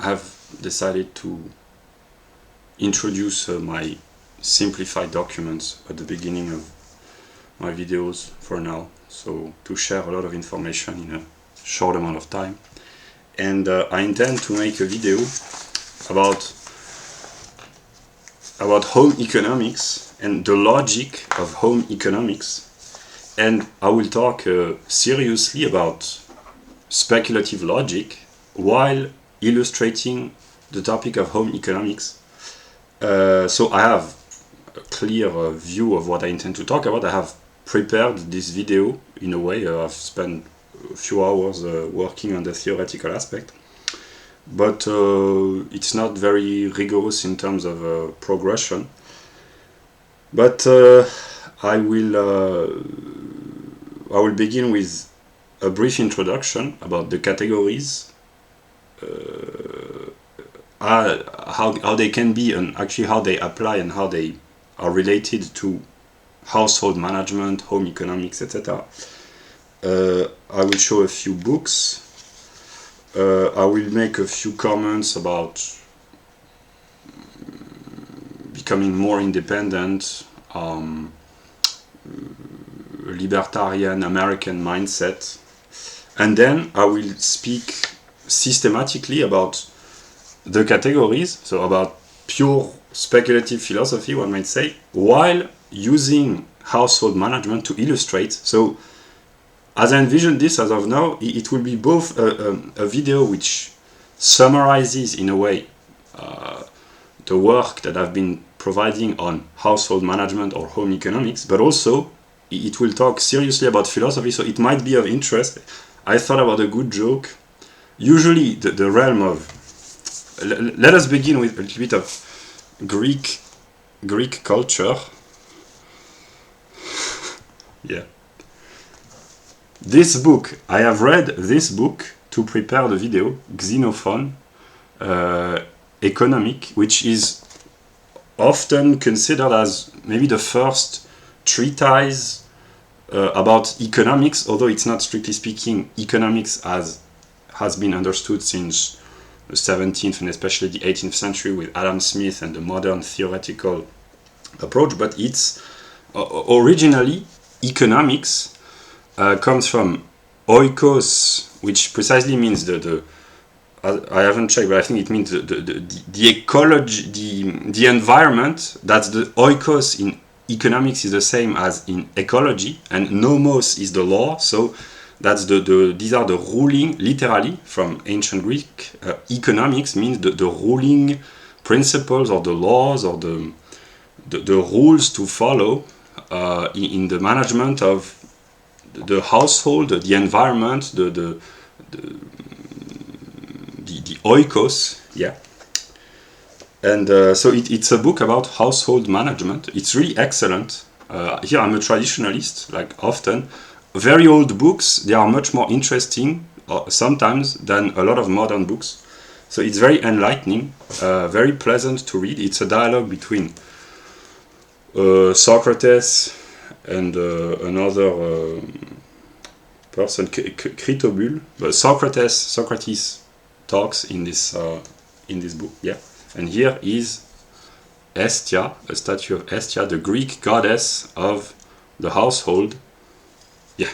have decided to introduce my simplified documents at the beginning of my videos for now, so to share a lot of information in a short amount of time. And I intend to make a video about home economics and the logic of home economics, and I will talk seriously about speculative logic while illustrating the topic of home economics. So I have a clear view of what I intend to talk about. I have prepared this video in a way. I've spent a few hours working on the theoretical aspect, but it's not very rigorous in terms of progression. But I will begin with a brief introduction about the categories, how they can be, and actually how they apply and how they are related to household management, home economics, etc. I will show a few books. I will make a few comments about becoming more independent, libertarian American mindset, and then I will speak systematically about the categories, so about pure speculative philosophy, one might say, while using household management to illustrate. So as I envision this as of now, it will be both a video which summarizes in a way the work that I've been providing on household management or home economics, but also it will talk seriously about philosophy, so it might be of interest. I thought about a good joke. Usually the realm of... Let us begin with a little bit of Greek culture. Yeah. This book, I have read this book to prepare the video, Xenophon, Economic, which is often considered as maybe the first treatise about economics, although it's not strictly speaking economics as has been understood since the 17th and especially the 18th century with Adam Smith and the modern theoretical approach, but it's originally economics comes from oikos, which precisely means I haven't checked, but I think it means the ecology, the environment. That's the oikos in economics is the same as in ecology, and nomos is the law. So that's these are the ruling, literally from ancient Greek. Economics means the ruling principles or the laws or the rules to follow in the management of the household, the environment, the oikos, yeah. And so it's a book about household management. It's really excellent. Here I'm a traditionalist, like often. Very old books, they are much more interesting sometimes than a lot of modern books. So it's very enlightening, very pleasant to read. It's a dialogue between Socrates and another person, Critobule. But Socrates talks in this book, yeah. And here is Hestia, a statue of Hestia, the Greek goddess of the household. Yeah.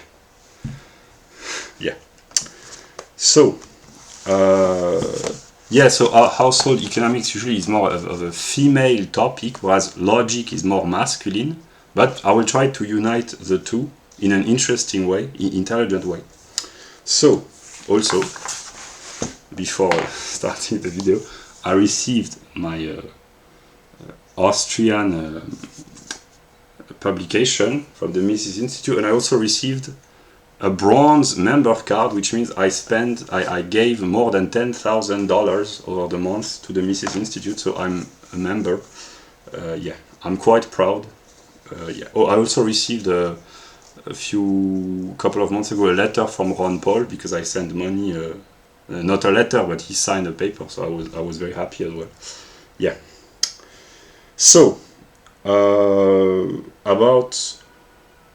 Yeah. So, so our household economics usually is more of a female topic, whereas logic is more masculine. But I will try to unite the two in an interesting way, intelligent way. So, also, before starting the video, I received my Austrian publication from the Mises Institute, and I also received a bronze member card, which means I gave more than $10,000 over the month to the Mises Institute, so I'm a member. Yeah, I'm quite proud. Yeah. Oh, I also received a couple of months ago a letter from Ron Paul, because I sent money. Not a letter, but he signed a paper, so I was very happy as well. Yeah. So about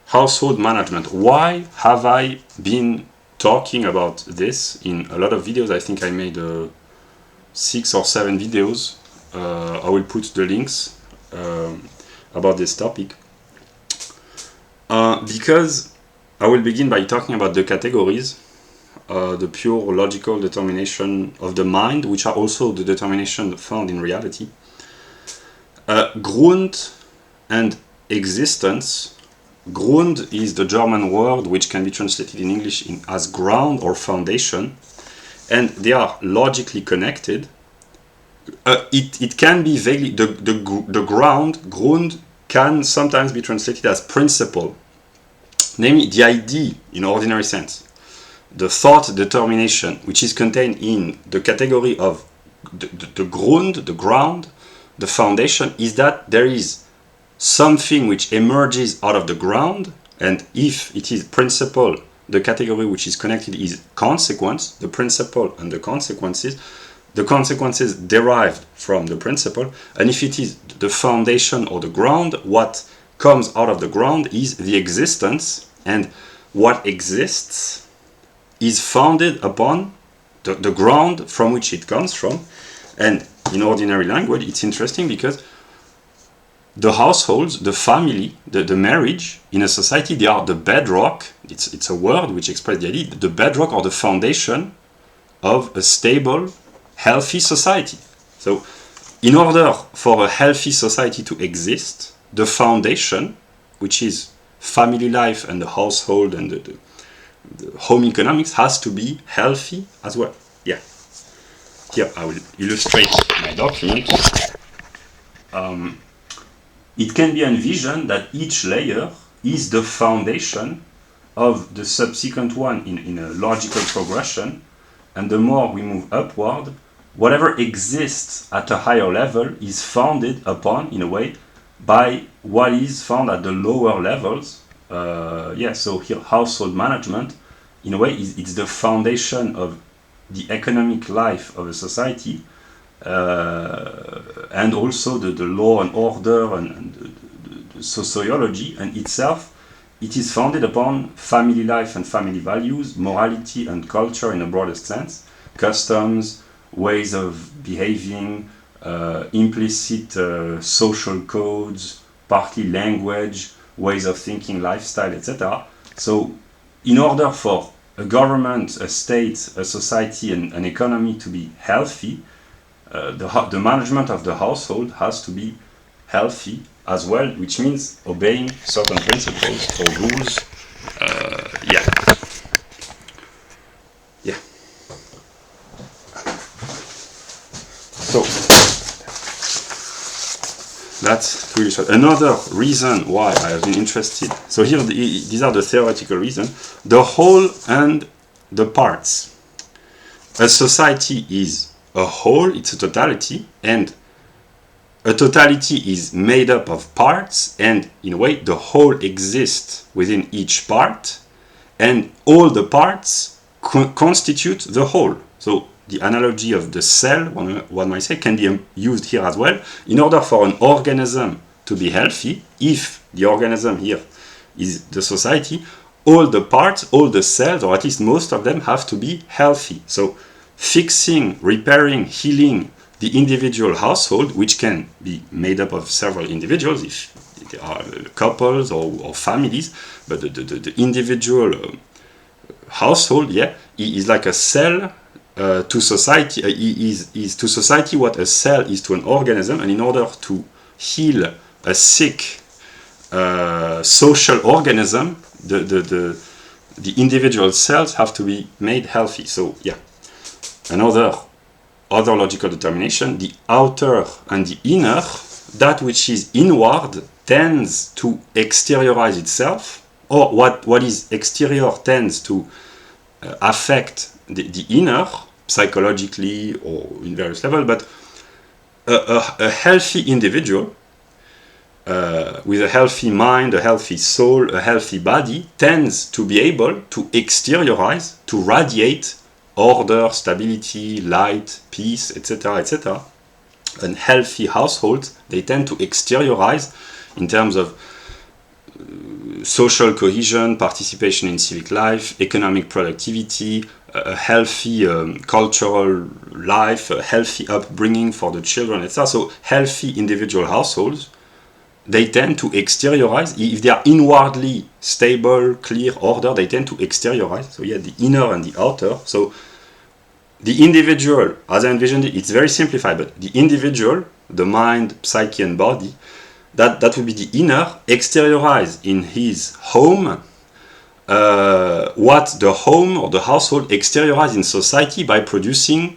household management. Why have I been talking about this in a lot of videos? I think I made 6 or 7 videos. I will put the links about this topic. Because I will begin by talking about the categories, the pure logical determination of the mind, which are also the determination found in reality. Grund and existence. Grund is the German word which can be translated in English as ground or foundation, and they are logically connected. It can be vaguely, the Grund can sometimes be translated as principle, namely the idea in ordinary sense, the thought determination, which is contained in the category of the Grund, the ground, the foundation, is that there is something which emerges out of the ground, and if it is principle, the category which is connected is consequence, the principle and the consequences derived from the principle, and if it is the foundation or the ground, what comes out of the ground is the existence, and what exists is founded upon the ground from which it comes from. And in ordinary language, it's interesting because the households, the family, the marriage in a society, they are the bedrock. It's a word which expresses the idea, the bedrock or the foundation of a stable, healthy society. So, in order for a healthy society to exist, the foundation, which is family life and the household and the home economics, has to be healthy as well. Yeah. Here I will illustrate my document. It can be envisioned that each layer is the foundation of the subsequent one in a logical progression, and the more we move upward, whatever exists at a higher level is founded upon, in a way, by what is found at the lower levels. So here household management, in a way, it's the foundation of the economic life of a society, and also the law and order and the sociology, and itself, it is founded upon family life and family values, morality and culture in a broadest sense, customs, ways of behaving, implicit social codes, partly language, ways of thinking, lifestyle, etc. So, in order for a government, a state, a society, and an economy to be healthy, the management of the household has to be healthy as well, which means obeying certain principles or rules. So that's really short. Another reason why I have been interested. So here, these are the theoretical reasons. The whole and the parts. A society is a whole, it's a totality, and a totality is made up of parts, and in a way the whole exists within each part, and all the parts constitute the whole. So the analogy of the cell, one might say, can be used here as well. In order for an organism to be healthy, if the organism here is the society, all the parts, all the cells, or at least most of them, have to be healthy. So fixing, repairing, healing the individual household, which can be made up of several individuals, if there are couples or families, but the individual household, is like a cell to society. Is to society what a cell is to an organism, and in order to heal a sick social organism, the individual cells have to be made healthy. So other logical determination, the outer and the inner, that which is inward tends to exteriorize itself, or what is exterior tends to affect the inner, psychologically or in various levels, but a healthy individual with a healthy mind, a healthy soul, a healthy body tends to be able to exteriorize, to radiate order, stability, light, peace, etc., etc. And healthy households, they tend to exteriorize in terms of social cohesion, participation in civic life, economic productivity, a healthy cultural life, a healthy upbringing for the children, etc. So healthy individual households, they tend to exteriorize. If they are inwardly stable, clear, order, they tend to exteriorize. So yeah, the inner and the outer. So the individual, as I envisioned it, it's very simplified, but the individual, the mind, psyche, and body, that would be the inner, exteriorize in his home what the home or the household exteriorize in society by producing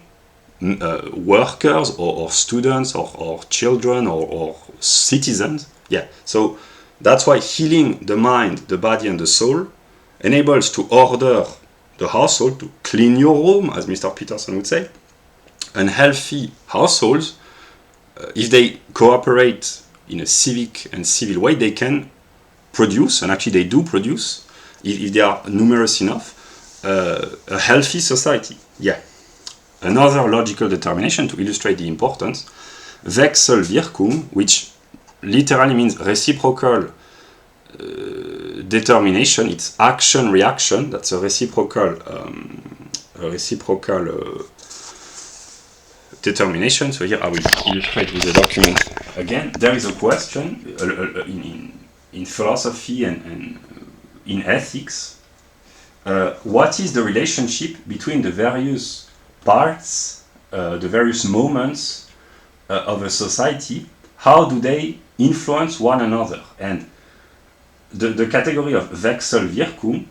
workers or students or children or citizens. Yeah, so that's why healing the mind, the body, and the soul enables to order the household, to clean your room, as Mr. Peterson would say. And healthy households, if they cooperate in a civic and civil way, they can produce, and actually they do produce, if they are numerous enough, a healthy society. Yeah. Another logical determination to illustrate the importance, Wechselwirkung, which literally means reciprocal determination. It's action-reaction. That's a reciprocal determination. So here I will illustrate with the document again. There is a question in philosophy and in ethics. What is the relationship between the various parts, the various moments of a society? How do they influence one another? And the category of Wechselwirkung,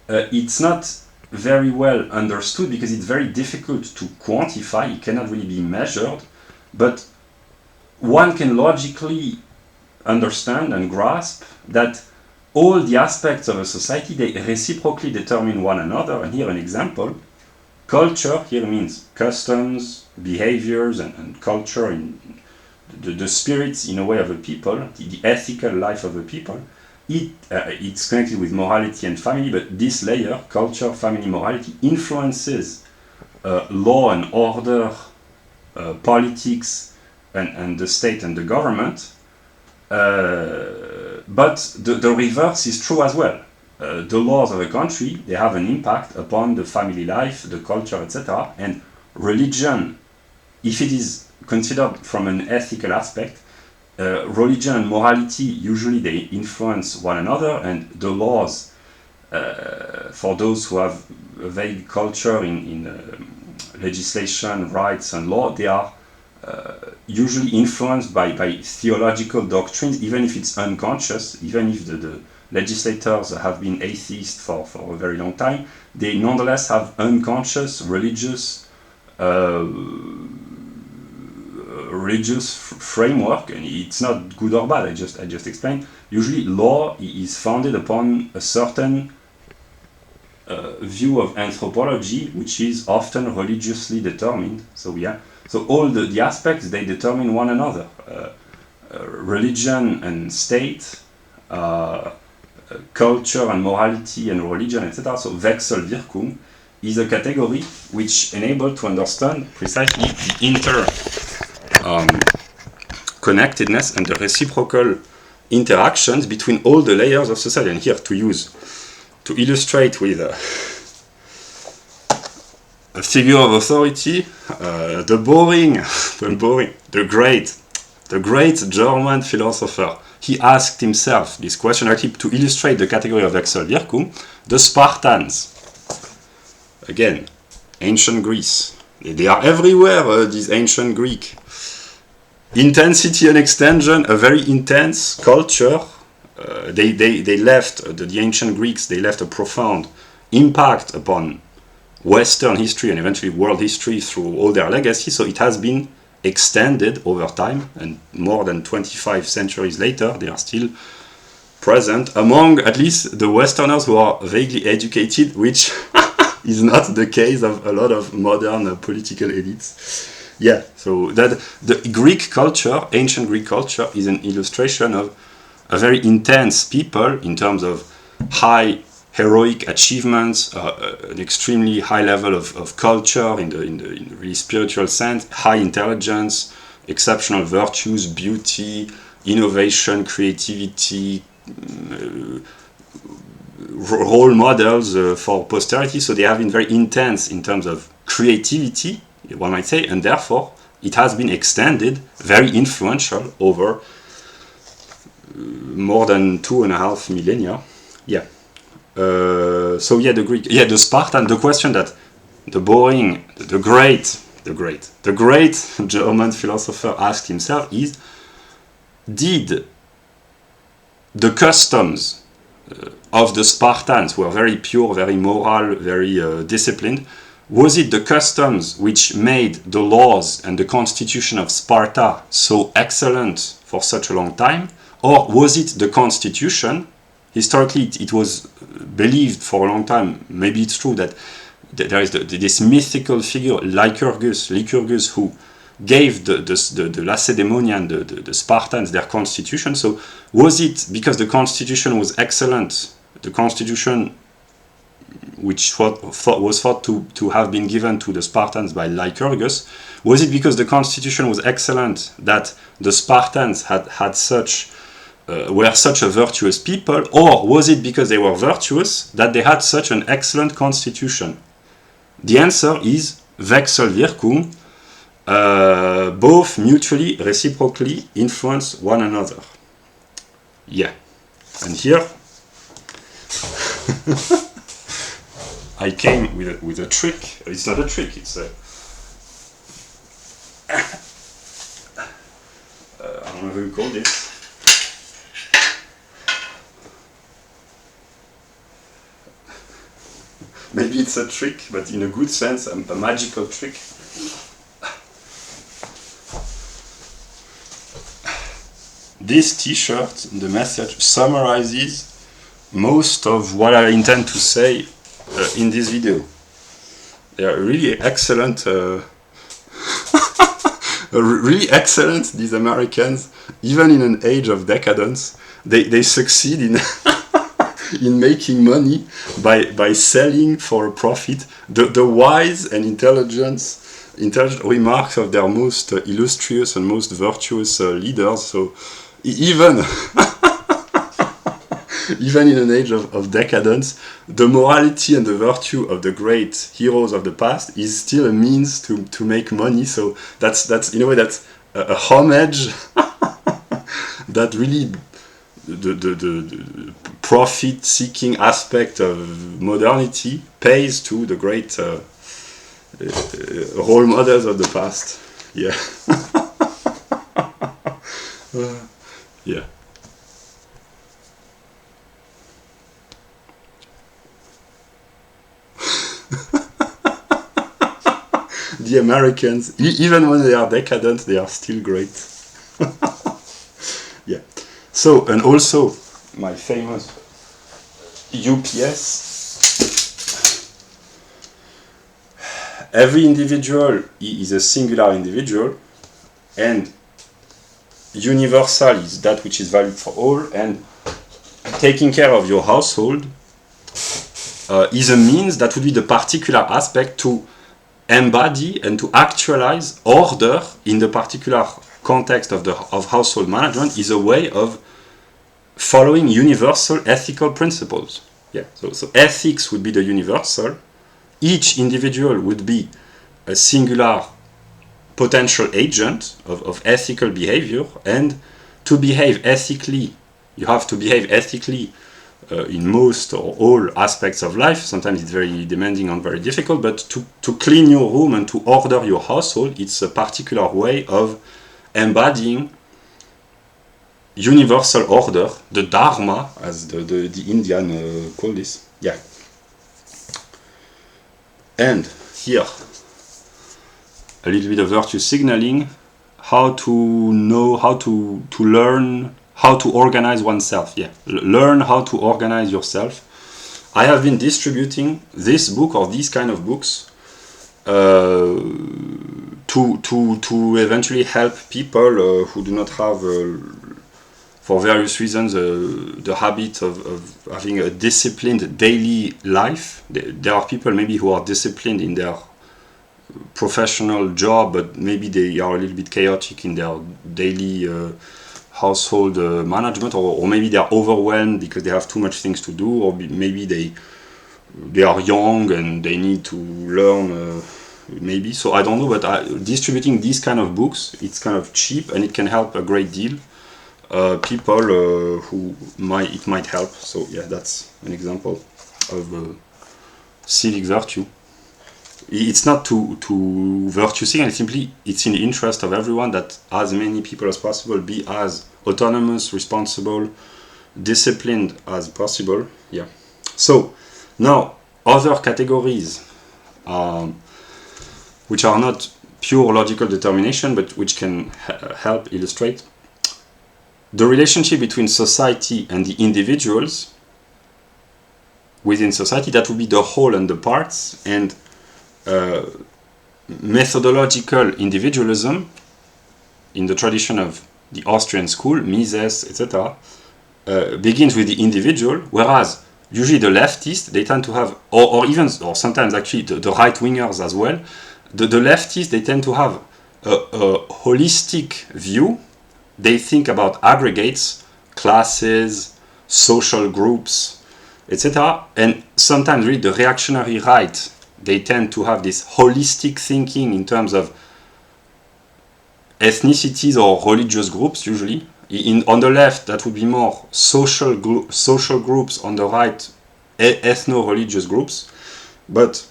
it's not very well understood because it's very difficult to quantify. It cannot really be measured, but one can logically understand and grasp that all the aspects of a society, they reciprocally determine one another. And here an example, culture here means customs, behaviors, and culture, in the spirits in a way of a people, the ethical life of a people. It's connected with morality and family, but this layer, culture, family, morality, influences law and order, politics, and the state and the government. But the reverse is true as well. The laws of a country, they have an impact upon the family life, the culture, etc. And religion, if it is considered from an ethical aspect, religion and morality, usually they influence one another, and the laws, for those who have a vague culture in legislation, rights, and law, they are usually influenced by theological doctrines, even if it's unconscious, even if the legislators have been atheists for a very long time, they nonetheless have unconscious religious framework, and it's not good or bad. I just explained. Usually, law is founded upon a certain view of anthropology, which is often religiously determined. So yeah, so all the aspects, they determine one another. Religion and state, culture and morality and religion, etc. So Wechselwirkung is a category which enables to understand precisely the connectedness and the reciprocal interactions between all the layers of society. And here to illustrate with a figure of authority, the great German philosopher, he asked himself this question actually to illustrate the category of Wechselwirkung. The Spartans, again, ancient Greece, they are everywhere, these ancient Greek. Intensity and extension, a very intense culture. They left, the ancient Greeks, they left a profound impact upon Western history and eventually world history through all their legacy. So it has been extended over time, and more than 25 centuries later, they are still present among at least the Westerners who are vaguely educated, which is not the case of a lot of modern political elites. Yeah, so that the Greek culture, ancient Greek culture, is an illustration of a very intense people in terms of high heroic achievements, an extremely high level of culture in the really spiritual sense, high intelligence, exceptional virtues, beauty, innovation, creativity, role models for posterity, so they have been very intense in terms of creativity, one might say, and therefore it has been extended, very influential over more than 2.5 millennia. Yeah. So yeah, the Spartan. The question that the great German philosopher asked himself is: did the customs of the Spartans, who were very pure, very moral, very disciplined, was it the customs which made the laws and the constitution of Sparta so excellent for such a long time, or was it the constitution? Historically, it was believed for a long time, maybe it's true, that there is this mythical figure, Lycurgus, who gave the Lacedaemonian, the Spartans, their constitution. So was it because the constitution was excellent, the constitution which was thought to have been given to the Spartans by Lycurgus, was it because the constitution was excellent that the Spartans were such a virtuous people, or was it because they were virtuous that they had such an excellent constitution? The answer is Wechselwirkung. Both mutually, reciprocally influence one another. Yeah. And here I came with a trick. It's not a trick, it's a I don't know how you call this. Maybe it's a trick, but in a good sense, a magical trick. This t-shirt, the message, summarizes most of what I intend to say in this video. They are really excellent, really excellent, these Americans. Even in an age of decadence, they succeed in in making money by selling for a profit the wise and intelligent remarks of their most illustrious and most virtuous leaders. So even even in an age of decadence, the morality and the virtue of the great heroes of the past is still a means to make money. So that's in a way that's a homage that really the profit-seeking aspect of modernity pays to the great role models of the past. Yeah. Yeah. The Americans, even when they are decadent, they are still great. Yeah. So, and also my famous UPS. Every individual is a singular individual, and universal is that which is valid for all, and taking care of your household is a means that would be the particular aspect to embody and to actualize order in the particular context of household management, is a way of following universal ethical principles. Yeah. So ethics would be the universal. Each individual would be a singular potential agent of ethical behavior, and to behave ethically, you have to behave ethically in most or all aspects of life. Sometimes it's very demanding and very difficult, but to clean your room and to order your household, it's a particular way of embodying universal order, the Dharma, as the Indian call this. Yeah. And here, a little bit of virtue signaling, how to know, how to learn, how to organize oneself. Yeah, learn how to organize yourself. I have been distributing this book or these kind of books to eventually help people who do not have, for various reasons, the habit of having a disciplined daily life. There are people maybe who are disciplined in their professional job, but maybe they are a little bit chaotic in their daily household management, or maybe they are overwhelmed because they have too much things to do, or maybe they are young and they need to learn, maybe. So I don't know, but distributing these kind of books, it's kind of cheap and it can help a great deal people who it might help. So yeah, that's an example of civic virtue. It's not to virtue signaling, simply it's in the interest of everyone that as many people as possible be as autonomous, responsible, disciplined as possible. Yeah. So now other categories which are not pure logical determination, but which can help illustrate the relationship between society and the individuals within society. That would be the whole and the parts. And methodological individualism in the tradition of the Austrian school, Mises, etc., begins with the individual, whereas usually the leftists, they tend to have, or sometimes actually the right-wingers as well, the leftists, they tend to have a holistic view. They think about aggregates, classes, social groups, etc. And sometimes really the reactionary right, they tend to have this holistic thinking in terms of ethnicities or religious groups, usually. On the left, that would be more social groups. On the right, ethno-religious groups. But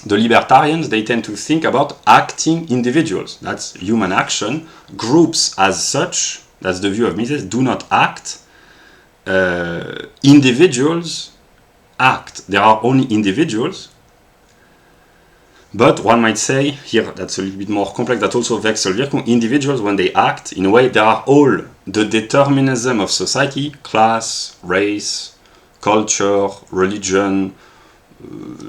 the libertarians, they tend to think about acting individuals. That's human action. Groups as such, that's the view of Mises, do not act. Individuals act. There are only individuals. But one might say, here that's a little bit more complex, that's also Wechselwirkung. Individuals, when they act, in a way, they are all the determinism of society, class, race, culture, religion,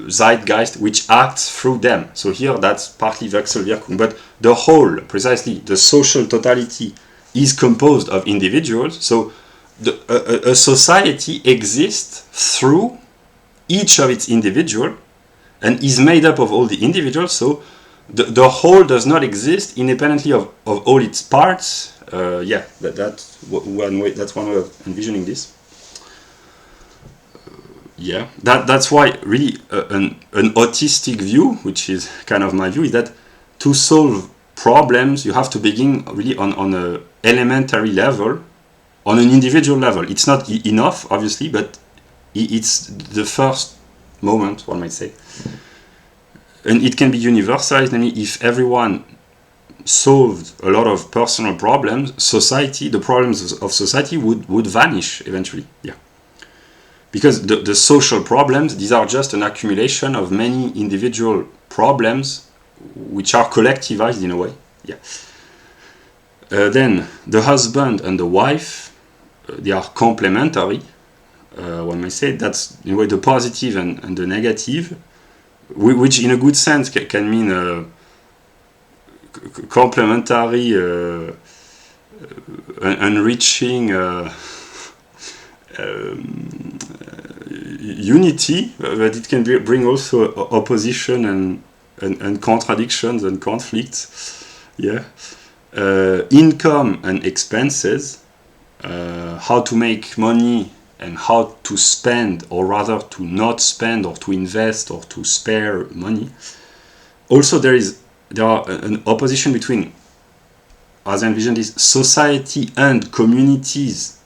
zeitgeist, which acts through them. So here that's partly Wechselwirkung. But the whole, precisely, the social totality is composed of individuals. So a society exists through each of its individuals, and is made up of all the individuals, so the whole does not exist independently of all its parts. That's one way of envisioning this. That's why really an autistic view, which is kind of my view, is that to solve problems you have to begin really on an elementary level, on an individual level. It's not enough, obviously, but it's the first moment, one might say. And it can be universalized, namely if everyone solved a lot of personal problems, the problems of society would vanish eventually. Yeah. Because the social problems, these are just an accumulation of many individual problems which are collectivized in a way. Yeah. Then the husband and the wife, they are complementary. One might say that's in a way the positive and the negative, which in a good sense can mean complementary, enriching unity, but it can bring also opposition and contradictions and conflicts. Yeah. Income and expenses, how to make money and how to spend, or rather to not spend, or to invest, or to spare money. Also there are an opposition between, as I envision this, society and communities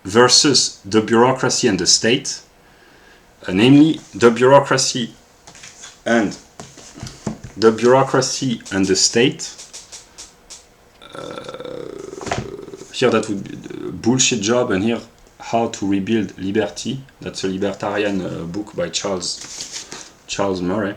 versus the bureaucracy and the state. Namely, the bureaucracy and the state. Here that would be a bullshit job, and here How to Rebuild Liberty. That's a libertarian book by Charles Murray.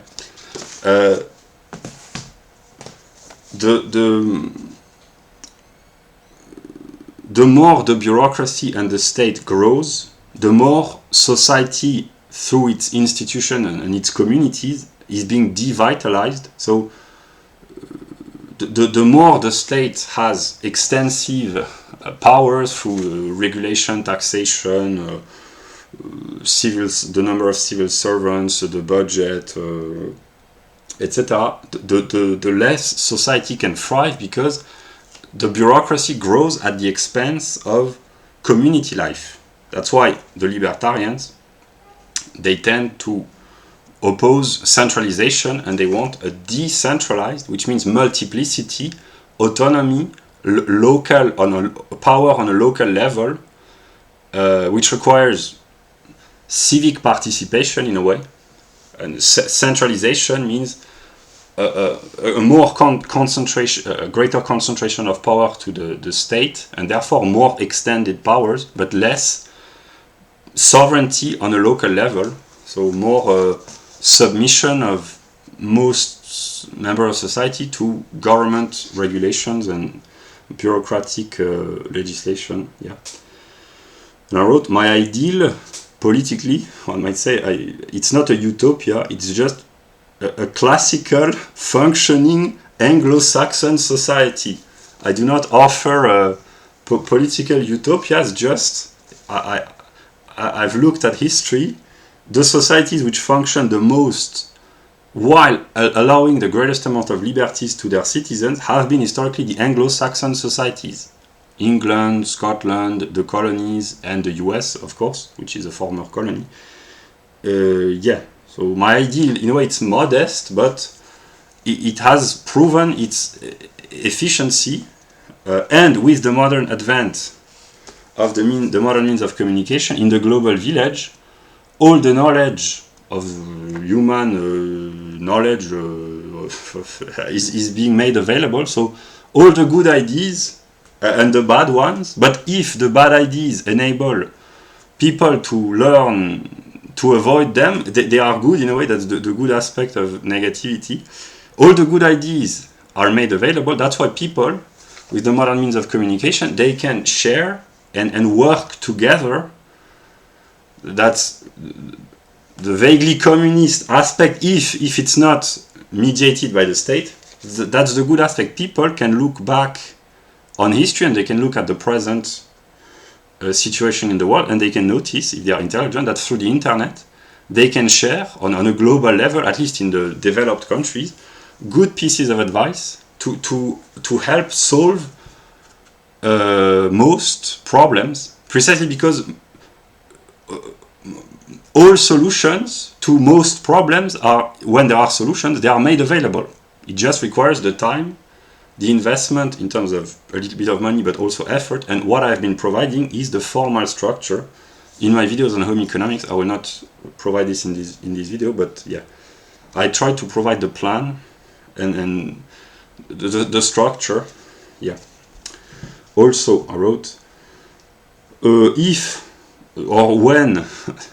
The more the bureaucracy and the state grows, the more society, through its institution and its communities, is being devitalized. So the more the state has extensive powers through regulation, taxation, the number of civil servants, the budget, etc., the less society can thrive, because the bureaucracy grows at the expense of community life. That's why the libertarians, they tend to oppose centralization, and they want a decentralized, which means multiplicity, autonomy, local power on a local level, which requires civic participation in a way. And centralization means a more concentration, a greater concentration of power to the state, and therefore more extended powers, but less sovereignty on a local level. So more submission of most members of society to government regulations and bureaucratic legislation. Yeah. And I wrote, my ideal politically, one might say, it's not a utopia, it's just a classical functioning Anglo-Saxon society. I do not offer political utopias, just I've looked at history. The societies which function the most while allowing the greatest amount of liberties to their citizens have been historically the Anglo-Saxon societies. England, Scotland, the colonies, and the US, of course, which is a former colony. Yeah, so my ideal, in a way, it's modest, but it has proven its efficiency, and with the modern advent of the modern means of communication in the global village, all the knowledge of human knowledge is being made available. So all the good ideas and the bad ones, but if the bad ideas enable people to learn to avoid them, they are good in a way. That's the good aspect of negativity. All the good ideas are made available. That's why people, with the modern means of communication, they can share and work together. That's the vaguely communist aspect, if it's not mediated by the state. That's the good aspect. People can look back on history and they can look at the present situation in the world, and they can notice, if they are intelligent, that through the internet they can share on a global level, at least in the developed countries, good pieces of advice to help solve most problems, precisely because all solutions to most problems are, when there are solutions, they are made available. It just requires the time, the investment in terms of a little bit of money, but also effort. And what I've been providing is the formal structure. In my videos on home economics, I will not provide this in this video, but yeah, I try to provide the plan and the structure. Yeah. Also, I wrote, if or when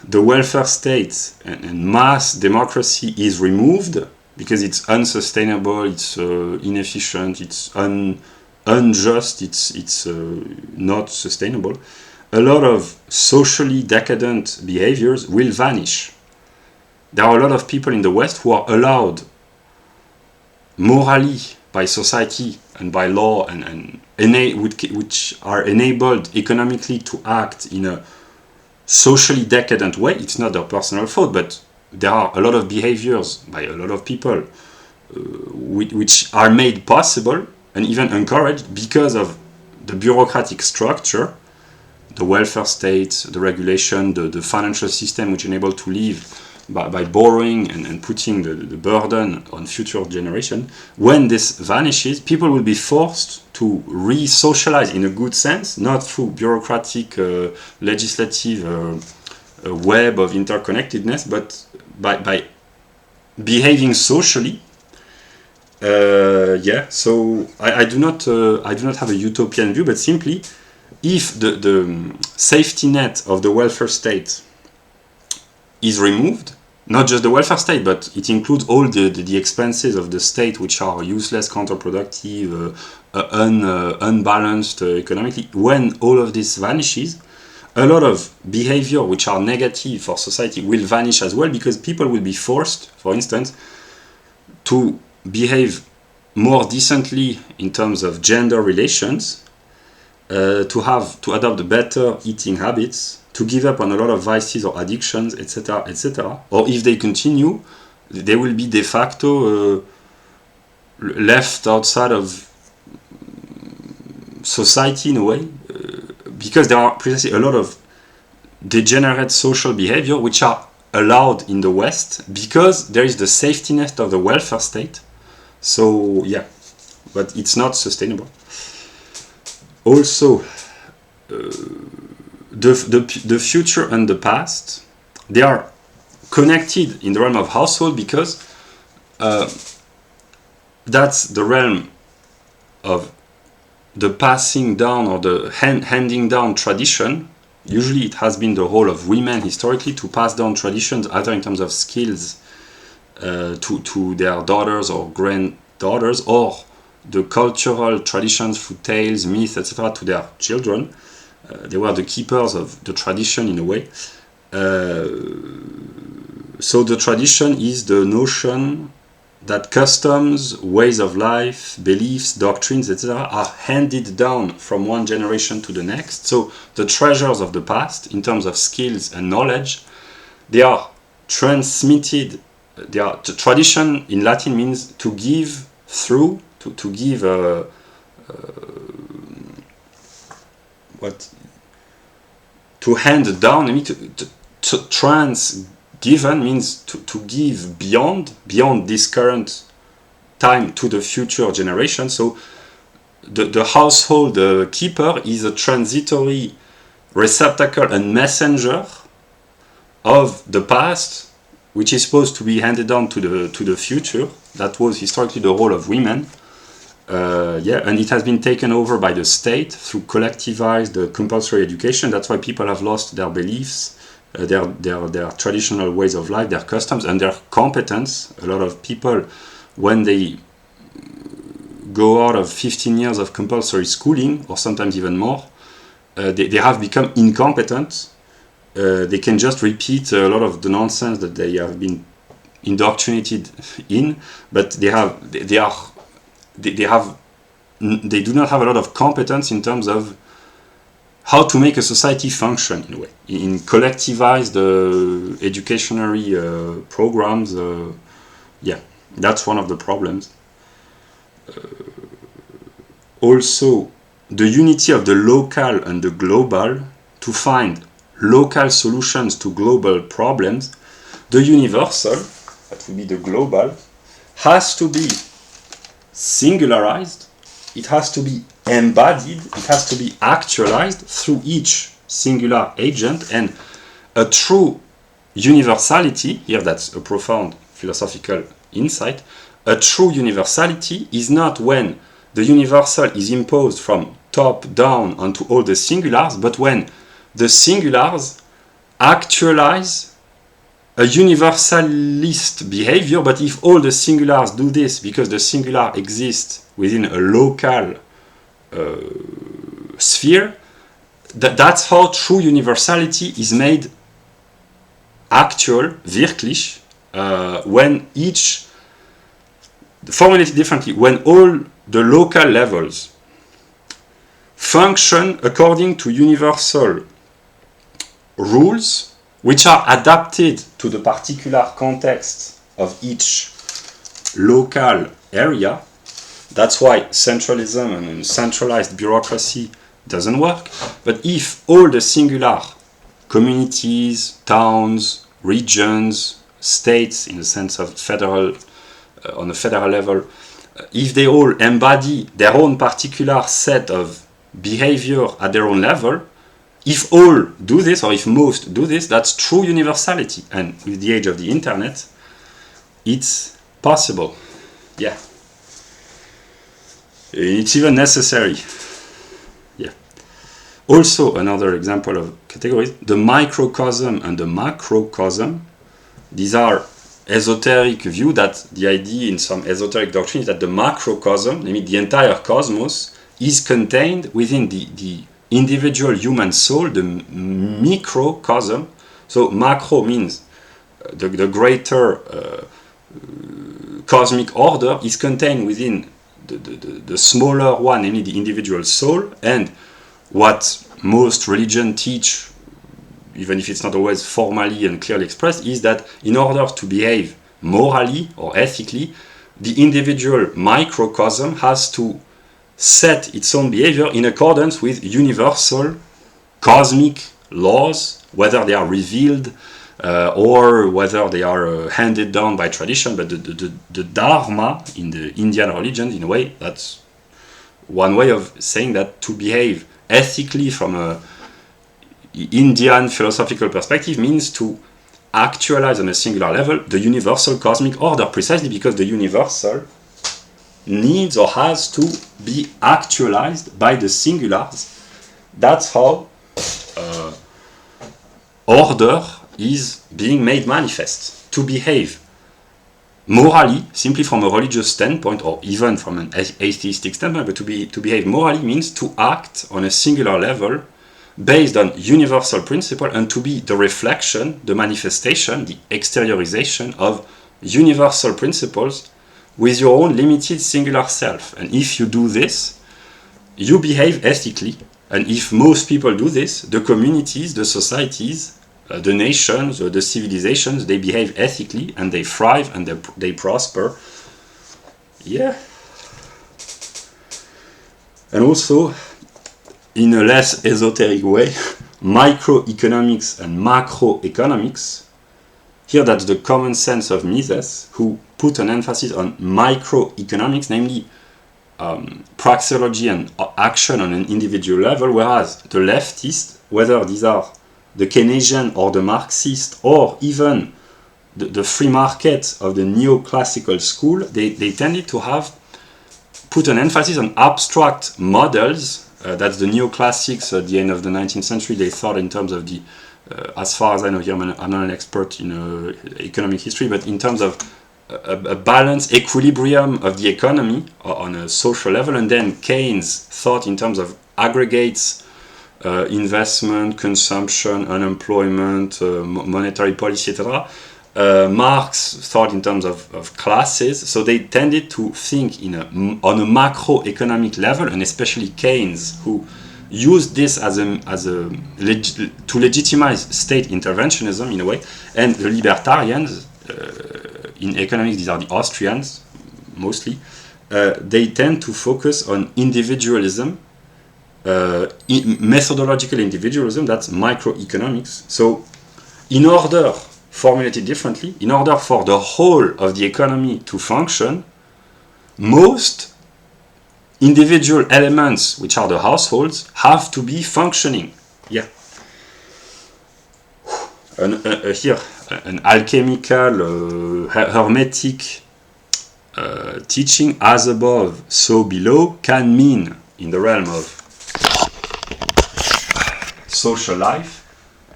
the welfare state and mass democracy is removed, because it's unsustainable, it's inefficient, it's unjust, it's not sustainable, a lot of socially decadent behaviors will vanish. There are a lot of people in the West who are allowed morally by society and by law and which are enabled economically to act in a socially decadent way. It's not their personal fault, but there are a lot of behaviors by a lot of people which are made possible and even encouraged because of the bureaucratic structure, the welfare state, the regulation, the financial system which enable to live by borrowing and putting the burden on future generation. When this vanishes, people will be forced to re-socialize in a good sense, not through bureaucratic legislative web of interconnectedness, but by behaving socially. Yeah, so I do not have a utopian view, but simply if the safety net of the welfare state is removed, not just the welfare state, but it includes all the expenses of the state which are useless, counterproductive, unbalanced economically. When all of this vanishes, a lot of behavior which are negative for society will vanish as well, because people will be forced, for instance, to behave more decently in terms of gender relations, to adopt better eating habits, to give up on a lot of vices or addictions, etc., etc. Or if they continue, they will be de facto left outside of society in a way, because there are precisely a lot of degenerate social behavior which are allowed in the West because there is the safety net of the welfare state. So yeah, but it's not sustainable. Also, the future and the past, they are connected in the realm of household because that's the realm of the passing down or the handing down tradition. Usually it has been the role of women historically to pass down traditions either in terms of skills to their daughters or granddaughters, or the cultural traditions through tales, myths, etc. to their children. They were the keepers of the tradition in a way. So the tradition is the notion that customs, ways of life, beliefs, doctrines, etc. are handed down from one generation to the next. So the treasures of the past, in terms of skills and knowledge, they are transmitted. The tradition in Latin means to give through, to give to hand down. I mean, to given means to give beyond this current time to the future generation. So the household keeper is a transitory receptacle and messenger of the past, which is supposed to be handed down to the future. That was historically the role of women. And it has been taken over by the state through collectivized compulsory education. That's why people have lost their beliefs, their traditional ways of life, their customs, and their competence. A lot of people, when they go out of 15 years of compulsory schooling, or sometimes even more, they have become incompetent. They can just repeat a lot of the nonsense that they have been indoctrinated in, but they do not have a lot of competence in terms of how to make a society function in a way, in collectivized educational programs. That's one of the problems. Also, the unity of the local and the global, to find local solutions to global problems. The universal, that would be the global, has to be singularized, it has to be embodied, it has to be actualized through each singular agent, and a true universality, here that's a profound philosophical insight, a true universality is not when the universal is imposed from top down onto all the singulars, but when the singulars actualize a universalist behavior. But if all the singulars do this because the singular exists within a local sphere, that's how true universality is made actual, wirklich, when each, formulated differently, when all the local levels function according to universal rules which are adapted to the particular context of each local area. That's why centralism and centralized bureaucracy doesn't work. But if all the singular communities, towns, regions, states, in the sense of federal, on a federal level, if they all embody their own particular set of behavior at their own level, if all do this, or if most do this, that's true universality. And with the age of the internet, it's possible. Yeah. It's even necessary. Yeah. Also, another example of categories, the microcosm and the macrocosm. These are esoteric view that the idea in some esoteric doctrine is that the macrocosm, I mean the entire cosmos, is contained within the individual human soul, the microcosm. So macro means the greater cosmic order is contained within the smaller one, namely the individual soul. And what most religions teach, even if it's not always formally and clearly expressed, is that in order to behave morally or ethically, the individual microcosm has to set its own behavior in accordance with universal cosmic laws, whether they are revealed or whether they are handed down by tradition. But the dharma in the Indian religion, in a way, that's one way of saying that to behave ethically from a Indian philosophical perspective means to actualize on a singular level the universal cosmic order, precisely because the universal needs or has to be actualized by the singulars. That's how order is being made manifest. To behave morally, simply from a religious standpoint, or even from an atheistic standpoint, but to behave morally means to act on a singular level based on universal principle and to be the reflection, the manifestation, the exteriorization of universal principles with your own limited singular self. And if you do this, you behave ethically. And if most people do this, the communities, the societies, the nations, the civilizations, they behave ethically and they thrive and they prosper. Yeah. And also, in a less esoteric way, microeconomics and macroeconomics, here that's the common sense of Mises, who put an emphasis on microeconomics, namely praxeology and action on an individual level, whereas the leftists, whether these are the Keynesian or the Marxist or even the free market of the neoclassical school, they tended to have put an emphasis on abstract models. That's the neoclassics at the end of the 19th century. They thought in terms of the, as far as I know here, I'm not an expert in economic history, but in terms of a balanced equilibrium of the economy on a social level. And then Keynes thought in terms of aggregates, investment, consumption, unemployment, monetary policy, etc. Marx thought in terms of classes, so they tended to think on a macroeconomic level, and especially Keynes, who used this to legitimize state interventionism in a way, and the libertarians in economics, these are the Austrians mostly, they tend to focus on individualism, methodological individualism, that's microeconomics. So in order, formulated differently, in order for the whole of the economy to function, most individual elements, which are the households, have to be functioning. Yeah. Here, an alchemical, hermetic teaching, as above, so below, can mean, in the realm of social life,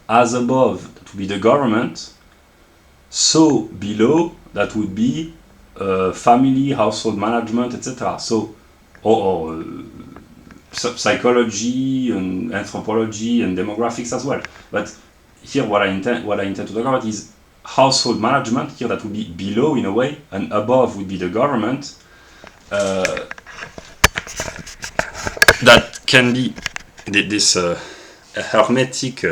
as above, to be the government, so below, that would be family, household management, etc. So, or psychology and anthropology and demographics as well. But here, what I intend to talk about is household management. Here, that would be below in a way, and above would be the government. That can be this hermetic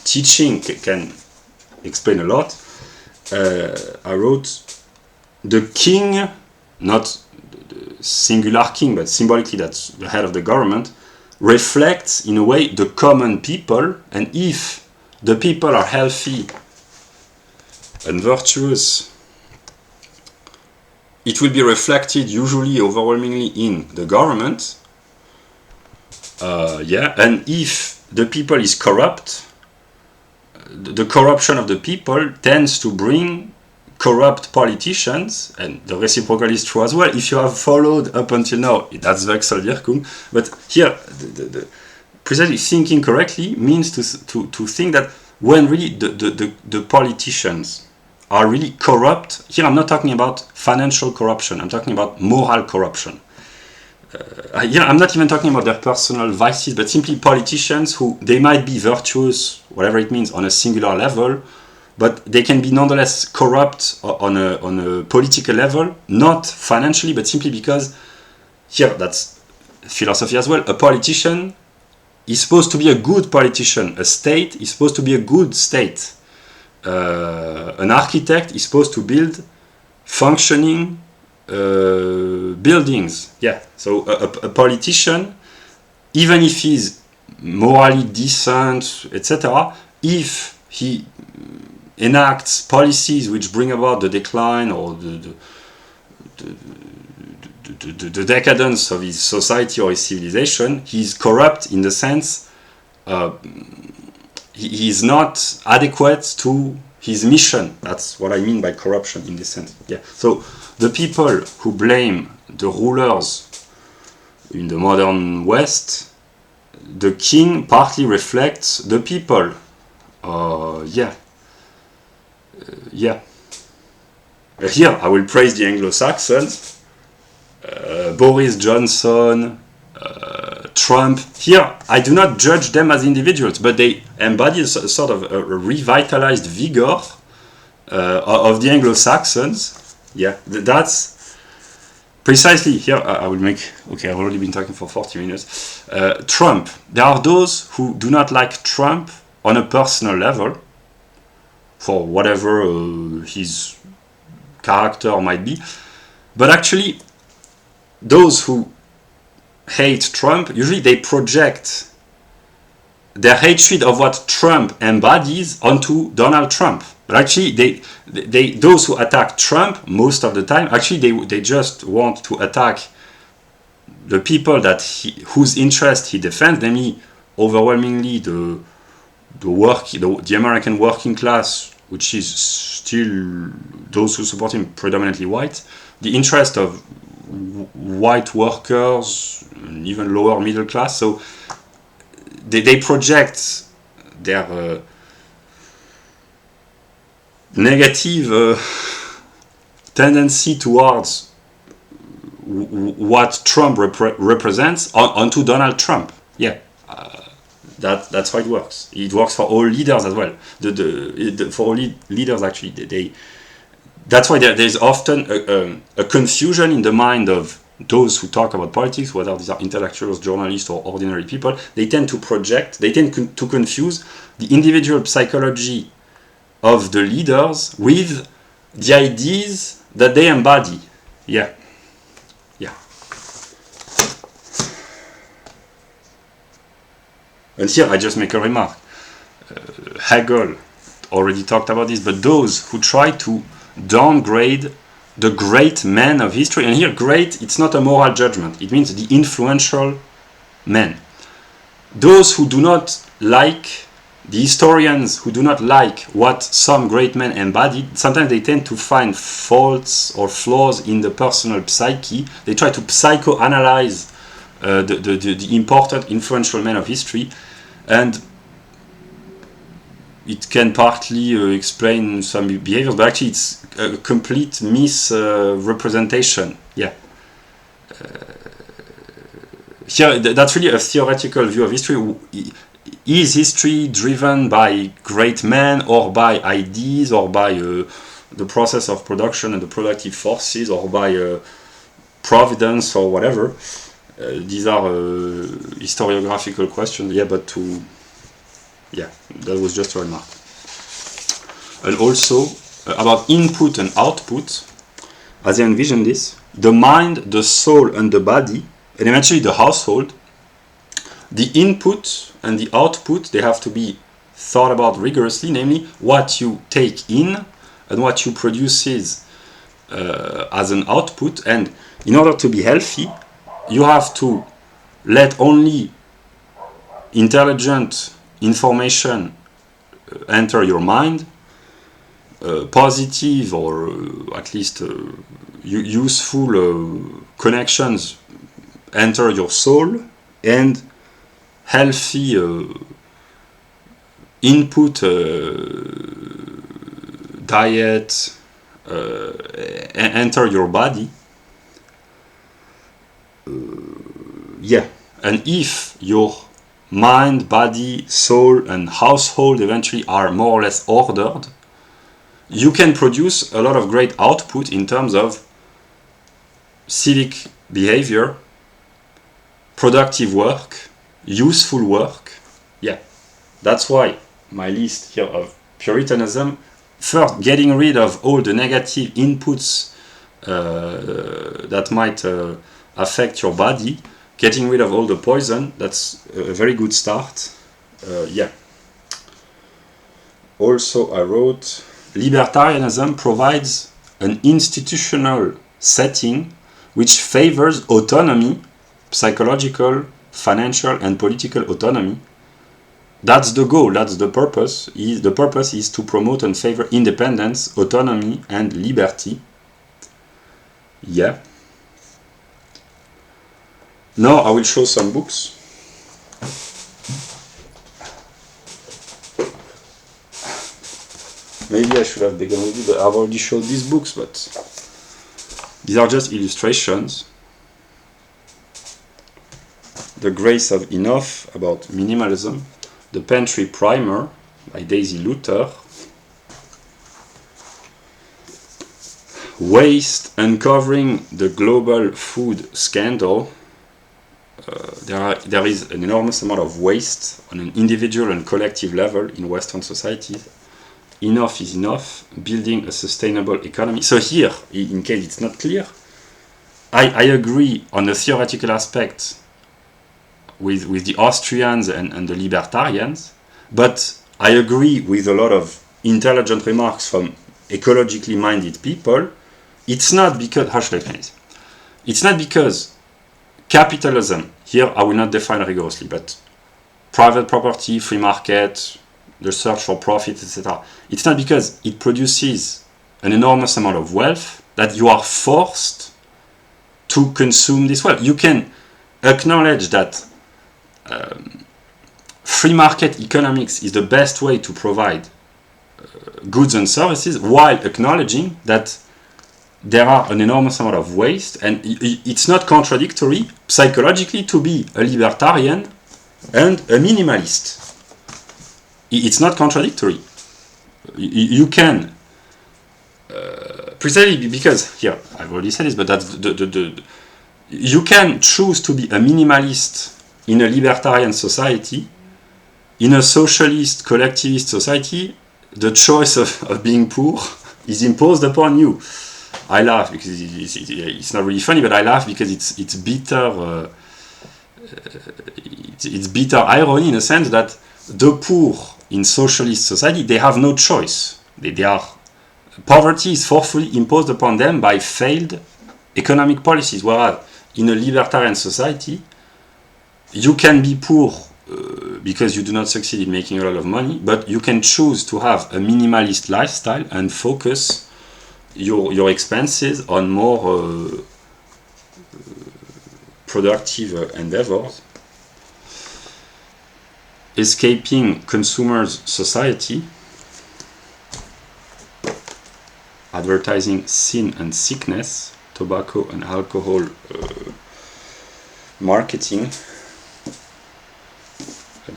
teaching can explain a lot. I wrote the king, not the singular king, but symbolically that's the head of the government, reflects in a way the common people, and if the people are healthy and virtuous, it will be reflected usually overwhelmingly in the government. And if the people is corrupt, the corruption of the people tends to bring corrupt politicians, and the reciprocal is true as well. If you have followed up until now, that's Wechselwirkung. But here, the precisely thinking correctly means to think that when really the politicians are really corrupt, here I'm not talking about financial corruption, I'm talking about moral corruption. I'm not even talking about their personal vices, but simply politicians who, they might be virtuous, whatever it means, on a singular level, but they can be nonetheless corrupt on a political level, not financially, but simply because, here, that's philosophy as well, a politician is supposed to be a good politician, a state is supposed to be a good state. An architect is supposed to build functioning buildings. Yeah, so a politician, even if he's morally decent, etc., if he enacts policies which bring about the decline or the decadence of his society or his civilization, he's corrupt in the sense he is not adequate to his mission. That's what I mean by corruption in this sense. Yeah. So the people who blame the rulers in the modern West, the king partly reflects the people. Yeah. Here I will praise the Anglo-Saxons, Boris Johnson, Trump. Here I do not judge them as individuals, but they embody a sort of a revitalized vigor of the Anglo-Saxons. Yeah, that's precisely here. I will make. Okay, I've already been talking for 40 minutes. Trump. There are those who do not like Trump on a personal level, for whatever his character might be, but actually, those who hate Trump, usually they project their hatred of what Trump embodies onto Donald Trump. But actually, they those who attack Trump most of the time, actually they just want to attack the people whose interest he defends, namely overwhelmingly the American working class, which is still those who support him predominantly white, the interest of white workers, and even lower middle class. So they project their negative tendency towards what Trump represents onto Donald Trump. Yeah, that's how it works. It works for all leaders as well. For all leaders, actually, that's why there's often a confusion in the mind of those who talk about politics, whether these are intellectuals, journalists, or ordinary people. They tend to confuse the individual psychology of the leaders with the ideas that they embody. Yeah. And here I just make a remark. Hegel already talked about this, but those who try to downgrade the great men of history, and here great, it's not a moral judgment, it means the influential men. Those who do not like, the historians who do not like what some great men embodied, sometimes they tend to find faults or flaws in the personal psyche. They try to psychoanalyze the important influential men of history, and it can partly explain some behaviors, but actually it's a complete misrepresentation. Yeah. Here, that's really a theoretical view of history. Is history driven by great men, or by ideas, or by the process of production and the productive forces, or by providence, or whatever? These are historiographical questions. Yeah, but that was just a remark. And also about input and output, as I envision this, the mind, the soul, and the body, and eventually the household, the input and the output, they have to be thought about rigorously, namely what you take in and what you produce as an output. And in order to be healthy, you have to let only intelligent information enter your mind, positive or at least useful connections enter your soul, and healthy input, diet, enter your body. And if your mind, body, soul, and household eventually are more or less ordered, you can produce a lot of great output in terms of civic behavior, productive work, useful work. Yeah, that's why my list here of Puritanism, first getting rid of all the negative inputs that might affect your body, getting rid of all the poison, that's a very good start. Yeah. Also, I wrote, libertarianism provides an institutional setting which favors autonomy, psychological, financial, and political autonomy. That's the goal, that's the purpose. The purpose is to promote and favor independence, autonomy, and liberty. Yeah. Now I will show some books. Maybe I should have begun with it, but I've already showed these books, but these are just illustrations. The Grace of Enough about minimalism. The Pantry Primer by Daisy Luther. Waste, Uncovering the Global Food Scandal. There is an enormous amount of waste on an individual and collective level in Western societies. Enough is enough, building a sustainable economy. So here, in case it's not clear, I agree on the theoretical aspect with the Austrians and the libertarians, but I agree with a lot of intelligent remarks from ecologically minded people. It's not because, how should I explain this? It's not because capitalism, here I will not define rigorously, but private property, free market, the search for profit, etc. It's not because it produces an enormous amount of wealth that you are forced to consume this wealth. You can acknowledge that free market economics is the best way to provide goods and services, while acknowledging that there are an enormous amount of waste, and it's not contradictory psychologically to be a libertarian and a minimalist. It's not contradictory. You can, precisely because, here, I've already said this, but that's you can choose to be a minimalist in a libertarian society. In a socialist, collectivist society, the choice of being poor is imposed upon you. I laugh because it's not really funny, but I laugh because it's bitter. It's bitter irony in a sense that the poor in socialist society, they have no choice. Poverty is forcefully imposed upon them by failed economic policies. Whereas in a libertarian society, you can be poor because you do not succeed in making a lot of money, but you can choose to have a minimalist lifestyle and focus your expenses on more productive endeavors. Escaping Consumers Society, Advertising Sin and Sickness, Tobacco and Alcohol Marketing.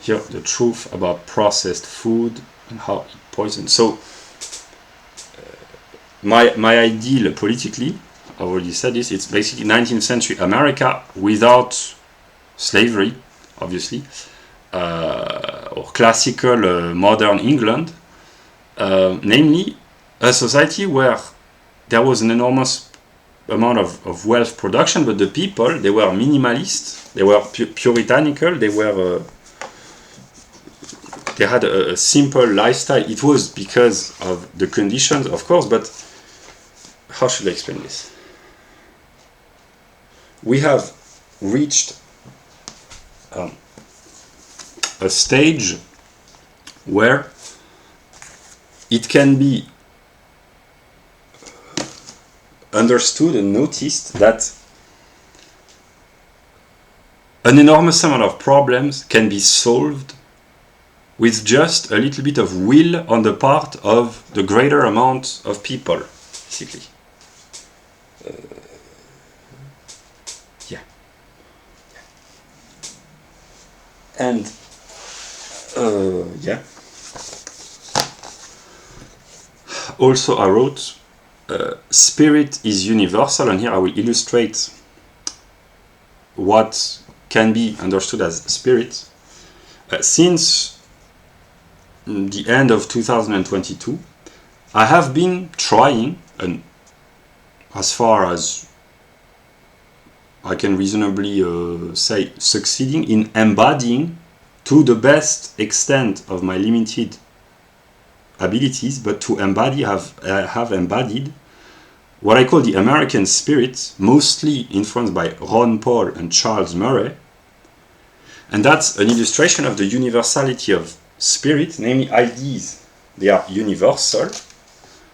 Here, the truth about processed food and how it poisons. So, my ideal politically, I already said this, it's basically 19th century America without slavery, obviously, or classical modern England, namely a society where there was an enormous amount of wealth production, but the people, they were minimalist, they were puritanical, they had a simple lifestyle. It was because of the conditions, of course, but how should I explain this? We have reached a stage where it can be understood and noticed that an enormous amount of problems can be solved with just a little bit of will on the part of the greater amount of people, basically. And also I wrote spirit is universal, and here I will illustrate what can be understood as spirit. Since the end of 2022, I have been trying, and as far as I can reasonably say, succeeding in embodying to the best extent of my limited abilities, but to embody, have embodied what I call the American spirit, mostly influenced by Ron Paul and Charles Murray. And that's an illustration of the universality of spirit, namely ideas. They are universal.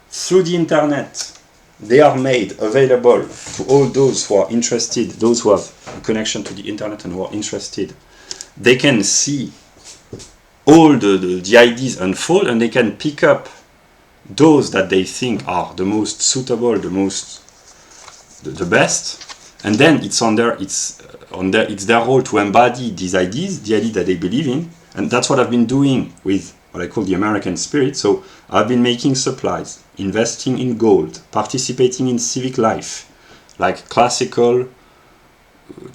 Through the internet, they are made available to all those who are interested, those who have a connection to the internet and who are interested. They can see all the ideas unfold, and they can pick up those that they think are the most suitable, the best, and then it's their role to embody these ideas, the idea that they believe in, and that's what I've been doing with what I call the American spirit. So I've been making supplies, investing in gold, participating in civic life, like classical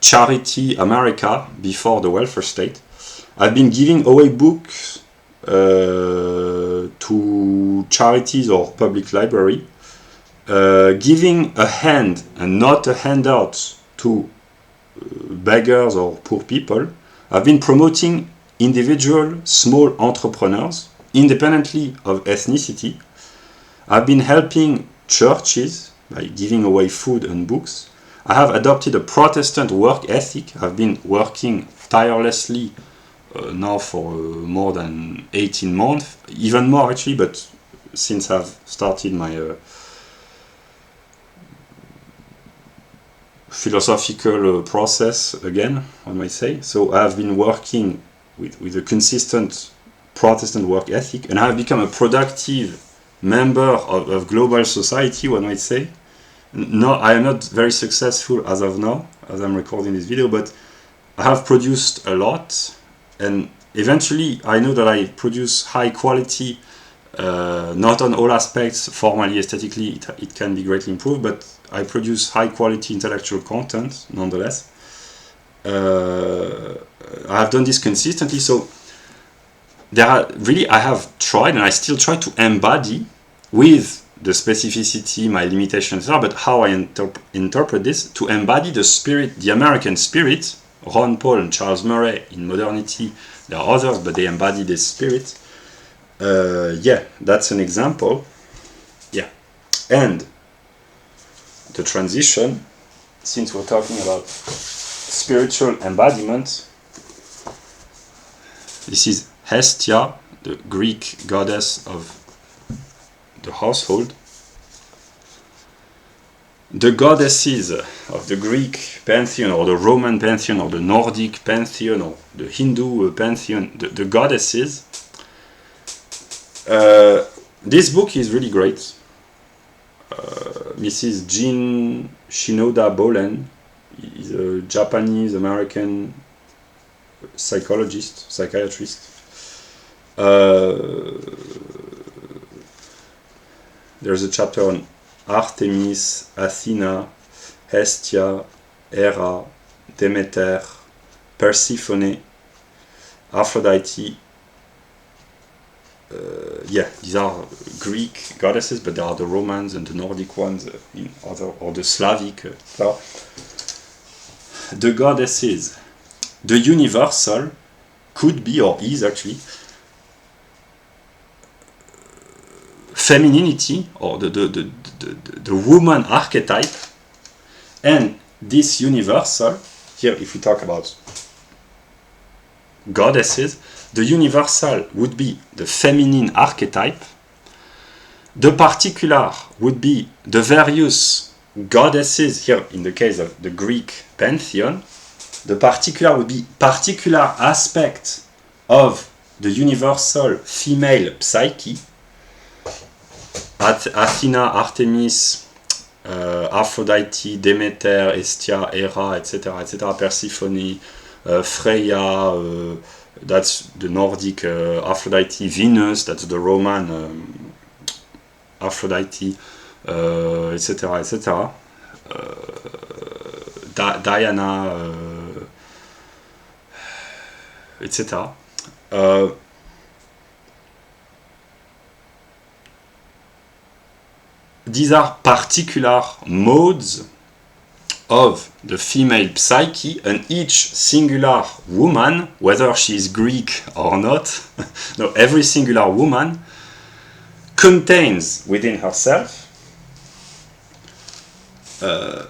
charity America before the welfare state. I've been giving away books to charities or public library, giving a hand and not a handout to beggars or poor people. I've been promoting individual small entrepreneurs independently of ethnicity. I've been helping churches by giving away food and books. I have adopted a Protestant work ethic. I've been working tirelessly now for more than 18 months, even more actually, but since I've started my philosophical process again, one might say. So I've been working with a consistent Protestant work ethic, and I've become a productive member of global society, one might say. No, I am not very successful as of now, as I'm recording this video, but I have produced a lot. And eventually, I know that I produce high quality, not on all aspects, formally, aesthetically, it can be greatly improved, but I produce high quality intellectual content, nonetheless. I have done this consistently, so I have tried, and I still try to embody with the specificity, my limitations are, but how I interpret this, to embody the spirit, the American spirit. Ron Paul and Charles Murray in modernity, there are others, but they embody this spirit. That's an example. And the transition, since we're talking about spiritual embodiment, this is Hestia, the Greek goddess of the household. The goddesses of the Greek pantheon, or the Roman pantheon, or the Nordic pantheon, or the Hindu pantheon, the goddesses. This book is really great. Mrs. Jean Shinoda Bolen is a Japanese-American psychiatrist. There's a chapter on Artemis, Athena, Hestia, Hera, Demeter, Persephone, Aphrodite. These are Greek goddesses, but there are the Romans and the Nordic ones or the Slavic. The goddesses, the universal could be, or is actually, femininity, or the woman archetype. And this universal, here if we talk about goddesses, the universal would be the feminine archetype. The particular would be the various goddesses, here in the case of the Greek pantheon. The particular would be particular aspect of the universal female psyche. Athena, Artemis, Aphrodite, Demeter, Hestia, Hera, etc., Persephone, Freya, that's the Nordic Aphrodite, Venus, that's the Roman Aphrodite, etc., Diana, etc. these are particular modes of the female psyche, and each singular woman, whether she is Greek or not, no, every singular woman contains within herself the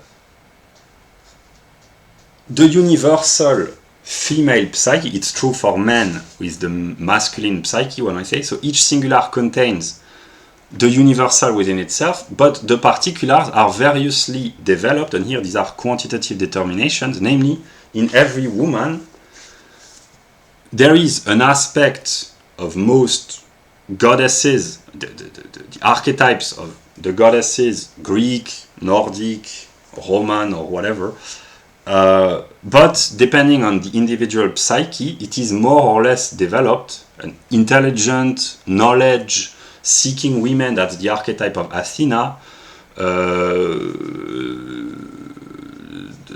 universal female psyche. It's true for men with the masculine psyche when I say so. Each singular contains the universal within itself, but the particulars are variously developed, and here these are quantitative determinations, namely, in every woman there is an aspect of most goddesses, the archetypes of the goddesses, Greek, Nordic, Roman, or whatever, but depending on the individual psyche, it is more or less developed. An intelligent, knowledge-seeking women, that's the archetype of Athena.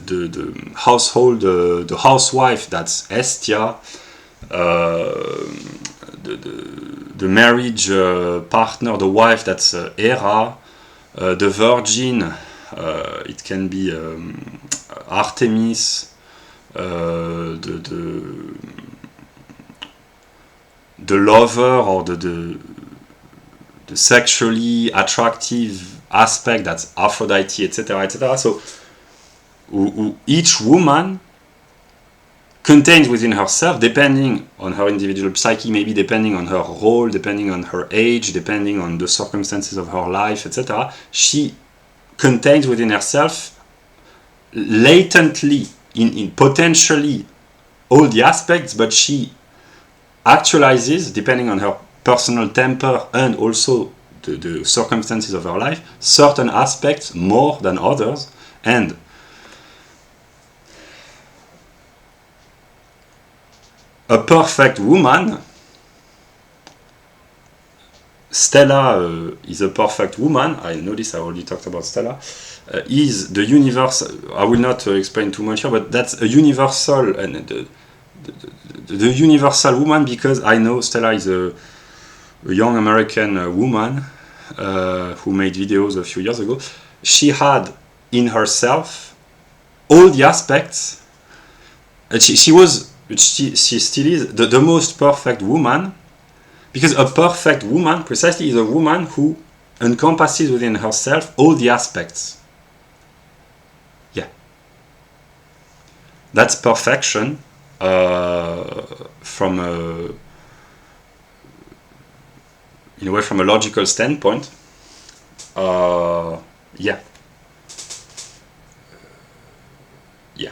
The household, the housewife, that's Hestia. The marriage partner, the wife, that's Hera. The virgin, it can be Artemis. The lover, or the sexually attractive aspect, that's Aphrodite, etc., etc. So each woman contains within herself, depending on her individual psyche, maybe depending on her role, depending on her age, depending on the circumstances of her life, etc., she contains within herself latently, in potentially, all the aspects, but she actualizes, depending on her personal temper and also the circumstances of her life, certain aspects more than others. And a perfect woman, Stella is a perfect woman. I know this, I already talked about Stella. Is the universe, I will not explain too much here, but that's a universal, and the universal woman, because I know Stella is a young American woman who made videos a few years ago. She had in herself all the aspects, and she still is the most perfect woman, because a perfect woman precisely is a woman who encompasses within herself all the aspects. Yeah, that's perfection from a, in a way, from a logical standpoint. Yeah. Yeah.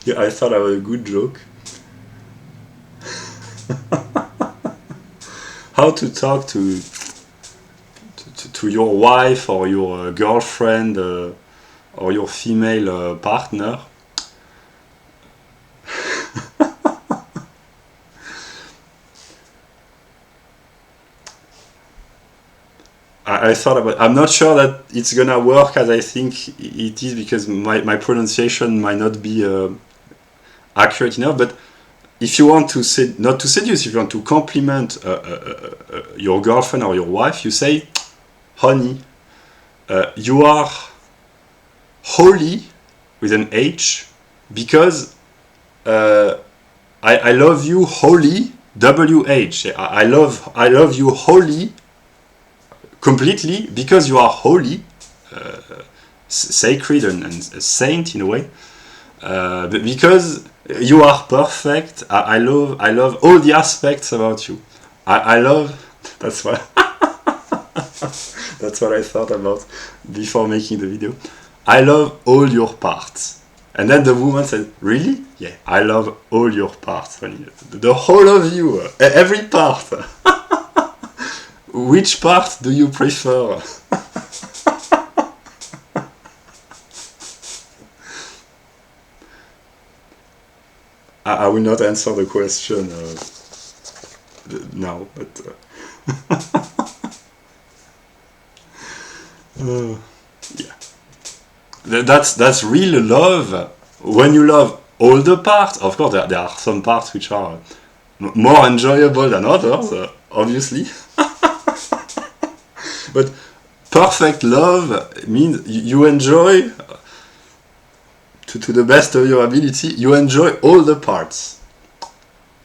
Yeah, I thought I was a good joke. How to talk to your wife or your girlfriend or your female partner. I thought about. I'm not sure that it's gonna work as I think it is, because my pronunciation might not be accurate enough. But if you want to not to seduce, if you want to compliment your girlfriend or your wife, you say, "Honey, you are holy," with an H, because I love you wholly, WH. I love you wholly, completely, because you are holy, sacred and a saint in a way, but because you are perfect. I love all the aspects about you. I love. That's what. That's what I thought about before making the video. I love all your parts. And then the woman said, "Really? Yeah, I love all your parts. The whole of you, every part." Which part do you prefer? I will not answer the question now, but Yeah. That's real love. When you love all the parts, of course, there are some parts which are more enjoyable than others, obviously. But perfect love means you enjoy, to the best of your ability, you enjoy all the parts.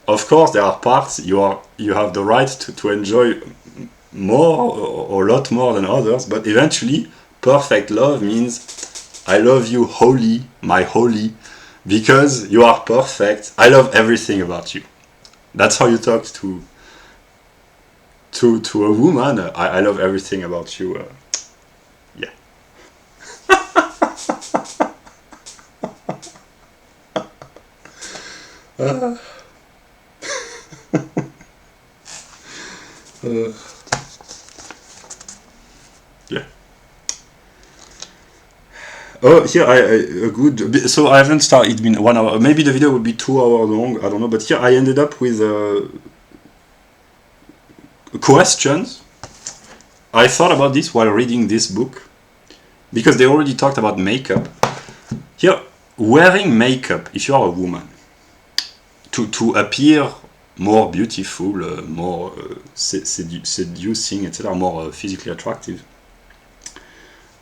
Of course, there are parts you have the right to enjoy more or a lot more than others, but eventually, perfect love means I love you wholly, my wholly, because you are perfect. I love everything about you. That's how you talk to a woman. I love everything about you. Yeah. Yeah. Oh, here a good. So I haven't started. It's been 1 hour. Maybe the video will be 2 hours long. I don't know. But here I ended up with questions. I thought about this while reading this book because they already talked about makeup. Here, wearing makeup, if you are a woman, to appear more beautiful, more seducing, etc., more physically attractive.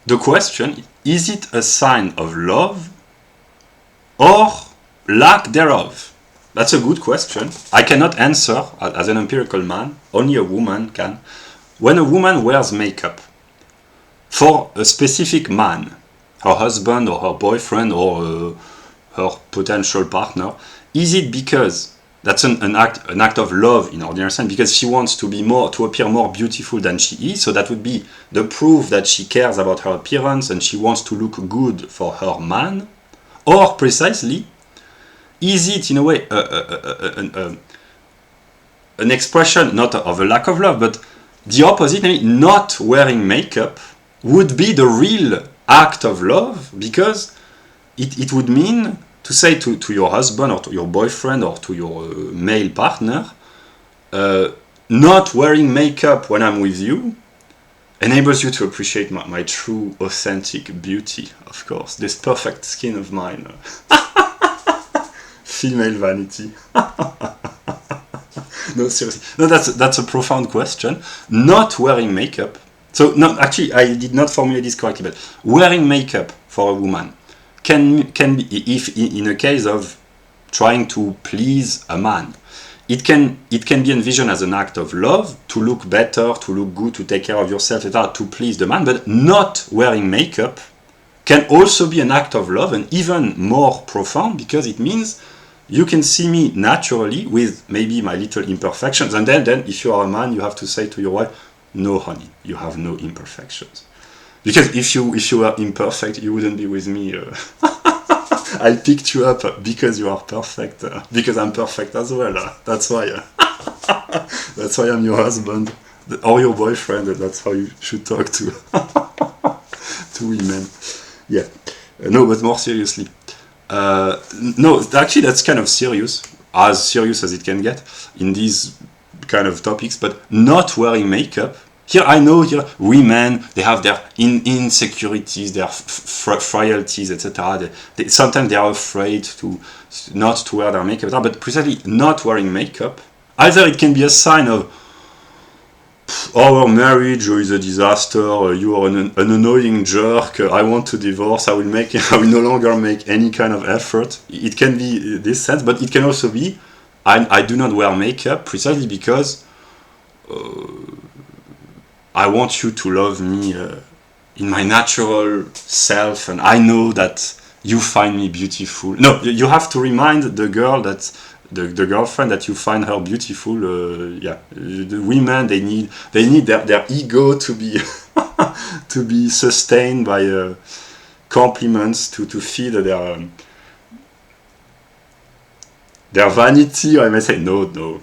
The question, is it a sign of love or lack thereof? That's a good question. I cannot answer as an empirical man, only a woman can. When a woman wears makeup for a specific man, her husband or her boyfriend or her potential partner, is it because that's an act of love in ordinary sense, because she wants to appear more beautiful than she is, so that would be the proof that she cares about her appearance and she wants to look good for her man? Or precisely, is it in a way an expression not of a lack of love, but the opposite, namely not wearing makeup would be the real act of love, because it would mean to say to your husband or to your boyfriend or to your male partner, not wearing makeup when I'm with you enables you to appreciate my true, authentic beauty, of course. This perfect skin of mine. Female vanity. No, seriously. No, that's a profound question. Not wearing makeup. So, no, actually, I did not formulate this correctly, but wearing makeup for a woman can be, if in a case of trying to please a man, it can be envisioned as an act of love, to look better, to look good, to take care of yourself, etc., to please the man. But not wearing makeup can also be an act of love, and even more profound, because it means you can see me naturally with maybe my little imperfections, and then if you are a man, you have to say to your wife, no honey, you have no imperfections. Because if you were imperfect, you wouldn't be with me. I picked you up because you are perfect, because I'm perfect as well. That's why. That's why I'm your husband or your boyfriend. That's how you should talk to women. Yeah. No, but more seriously. No, actually, that's kind of serious as it can get in these kind of topics. But not wearing makeup. Here, I know women, they have their insecurities, their frailties, etc. Sometimes they are afraid not to wear their makeup, but precisely not wearing makeup, either it can be a sign of our marriage is a disaster, you are an annoying jerk, I want to divorce, I will no longer make any kind of effort. It can be this sense, but it can also be, I do not wear makeup precisely because I want you to love me in my natural self, and I know that you find me beautiful. No, you have to remind the girl that the girlfriend that you find her beautiful. The women, they need their ego to be to be sustained by compliments to feed their vanity, or I may say to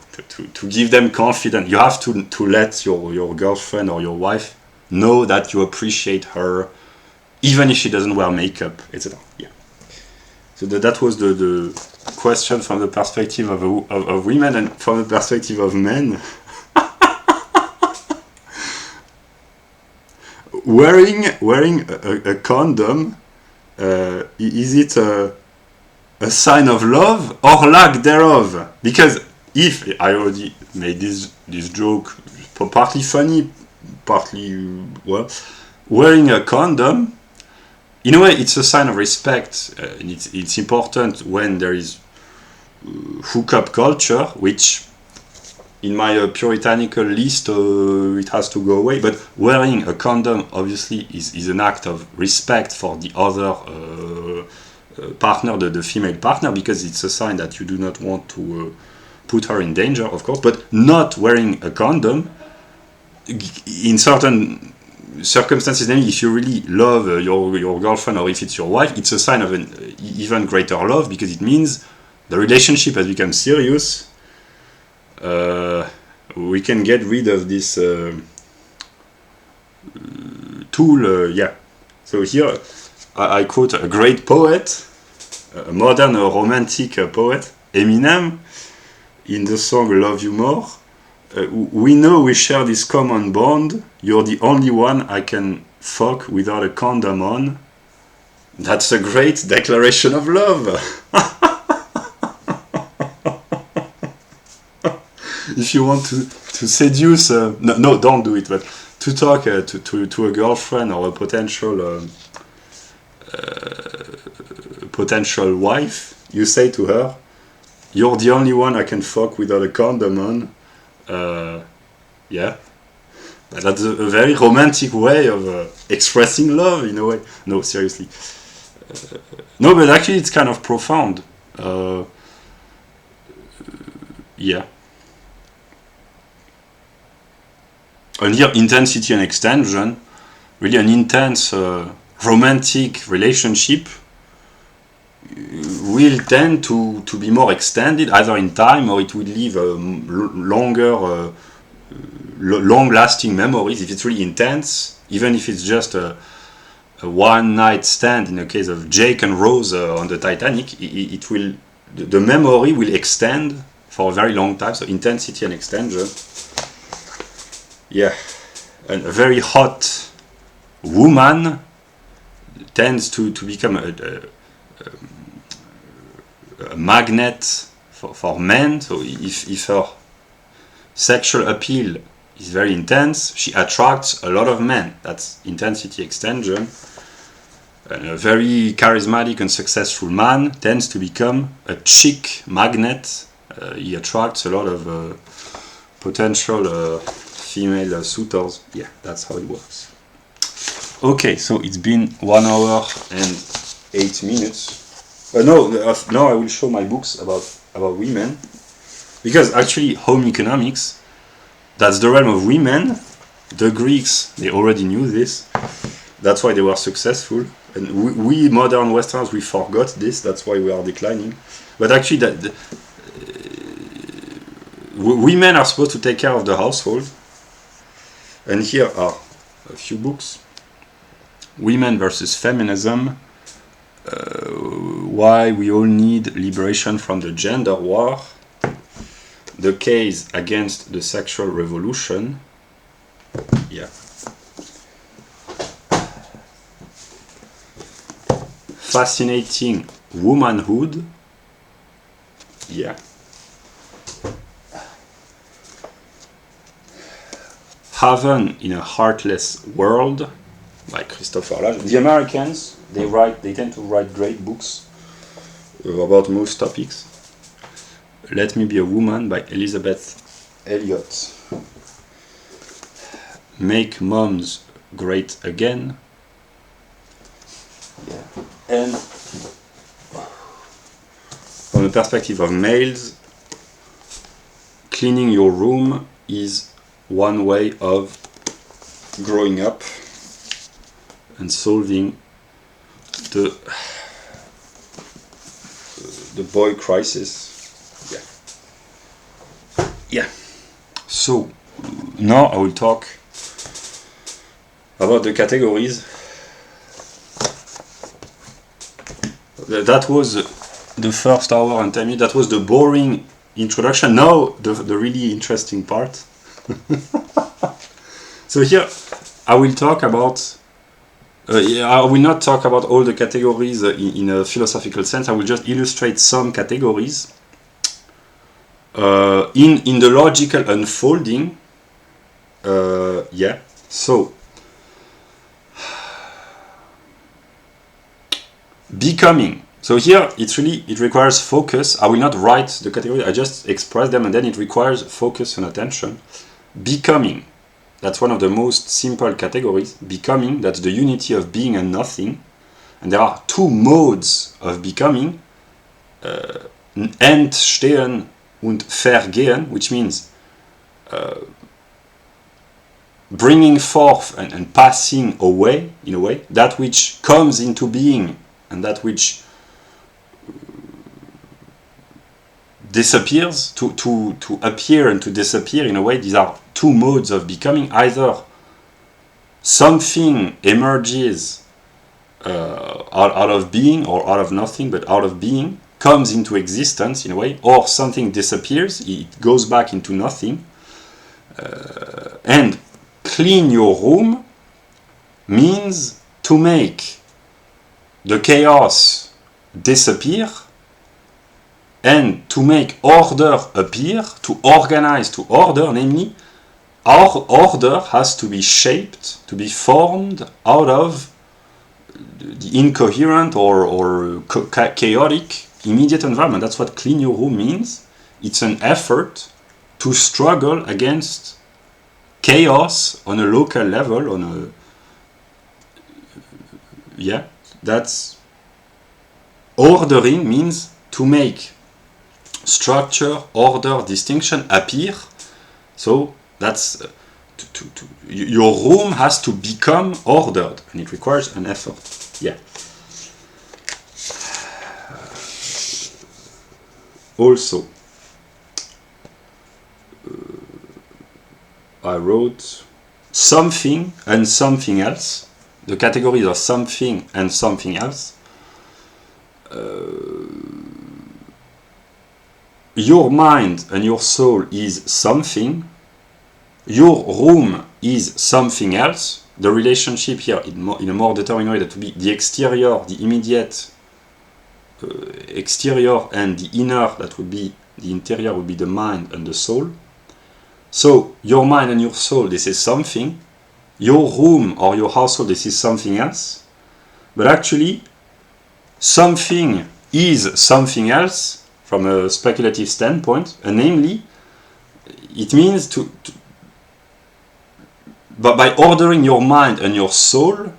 give them confidence. You have to let your girlfriend or your wife know that you appreciate her, even if she doesn't wear makeup, etc. Yeah. So that was the question from the perspective of women, and from the perspective of men. wearing a condom, is it a sign of love or lack thereof? Because if I already made this joke, partly funny, partly wearing a condom, in a way, it's a sign of respect. And it's important when there is hookup culture, which in my puritanical list, it has to go away. But wearing a condom, obviously, is an act of respect for the other partner, the female partner, because it's a sign that you do not want to put her in danger, of course. But not wearing a condom, in certain circumstances, namely if you really love your girlfriend or if it's your wife, it's a sign of an even greater love, because it means the relationship has become serious. We can get rid of this tool, yeah. So here I quote a great poet, a modern romantic poet, Eminem, in the song Love You More. We know we share this common bond. You're the only one I can fuck without a condom on. That's a great declaration of love. If you want to seduce, no, don't do it, but to talk to a girlfriend or a potential wife, you say to her, "You're the only one I can fuck without a condom on." Yeah, that's a very romantic way of expressing love, in a way. No, seriously. No, but actually it's kind of profound. Yeah. And here, intensity and extension, really an intense romantic relationship will tend to be more extended, either in time, or it will leave longer, long-lasting memories. If it's really intense, even if it's just a one-night stand, in the case of Jake and Rose on the Titanic, the memory will extend for a very long time. So intensity and extension. Yeah, and a very hot woman tends to become a magnet for men. So if her sexual appeal is very intense, she attracts a lot of men. That's intensity extension. And a very charismatic and successful man tends to become a chick magnet. He attracts a lot of potential female suitors. Yeah, that's how it works. Okay, so it's been 1 hour and 8 minutes. Now I will show my books about women, because actually home economics, that's the realm of women. The Greeks, they already knew this. That's why they were successful. And we modern Westerners, we forgot this. That's why we are declining. But actually, women are supposed to take care of the household. And here are a few books. Women versus Feminism. Why we all need liberation from the gender war. The Case Against the Sexual Revolution. Yeah. Fascinating Womanhood. Yeah. Heaven in a Heartless World by Christopher Lash. The Americans, they tend to write great books about most topics. Let Me Be a Woman by Elizabeth Elliot. Make Moms Great Again. Yeah. And from the perspective of males, cleaning your room is one way of growing up and solving the boy crisis. Yeah. So now I will talk about the categories. That was the first hour and 10 minutes. That was the boring introduction. Now the really interesting part. So here I will talk about Yeah, I will not talk about all the categories in a philosophical sense. I will just illustrate some categories. In the logical unfolding, yeah. So, becoming. So here, it requires focus. I will not write the categories. I just express them, and then it requires focus and attention. Becoming. That's one of the most simple categories. Becoming, that's the unity of being and nothing. And there are two modes of becoming. Entstehen und vergehen, which means bringing forth and passing away, in a way, that which comes into being and that which disappears, to appear and to disappear, in a way. These are two modes of becoming. Either something emerges out of being, or out of nothing, but out of being, comes into existence, in a way, or something disappears, it goes back into nothing. And clean your room means to make the chaos disappear and to make order appear, to organize, to order. Namely, our order has to be shaped, to be formed out of the incoherent or chaotic immediate environment. That's what clean your room means. It's an effort to struggle against chaos on a local level, yeah, that's ordering, means to make structure, order, distinction appear. So that's your room has to become ordered, and it requires an effort. Yeah. Also, I wrote something and something else. The categories are something and something else. Your mind and your soul is something. Your room is something else. The relationship here, in a more determined way, that would be the exterior, the immediate exterior, and the inner, that would be the interior, would be the mind and the soul. So your mind and your soul, this is something. Your room or your household, this is something else. But actually, something is something else from a speculative standpoint, and namely, it means but by ordering your mind and your soul,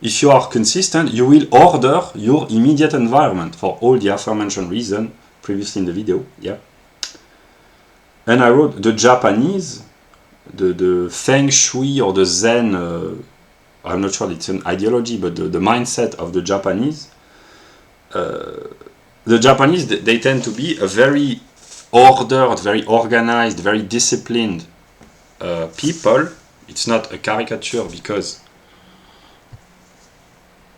if you are consistent, you will order your immediate environment for all the aforementioned reasons previously in the video. Yeah. And I wrote the Japanese, the Feng Shui or the Zen, I'm not sure it's an ideology, but the mindset of the Japanese. The Japanese, they tend to be a very ordered, very organized, very disciplined people. It's not a caricature, because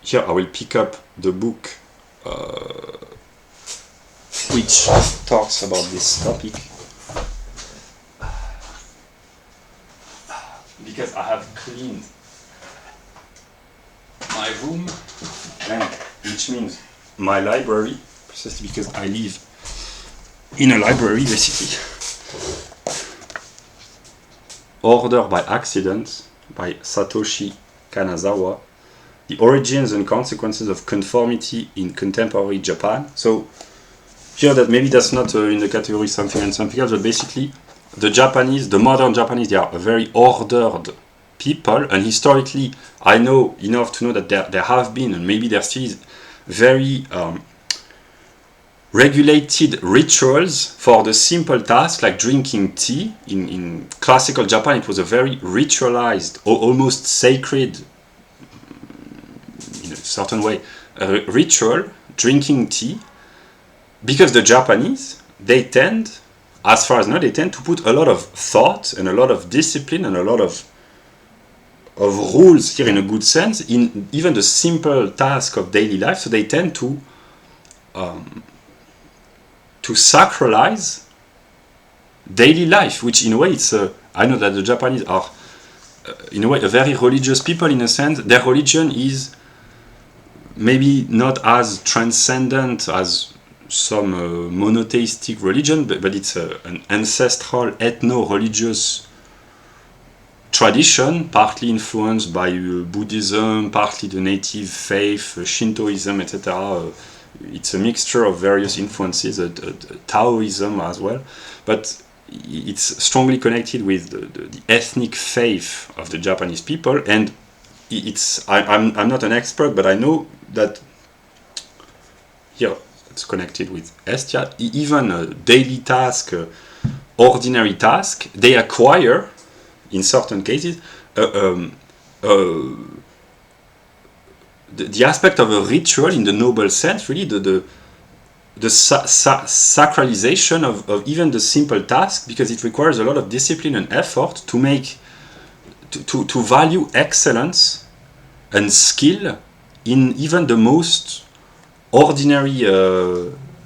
here I will pick up the book which talks about this topic, because I have cleaned my room, and which means my library, precisely because I live in a library, basically. Order by Accident by Satoshi Kanazawa. The Origins and Consequences of Conformity in Contemporary Japan. So here, that maybe that's not in the category something and something else, but basically the Japanese, the modern Japanese, they are a very ordered people, and historically I know enough to know that there have been, and maybe there still is, very regulated rituals for the simple tasks like drinking tea. In classical Japan, it was a very ritualized, almost sacred, in a certain way, ritual, drinking tea, because the Japanese, they tend, as far as I know, they tend to put a lot of thought and a lot of discipline and a lot of rules here, in a good sense, in even the simple task of daily life. So they tend to sacralize daily life, which in a way, I know that the Japanese are in a way, a very religious people in a sense. Their religion is maybe not as transcendent as some monotheistic religion, but it's an ancestral ethno-religious tradition, partly influenced by Buddhism, partly the native faith, Shintoism, etc. It's a mixture of various influences, Taoism as well, but it's strongly connected with the ethnic faith of the Japanese people. And I'm not an expert, but I know that here it's connected with Hestia. Even a daily task, ordinary task, they acquire, in certain cases, the aspect of a ritual in the noble sense, really, the sacralization of even the simple task, because it requires a lot of discipline and effort to make, to value excellence and skill in even the most ordinary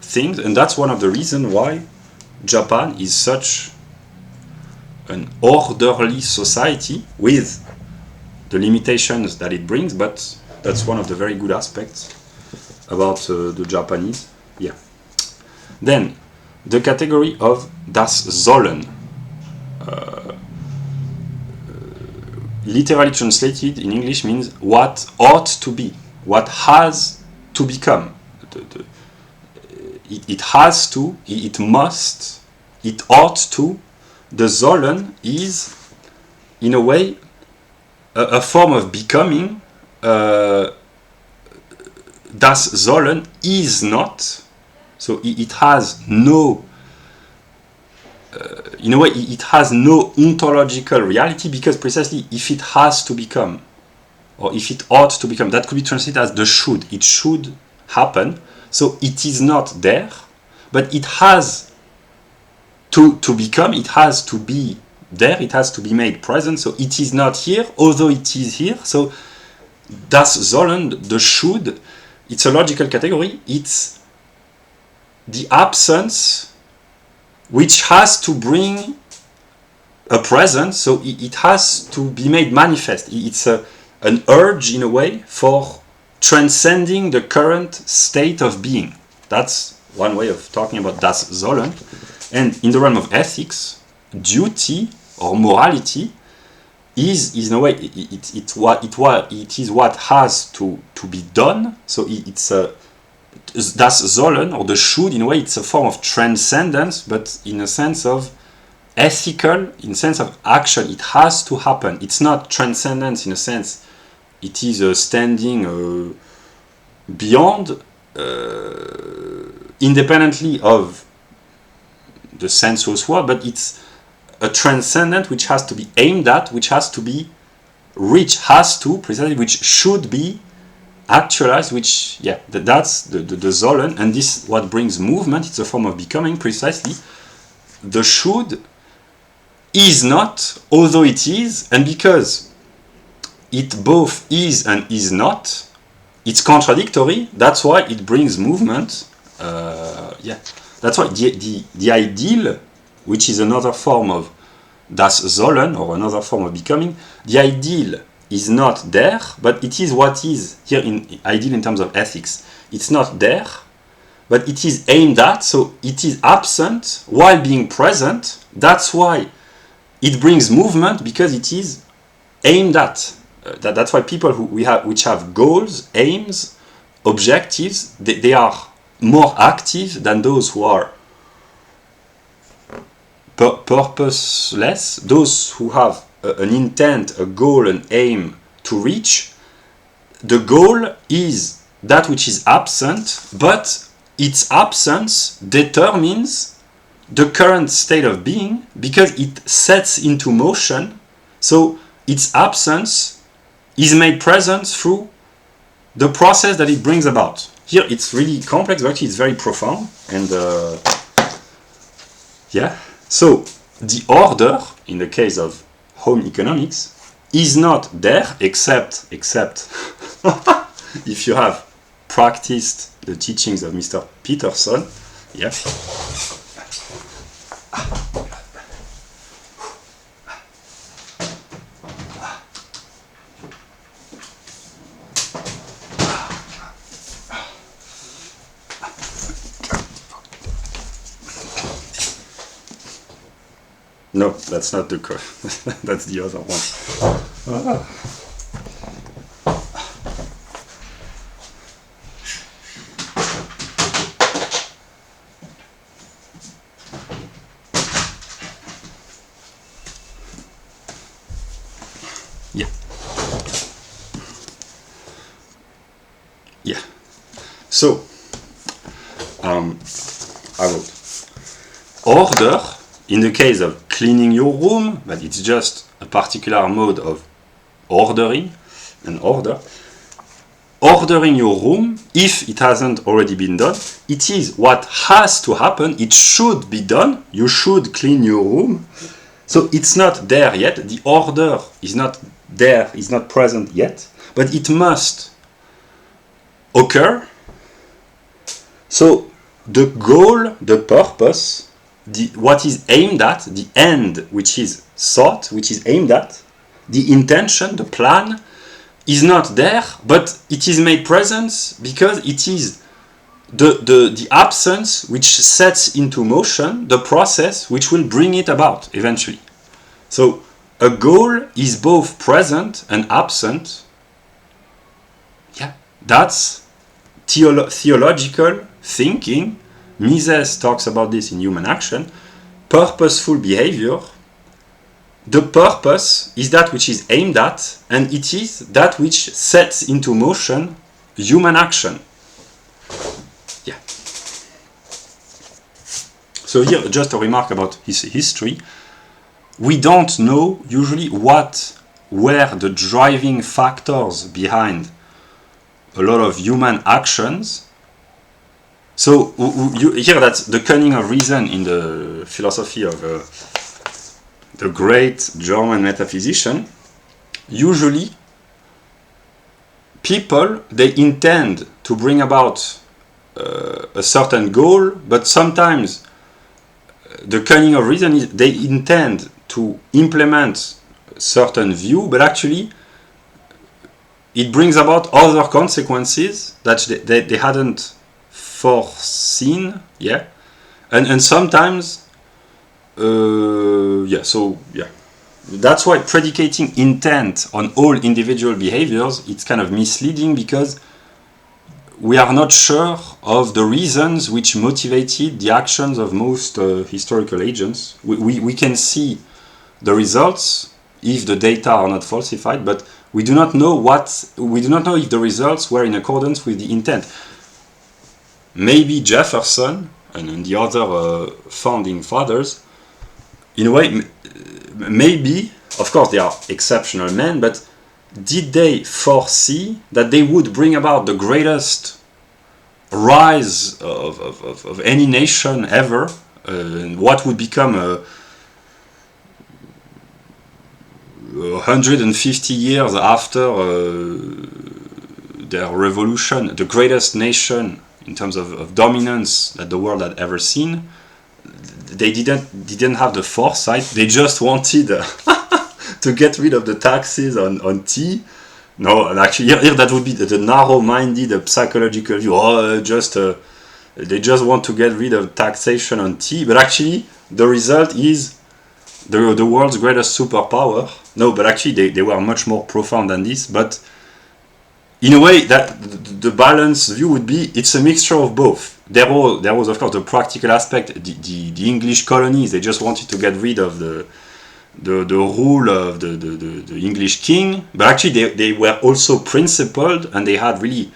things. And that's one of the reasons why Japan is such an orderly society, with the limitations that it brings, but that's one of the very good aspects about the Japanese. Yeah. Then the category of das Sollen, literally translated in English, means what ought to be, what has to become. It has to, it must, it ought to. The Sollen is, in a way, a form of becoming. Das Sollen is not, so it has no, in a way, it has no ontological reality, because precisely if it has to become, or if it ought to become, that could be translated as the should. It should happen, so it is not there, but it has to become, it has to be there, it has to be made present, so it is not here, although it is here. So das Sollen, the should, it's a logical category. It's the absence which has to bring a present, so it has to be made manifest. It's an urge, in a way, for transcending the current state of being. That's one way of talking about das Sollen. And in the realm of ethics, duty or morality is in a way, it is what has to be done. So it's das Sollen, or the should, in a way, it's a form of transcendence, but in a sense of ethical, in sense of action. It has to happen. It's not transcendence in a sense. It is standing beyond, independently of the sensuous world, but it's a transcendent which has to be aimed at, which has to be reached, precisely, which should be actualized, which, yeah, that's the Sollen, and this what brings movement. It's a form of becoming, precisely. The should is not, although it is, and because it both is and is not, it's contradictory. That's why it brings movement. Yeah. That's why the ideal, which is another form of das Sollen, or another form of becoming, the ideal is not there, but it is what is here in ideal in terms of ethics. It's not there, but it is aimed at, so it is absent while being present. That's why it brings movement, because it is aimed at. That's why people which have goals, aims, objectives, they are more active than those who are purposeless. Those who have an intent, a goal, an aim to reach. The goal is that which is absent, but its absence determines the current state of being, because it sets into motion. So its absence is made present through the process that it brings about. Here it's really complex, but actually it's very profound. And yeah, so the order, in the case of home economics, is not there, except if you have practiced the teachings of Mr. Peterson. Yeah. No, that's not the that's the other one. Yeah. Yeah. So, I wrote order in the case of cleaning your room, but it's just a particular mode of ordering and order. Ordering your room, if it hasn't already been done, it is what has to happen. It should be done. You should clean your room. So it's not there yet. The order is not there, is not present yet, but it must occur. So the goal, the purpose, what is aimed at, the end which is sought, which is aimed at, the intention, the plan, is not there, but it is made present because it is the absence which sets into motion the process which will bring it about eventually. So a goal is both present and absent. Yeah, that's theological thinking. Mises talks about this in Human Action. Purposeful behavior. The purpose is that which is aimed at, and it is that which sets into motion human action. Yeah. So here, just a remark about his history. We don't know usually what were the driving factors behind a lot of human actions. So here, that's the cunning of reason in the philosophy of the great German metaphysician. Usually, people, they intend to bring about a certain goal, but sometimes the cunning of reason is they intend to implement a certain view, but actually it brings about other consequences that they hadn't foreseen. Yeah, and sometimes that's why predicating intent on all individual behaviors, it's kind of misleading, because we are not sure of the reasons which motivated the actions of most historical agents. We can see the results if the data are not falsified, but we do not know if the results were in accordance with the intent. Maybe Jefferson and the other founding fathers, in a way, maybe, of course they are exceptional men, but did they foresee that they would bring about the greatest rise of any nation ever, what would become 150 years after their revolution, the greatest nation in terms of dominance that the world had ever seen? They didn't have the foresight. They just wanted to get rid of the taxes on tea. No, and actually here that would be the narrow-minded psychological view. They just want to get rid of taxation on tea, but actually the result is the world's greatest superpower. No, but actually they were much more profound than this. But in a way, that the balanced view would be it's a mixture of both. There was of course the practical aspect. The English colonies, they just wanted to get rid of the rule of the English king, but actually they were also principled, and they had really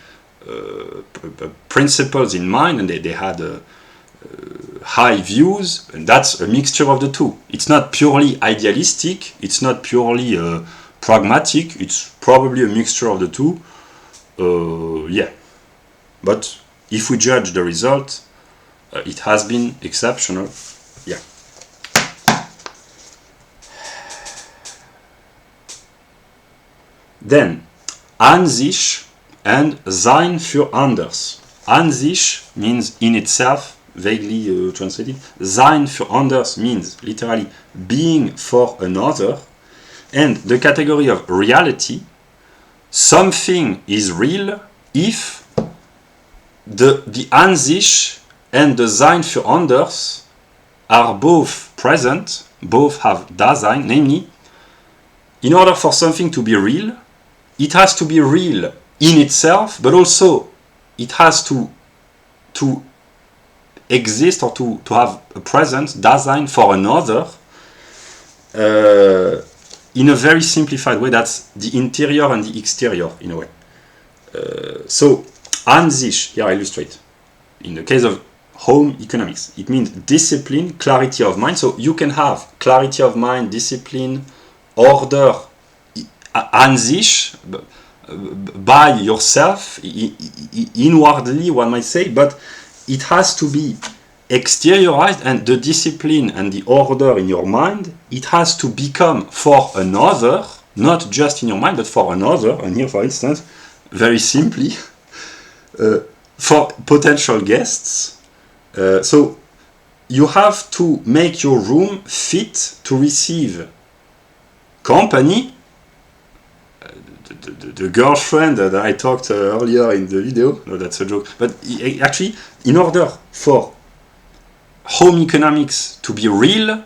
principles in mind, and they had high views, and that's a mixture of the two. It's not purely idealistic, it's not purely pragmatic, it's probably a mixture of the two. Yeah, but if we judge the result, it has been exceptional. Yeah. Then, an sich and sein für anders. An sich means in itself, vaguely translated. Sein für anders means literally being for another. And the category of reality, something is real if the an sich and the sein für anders are both present, both have Dasein, namely, in order for something to be real, it has to be real in itself, but also it has to exist or to have a presence, Dasein, for another, in a very simplified way. That's the interior and the exterior, in a way. So, an sich, here I illustrate. In the case of home economics, it means discipline, clarity of mind. So you can have clarity of mind, discipline, order, an sich, by yourself, inwardly, one might say, but it has to be exteriorized, and the discipline and the order in your mind, it has to become for another, not just in your mind, but for another. And here, for instance, very simply, for potential guests. So you have to make your room fit to receive company. The girlfriend that I talked earlier in the video, no, that's a joke, but actually, in order for home economics to be real,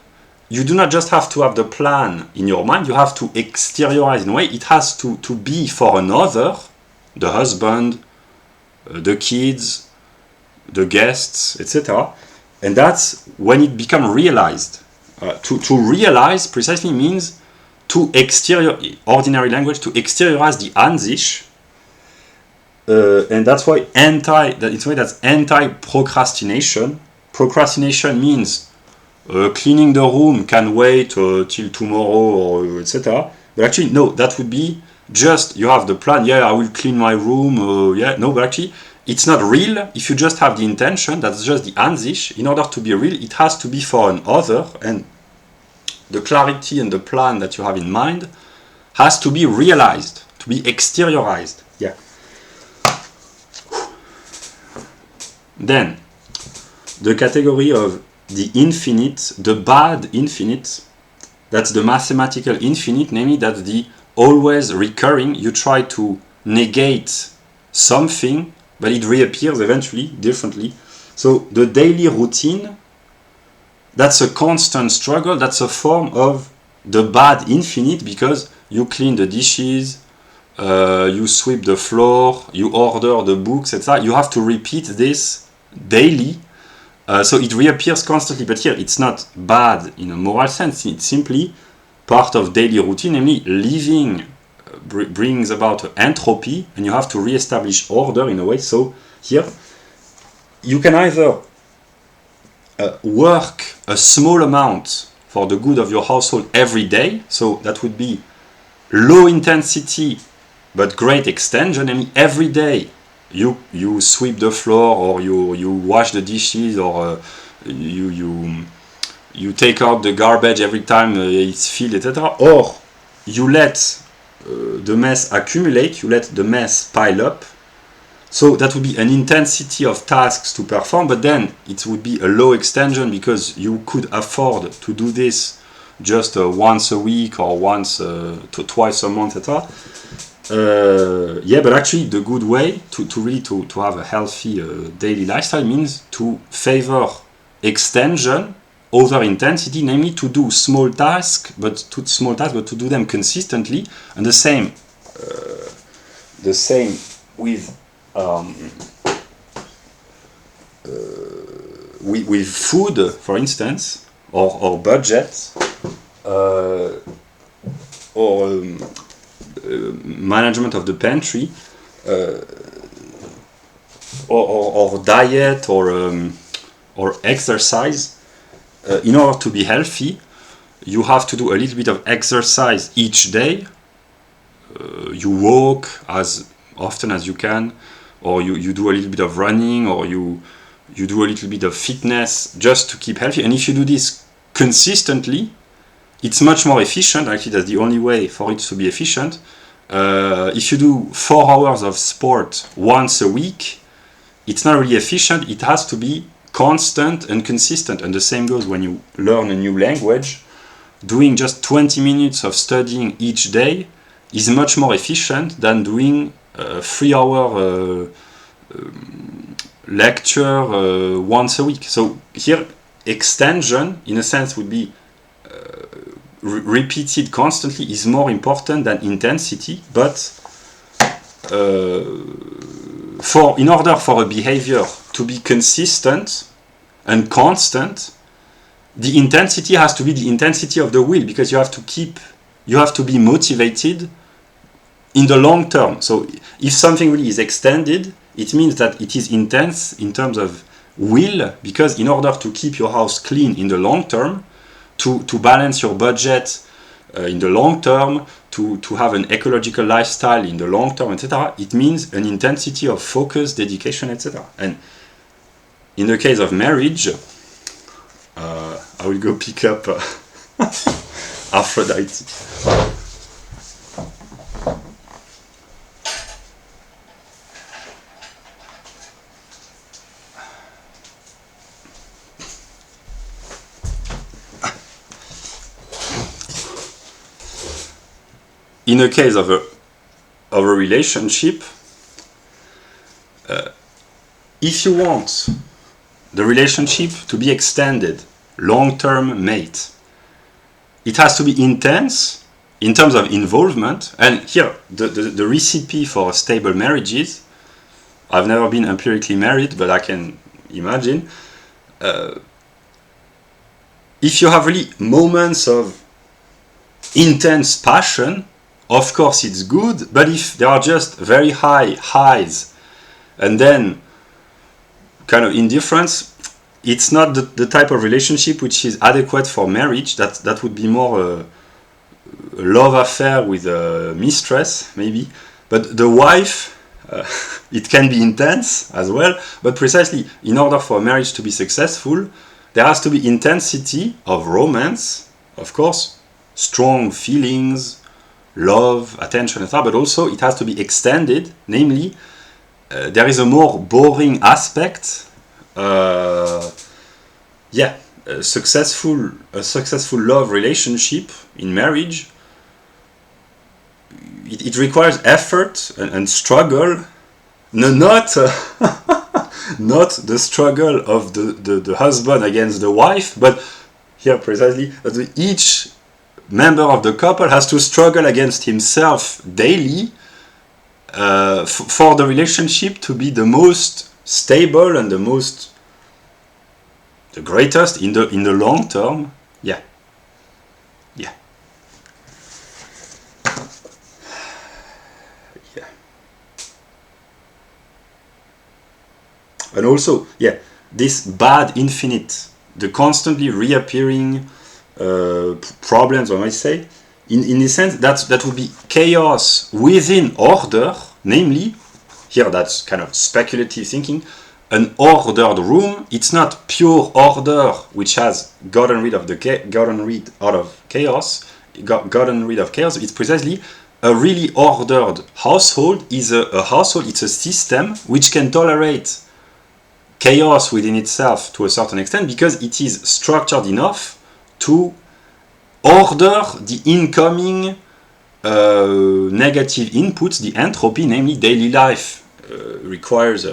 you do not just have to have the plan in your mind, you have to exteriorize in a way. It has to be for another, the husband, the kids, the guests, etc. And that's when it becomes realized. To realize precisely means to ordinary language, to exteriorize the an sich, and that's why that's anti-procrastination. Procrastination means cleaning the room can wait till tomorrow, or etc. But actually, no, that would be just you have the plan. Yeah, I will clean my room. No, but actually, it's not real. If you just have the intention, that's just the an sich. In order to be real, it has to be for an other, and the clarity and the plan that you have in mind has to be realized, to be exteriorized. Yeah. Then, the category of the infinite, the bad infinite, that's the mathematical infinite, namely that's the always recurring. You try to negate something, but it reappears eventually, differently. So the daily routine, that's a constant struggle. That's a form of the bad infinite, because you clean the dishes, you sweep the floor, you order the books, etc. You have to repeat this daily, so it reappears constantly. But here, it's not bad in a moral sense. It's simply part of daily routine, namely living brings about entropy, and you have to re-establish order in a way. So here, you can either work a small amount for the good of your household every day, so that would be low intensity but great extension. I mean, every day you sweep the floor, or you wash the dishes, or you take out the garbage every time it's filled, etc. Or you let the mess accumulate, you let the mess pile up. So that would be an intensity of tasks to perform, but then it would be a low extension, because you could afford to do this just once a week, or twice a month, etc. But actually the good way to have a healthy daily lifestyle means to favor extension over intensity, namely to do small tasks, but to do them consistently. And the same with with food, for instance, or budget, or management of the pantry, or diet, or exercise. In order to be healthy, you have to do a little bit of exercise each day. You walk as often as you can, or you do a little bit of running, or you do a little bit of fitness just to keep healthy. And if you do this consistently, it's much more efficient. Actually, that's the only way for it to be efficient. If you do 4 hours of sport once a week, it's not really efficient. It has to be constant and consistent. And the same goes when you learn a new language. Doing just 20 minutes of studying each day is much more efficient than doing a 3-hour lecture once a week. So here, extension, in a sense, would be repeated constantly, is more important than intensity. But in order for a behavior to be consistent and constant, the intensity has to be the intensity of the will, because you have to be motivated in the long term. So if something really is extended, it means that it is intense in terms of will, because in order to keep your house clean in the long term, to balance your budget in the long term, to have an ecological lifestyle in the long term, etc., it means an intensity of focus, dedication, etc. And in the case of marriage, I will go pick up Aphrodite. In a case of a relationship, if you want the relationship to be extended, long-term mate, it has to be intense in terms of involvement. And here, the recipe for stable marriages, I've never been empirically married, but I can imagine, if you have really moments of intense passion, of course it's good, but if there are just very high highs and then kind of indifference, it's not the type of relationship which is adequate for marriage. That would be more a love affair with a mistress, maybe. But the wife, it can be intense as well, but precisely in order for a marriage to be successful, there has to be intensity of romance, of course, strong feelings, love, attention, etc., but also it has to be extended, namely, there is a more boring aspect. A successful love relationship in marriage, it requires effort and struggle. No, not not the struggle of the husband against the wife, but here precisely that each member of the couple has to struggle against himself daily for the relationship to be the most stable and the greatest in the long term. Yeah. And also, this bad infinite, the constantly reappearing problems, I might say, in a sense, that would be chaos within order, namely, here that's kind of speculative thinking, an ordered room. It's not pure order which has gotten rid of chaos. It's precisely a really ordered household is a household. It's a system which can tolerate chaos within itself to a certain extent, because it is structured enough to order the incoming negative inputs, the entropy, namely daily life requires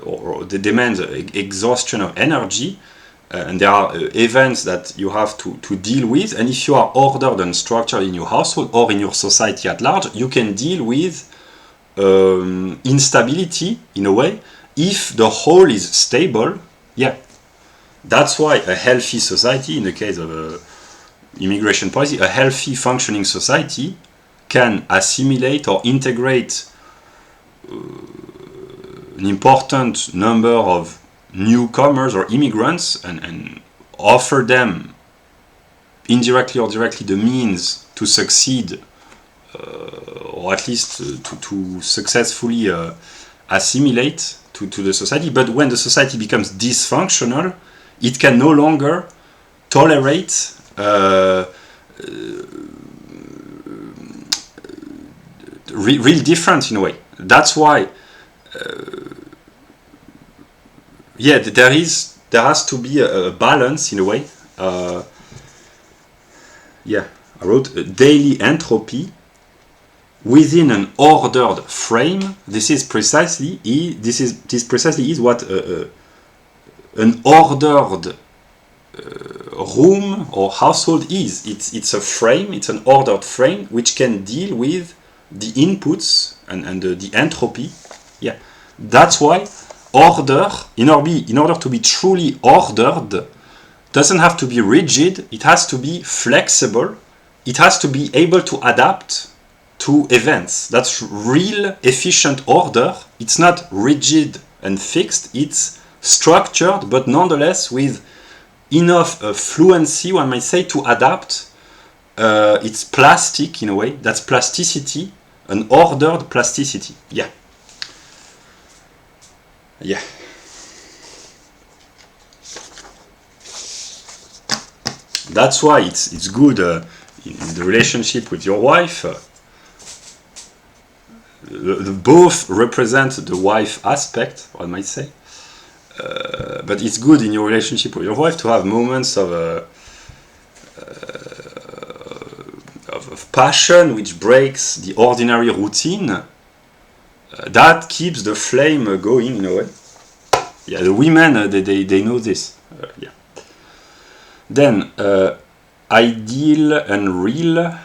or demands exhaustion of energy, and there are events that you have to deal with, and if you are ordered and structured in your household or in your society at large, you can deal with instability in a way if the whole is stable. That's why a healthy society, in the case of immigration policy, a healthy functioning society can assimilate or integrate an important number of newcomers or immigrants and offer them indirectly or directly the means to succeed, or at least to successfully assimilate to the society. But when the society becomes dysfunctional, it can no longer tolerate real difference in a way. That's why there has to be a balance in a way. I wrote daily entropy within an ordered frame. This precisely is what an ordered room or household is. It's a frame, it's an ordered frame which can deal with the inputs and the entropy. Yeah, that's why order, in order to be truly ordered, doesn't have to be rigid, it has to be flexible, it has to be able to adapt to events. That's real efficient order. It's not rigid and fixed, it's structured, but nonetheless with enough fluency, one might say, to adapt. It's plastic in a way. That's plasticity, an ordered plasticity. Yeah. Yeah. That's why it's good in the relationship with your wife. Both represent the wife aspect, one might say. But it's good in your relationship with your wife to have moments of passion which breaks the ordinary routine. That keeps the flame going in a way. Yeah, the women, they know this. Yeah. Then, ideal and real.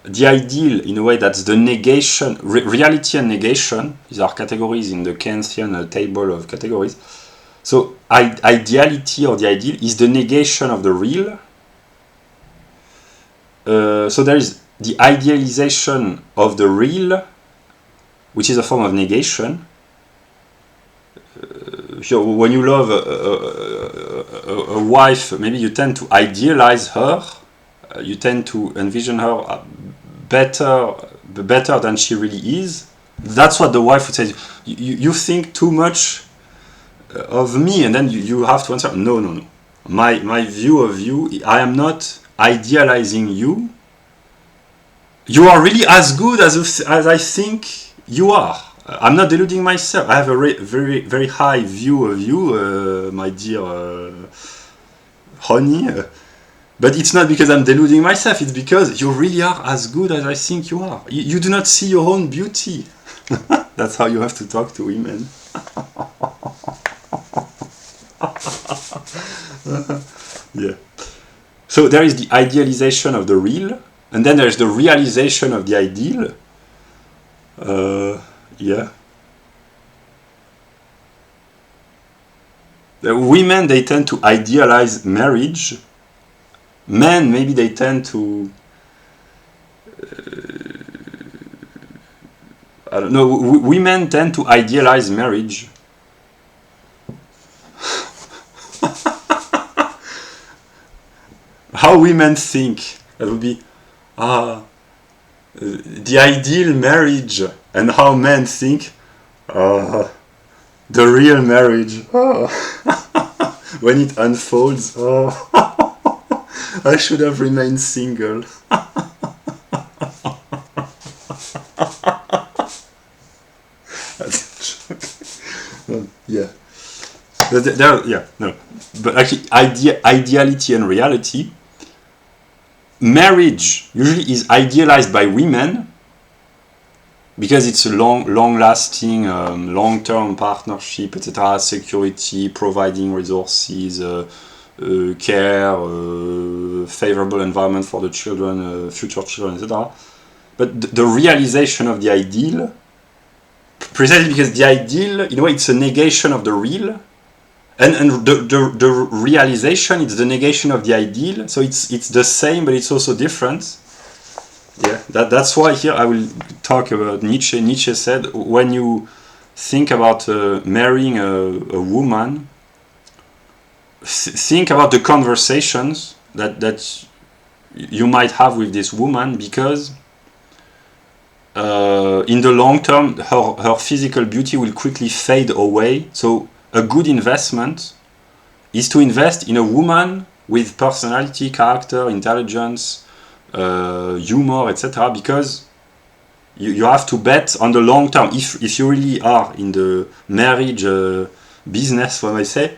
The ideal, in a way, that's the negation, reality and negation. These are categories in the Kantian table of categories. So, ideality or the ideal is the negation of the real. So there is the idealization of the real, which is a form of negation. When you love a wife, maybe you tend to idealize her. You tend to envision her better than she really is. That's what the wife would say. You think too much of me, and then you have to answer, no. My view of you, I am not idealizing you. You are really as good as I think you are. I'm not deluding myself. I have a very, very high view of you, my dear honey. But it's not because I'm deluding myself. It's because you really are as good as I think you are. You do not see your own beauty. That's how you have to talk to women. Yeah. So there is the idealization of the real, and then there's the realization of the ideal. Yeah. The women, they tend to idealize marriage. Men, maybe they tend to... I don't know. Women tend to idealize marriage. How women think. That would be... the ideal marriage, and how men think, the real marriage, when it unfolds, I should have remained single. That's a joke. Yeah. But actually, ideality and reality. Marriage usually is idealized by women because it's a long-lasting, long-term partnership, etc. Security, providing resources, care, favorable environment for the children, future children, etc. But the realization of the ideal, precisely because the ideal, in a way, it's a negation of the real. And the realization, it's the negation of the ideal, so it's the same, but it's also different. Yeah, that's why here I will talk about Nietzsche. Nietzsche said, when you think about marrying a woman, think about the conversations that you might have with this woman, because in the long term, her physical beauty will quickly fade away. So a good investment is to invest in a woman with personality, character, intelligence, humor, etc. Because you have to bet on the long term. If you really are in the marriage business, what I say,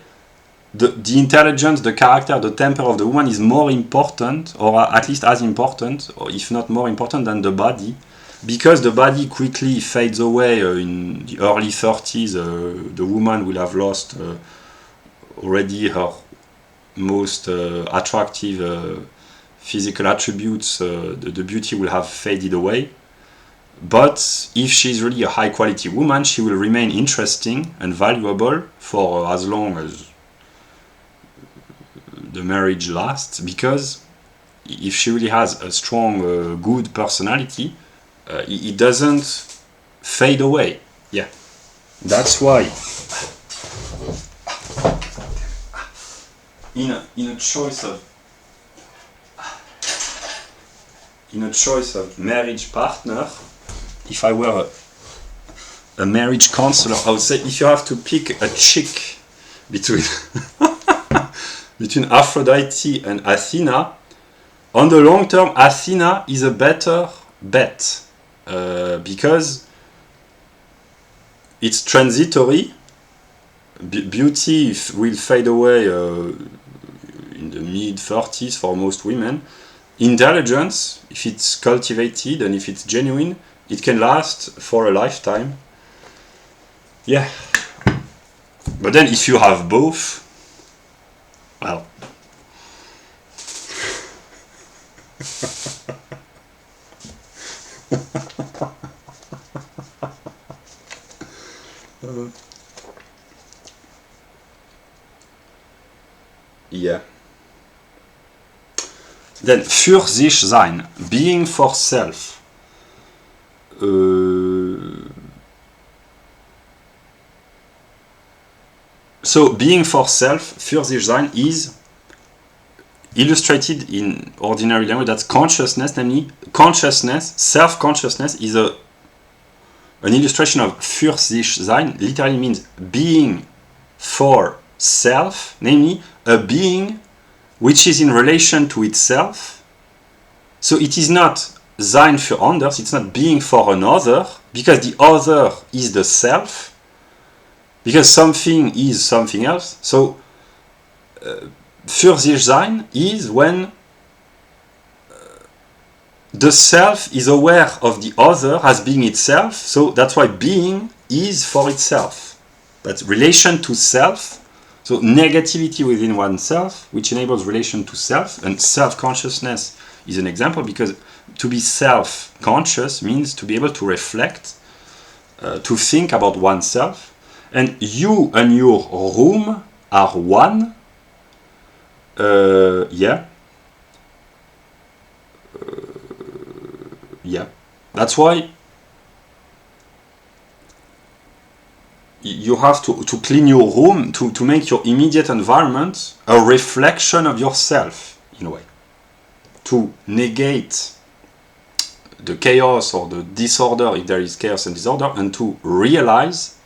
the intelligence, the character, the temper of the woman is more important, or at least as important, or if not more important than the body. Because the body quickly fades away in the early 30s, the woman will have lost already her most attractive physical attributes, the beauty will have faded away. But if she's really a high quality woman, she will remain interesting and valuable for as long as the marriage lasts, because if she really has a strong, good personality, it doesn't fade away. Yeah, that's why in a choice of marriage partner, if I were a marriage counselor, I would say, if you have to pick a chick between between Aphrodite and Athena, on the long term, Athena is a better bet, because it's transitory. Beauty will fade away in the mid-30s for most women. Intelligence, if it's cultivated and if it's genuine, it can last for a lifetime. Yeah. But then if you have both, well, yeah. Then für sich sein, being for self. So being for self, für sich sein, is illustrated in ordinary language. That's consciousness, namely consciousness, self-consciousness is an illustration of für sich sein, literally means being for self, namely a being which is in relation to itself. So it is not sein für anders, it's not being for another, because the other is the self, because something is something else. So für sich sein is when the self is aware of the other as being itself, so that's why being is for itself. But relation to self, so negativity within oneself, which enables relation to self, and self-consciousness is an example, because to be self-conscious means to be able to reflect, to think about oneself, and you and your room are one. Yeah. Yeah. That's why you have to clean your room, to make your immediate environment a reflection of yourself, in a way. To negate the chaos or the disorder, if there is chaos and disorder, and to realize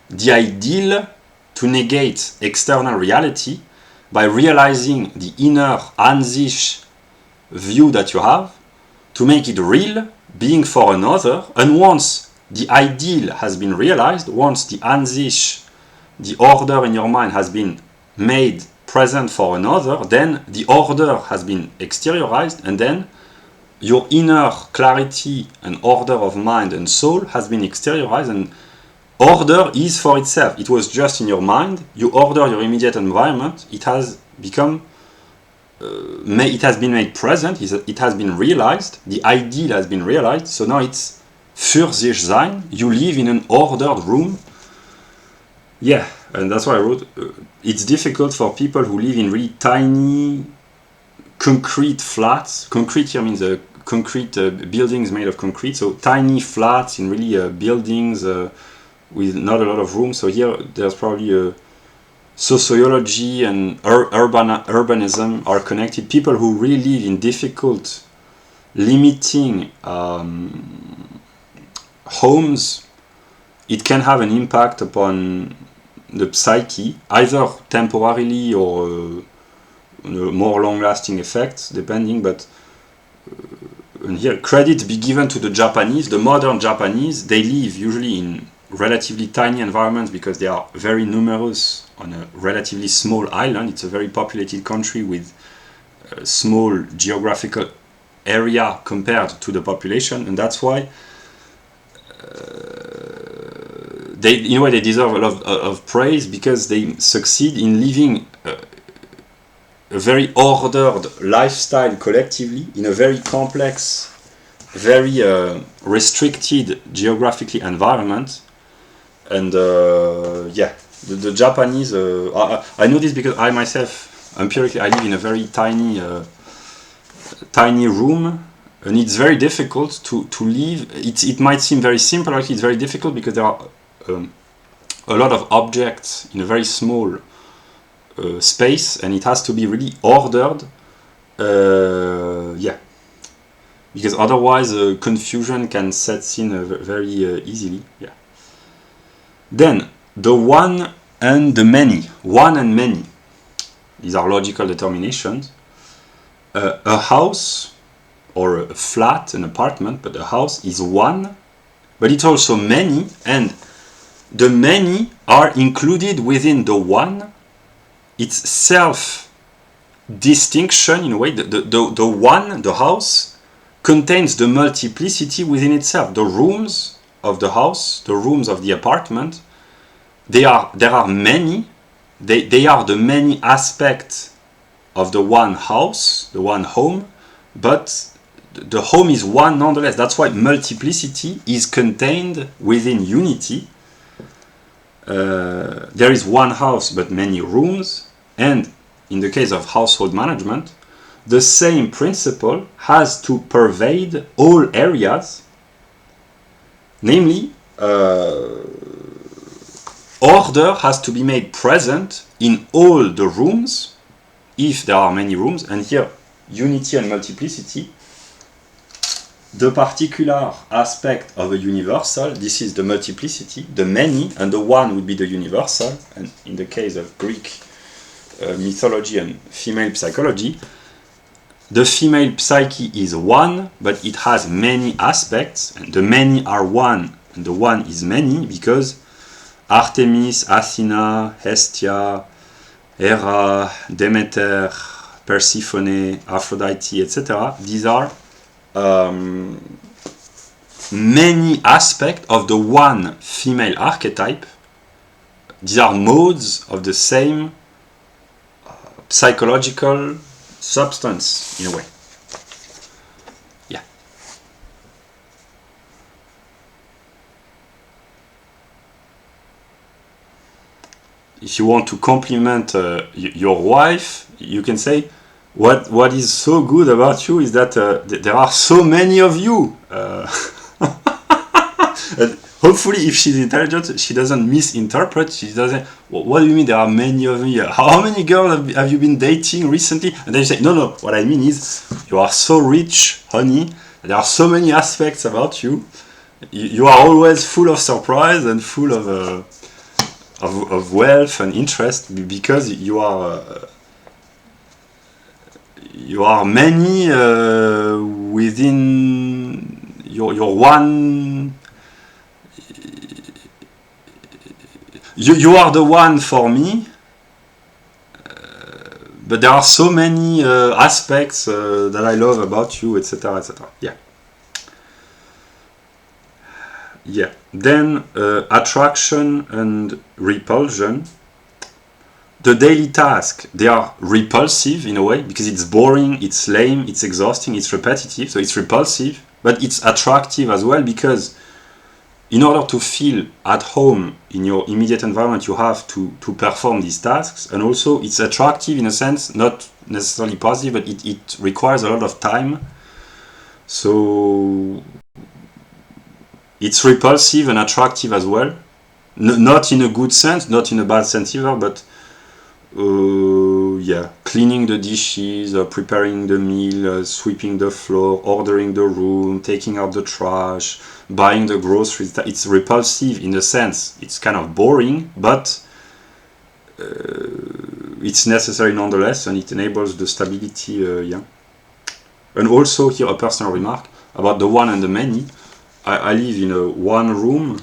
the ideal, to negate external reality by realizing the inner an sich view that you have, to make it real, being for another. And once the ideal has been realized, once the an sich, the order in your mind, has been made present for another, then the order has been exteriorized, and then your inner clarity and order of mind and soul has been exteriorized, and order is for itself. It was just in your mind, you order your immediate environment, it has become, it has been made present, it has been realized, the ideal has been realized, so now it's für sich sein, you live in an ordered room. Yeah, and that's why I wrote, it's difficult for people who live in really tiny concrete flats. Concrete here means concrete buildings made of concrete, so tiny flats in really buildings with not a lot of room. So here there's probably sociology and urbanism are connected. People who really live in difficult, limiting homes, it can have an impact upon the psyche, either temporarily or more long-lasting effects, depending. But and here, credit be given to the Japanese. The modern Japanese, they live usually in relatively tiny environments because they are very numerous on a relatively small island. It's a very populated country with a small geographical area compared to the population, and that's why they, in a way, they deserve a lot of praise, because they succeed in living a very ordered lifestyle collectively in a very complex, very restricted geographically environment. And yeah, the Japanese, I know this because I myself, empirically, I live in a very tiny room, and it's very difficult to live. It might seem very simple, actually it's very difficult because there are a lot of objects in a very small space, and it has to be really ordered. Yeah, because otherwise confusion can set in very easily. Yeah. Then the one and the many, one and many. These are logical determinations. A house or a flat, an apartment, but a house is one, but it's also many, and the many are included within the one. It's self-distinction in a way. The one, the house, contains the multiplicity within itself. The rooms of the house, the rooms of the apartment, there are many. They are the many aspects of the one house, the one home, but the home is one nonetheless. That's why multiplicity is contained within unity. There is one house but many rooms, and in the case of household management, the same principle has to pervade all areas, namely order has to be made present in all the rooms if there are many rooms, and here unity and multiplicity, the particular aspect of a universal, this is the multiplicity, the many, and the one would be the universal. And in the case of Greek mythology and female psychology, the female psyche is one, but it has many aspects, and the many are one, and the one is many, because Artemis, Athena, Hestia, Hera, Demeter, Persephone, Aphrodite, etc. These are many aspects of the one female archetype. These are modes of the same psychological substance, in a way. Yeah. If you want to compliment your wife, you can say, what is so good about you is that there are so many of you. Hopefully, if she's intelligent, she doesn't misinterpret. She doesn't. What do you mean there are many of me? How many girls have you been dating recently? And then you say, no. What I mean is, you are so rich, honey. There are so many aspects about you. You are always full of surprise and full of wealth and interest, because you are many within your one. You are the one for me, but there are so many aspects that I love about you, etc., etc. Yeah. Yeah. Then attraction and repulsion. The daily task, they are repulsive in a way, because it's boring, it's lame, it's exhausting, it's repetitive, so it's repulsive, but it's attractive as well, because in order to feel at home in your immediate environment, you have to perform these tasks, and also it's attractive in a sense, not necessarily positive, but it requires a lot of time, so it's repulsive and attractive as well, not in a good sense, not in a bad sense either, but yeah, cleaning the dishes, preparing the meal, sweeping the floor, ordering the room, taking out the trash, buying the groceries. It's repulsive in a sense. It's kind of boring, but it's necessary nonetheless, and it enables the stability. Yeah. And also here a personal remark about the one and the many. I live in a one room,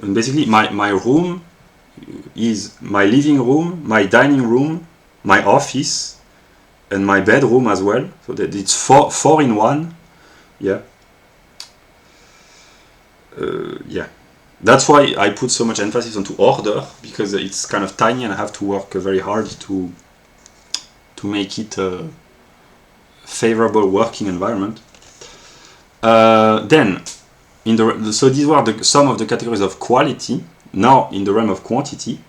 and basically my room is my living room, my dining room, my office, and my bedroom as well. So that it's four in one. Yeah. Yeah. That's why I put so much emphasis onto order, because it's kind of tiny and I have to work very hard to to make it a favorable working environment. Then, so these were some of the categories of quality. Now, in the realm of quantity,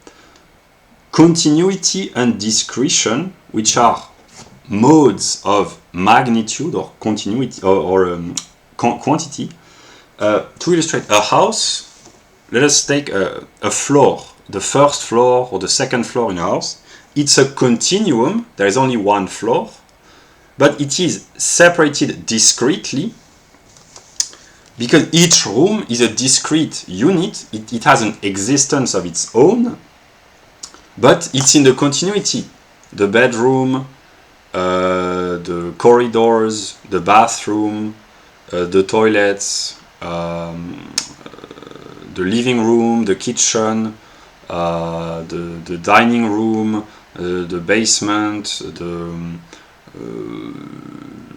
continuity and discretion, which are modes of magnitude or continuity or quantity. To illustrate a house, let us take a floor, the first floor or the second floor in a house. It's a continuum, there is only one floor, but it is separated discretely because each room is a discrete unit. It has an existence of its own, but it's in the continuity. The bedroom, the corridors, the bathroom, the toilets, the living room, the kitchen, the dining room, the basement,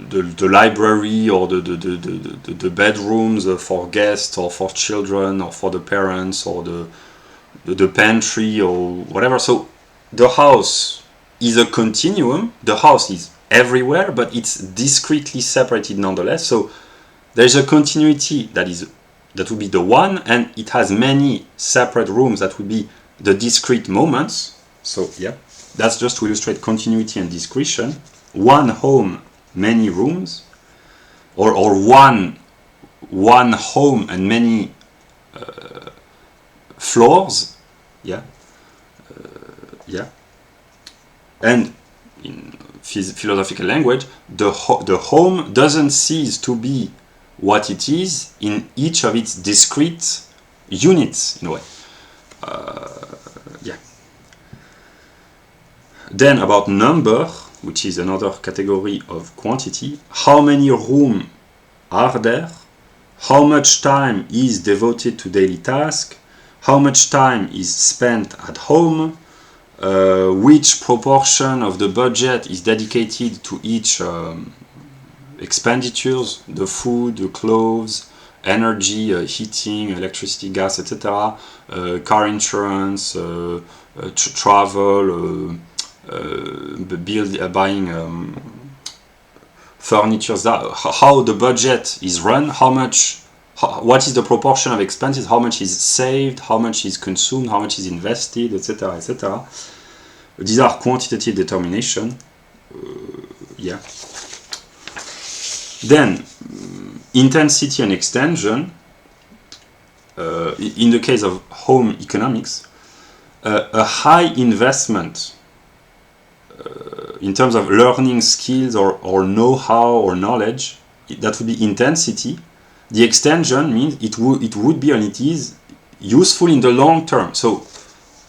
the library, or the bedrooms for guests or for children or for the parents, or the pantry or whatever. So the house is a continuum. The house is everywhere, but it's discretely separated nonetheless. So there's a continuity that would be the one, and it has many separate rooms that would be the discrete moments. So yeah, that's just to illustrate continuity and discretion. One home, many rooms, or one home and many floors. Yeah, yeah. And in philosophical language, the home doesn't cease to be what it is in each of its discrete units, in a way. Yeah. Then about number, which is another category of quantity. How many rooms are there? How much time is devoted to daily tasks? How much time is spent at home? Which proportion of the budget is dedicated to each expenditures, the food, the clothes, energy, heating, electricity, gas, etc., car insurance, travel, buying furniture, how the budget is run, what is the proportion of expenses, how much is saved, how much is consumed, how much is invested, etc., etc. These are quantitative determination. Yeah. Then, intensity and extension. In the case of home economics, a high investment in terms of learning skills or know-how or knowledge, that would be intensity. The extension means it would be and it is useful in the long term. So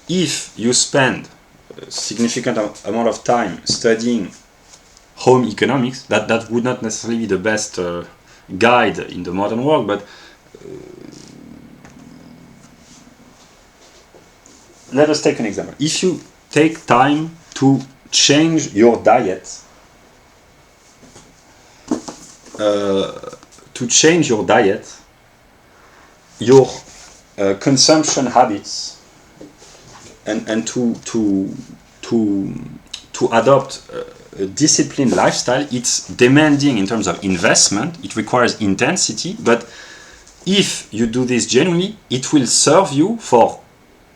if you spend a significant amount of time studying home economics, that would not necessarily be the best guide in the modern world, but let us take an example. If you take time to change your diet, your consumption habits, and to adopt a disciplined lifestyle, it's demanding in terms of investment. It requires intensity, but if you do this genuinely, it will serve you for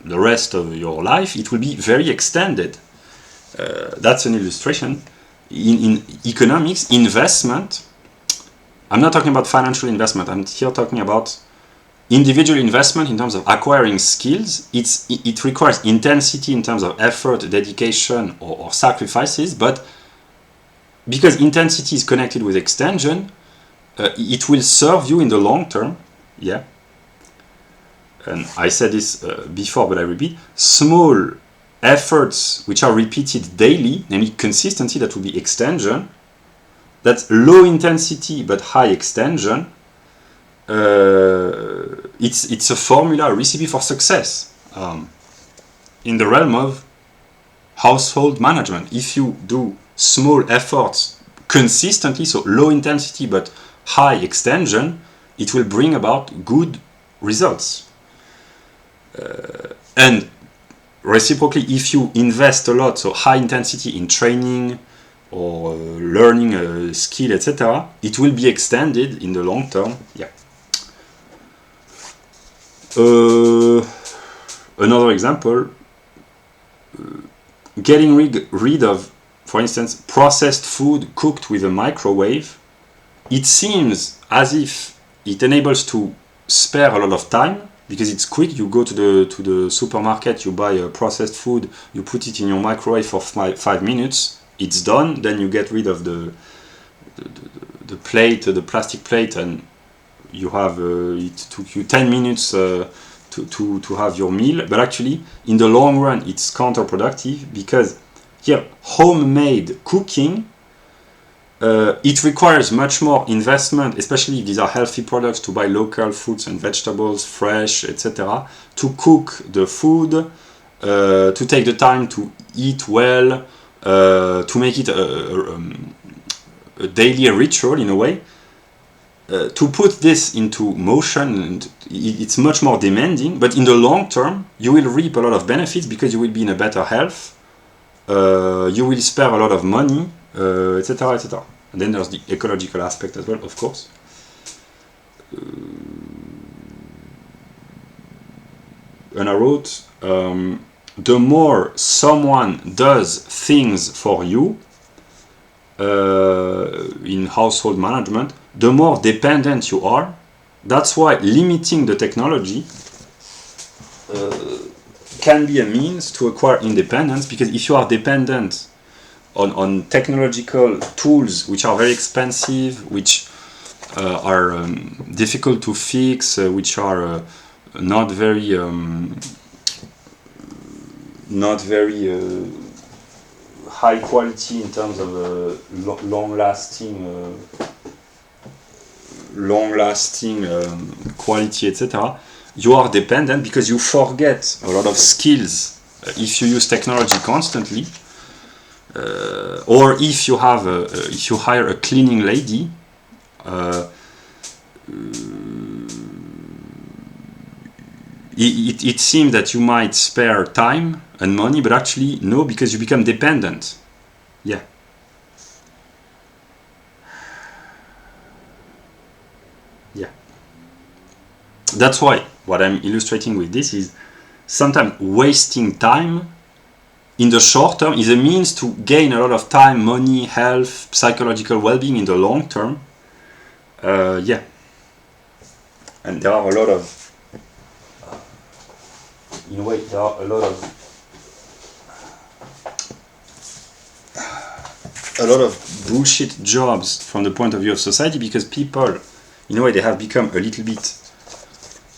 the rest of your life. It will be very extended. That's an illustration. In economics, investment, I'm not talking about financial investment, I'm here talking about individual investment in terms of acquiring skills. It requires intensity in terms of effort, dedication, or sacrifices, but because intensity is connected with extension, it will serve you in the long term. Yeah. And I said this before, but I repeat, small efforts which are repeated daily, namely consistency, that would be extension. That's low intensity but high extension. It's a formula, a recipe for success in the realm of household management. If you do small efforts consistently, so low intensity but high extension, it will bring about good results. And reciprocally, if you invest a lot, so high intensity in training, or learning a skill, etc., it will be extended in the long term. Yeah. Another example, getting rid of, for instance, processed food cooked with a microwave. It seems as if it enables to spare a lot of time because it's quick. You go to the supermarket, you buy a processed food, you put it in your microwave for 5 minutes, it's done. Then you get rid of the plate, the plastic plate, and you have it took you 10 minutes to have your meal. But actually, in the long run, it's counterproductive because here, homemade cooking, it requires much more investment, especially if these are healthy products, to buy local fruits and vegetables, fresh, etc., to cook the food, to take the time to eat well, to make it a daily ritual in a way. To put this into motion, and it's much more demanding, but in the long term, you will reap a lot of benefits because you will be in a better health, you will spare a lot of money, etc., etc. And then there's the ecological aspect as well, of course. And I wrote, the more someone does things for you in household management, the more dependent you are. That's why limiting the technology can be a means to acquire independence, because if you are dependent on technological tools which are very expensive, which are difficult to fix, which are not very high quality in terms of long-lasting quality, etc., you are dependent because you forget a lot of skills if you use technology constantly, or if you have if you hire a cleaning lady. It seems that you might spare time and money, but actually no, because you become dependent. Yeah. Yeah. That's why what I'm illustrating with this is sometimes wasting time in the short term is a means to gain a lot of time, money, health, psychological well-being in the long term. Yeah. And there are a lot of, in a way, there are a lot of bullshit jobs from the point of view of society, because people, in a way, they have become a little bit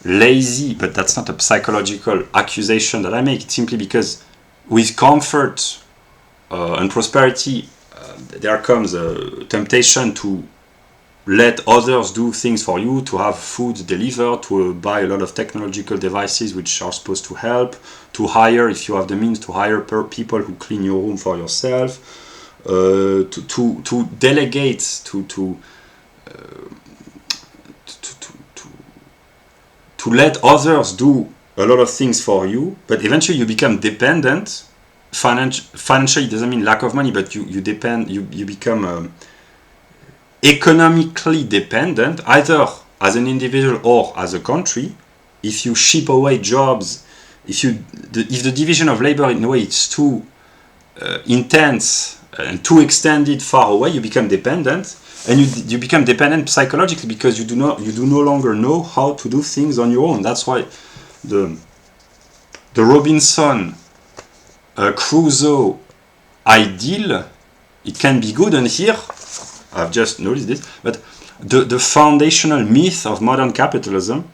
lazy, but that's not a psychological accusation that I make. It's simply because with comfort and prosperity, there comes a temptation to let others do things for you, to have food delivered, to buy a lot of technological devices which are supposed to help, to hire, if you have the means, to hire people who clean your room for yourself, to delegate, to let others do a lot of things for you, but eventually you become dependent. Financially doesn't mean lack of money, but you become economically dependent, either as an individual or as a country. If you ship away jobs, if the division of labor in a way it's too intense and too extended far away, you become dependent, and you become dependent psychologically because you do no longer know how to do things on your own. That's why the Robinson Crusoe ideal, it can be good, and here I've just noticed this, but the foundational myth of modern capitalism,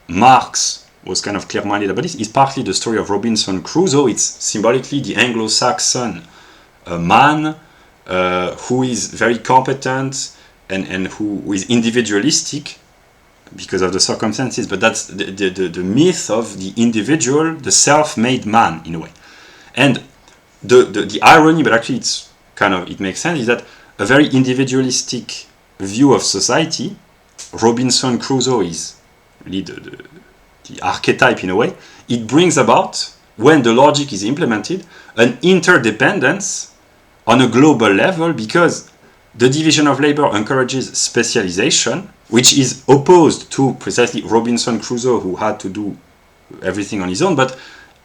Marx was kind of clear-minded about this, is partly the story of Robinson Crusoe. It's symbolically the Anglo-Saxon man who is very competent and who is individualistic because of the circumstances, but that's the myth of the individual, the self-made man in a way. And the irony, but actually it makes sense, is that a very individualistic view of society, Robinson Crusoe is really the archetype in a way. It brings about, when the logic is implemented, an interdependence on a global level, because the division of labor encourages specialization, which is opposed to precisely Robinson Crusoe, who had to do everything on his own. But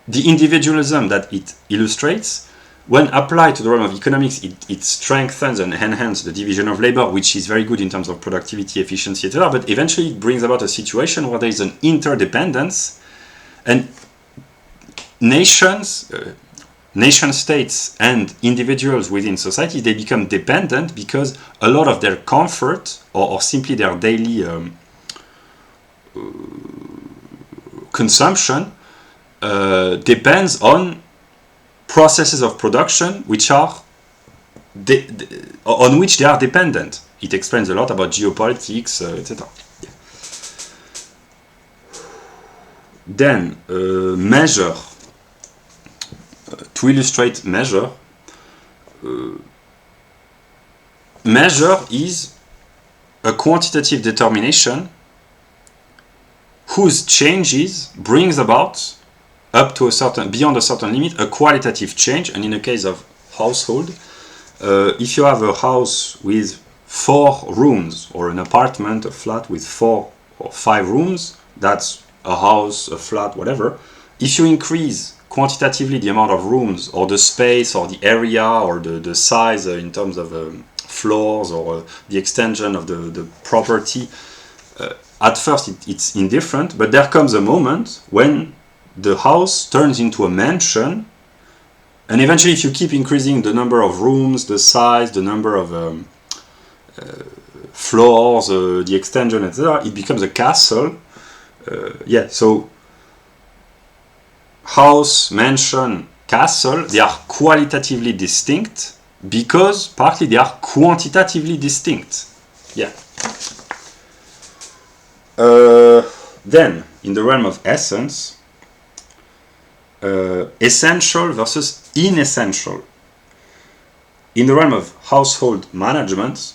the individualism that it illustrates, when applied to the realm of economics, it strengthens and enhances the division of labor, which is very good in terms of productivity, efficiency, etc. But eventually it brings about a situation where there is an interdependence, and nations, nation-states and individuals within society, they become dependent because a lot of their comfort or simply their daily consumption depends on processes of production which are on which they are dependent. It explains a lot about geopolitics, etc. Yeah. Then measure. To illustrate measure, measure is a quantitative determination whose changes brings about, up to a certain, beyond a certain limit, a qualitative change. And in the case of household, if you have a house with 4 rooms, or an apartment, a flat with 4 or 5 rooms, that's a house, a flat, whatever. If you increase quantitatively the amount of rooms, or the space, or the area, or the size in terms of floors, or the extension of the property, at first it's indifferent, but there comes a moment when the house turns into a mansion, and eventually if you keep increasing the number of rooms, the size, the number of floors, the extension, etc., it becomes a castle. Yeah, so house, mansion, castle, they are qualitatively distinct because partly they are quantitatively distinct. Yeah. Then, in the realm of essence, essential versus inessential. In the realm of household management,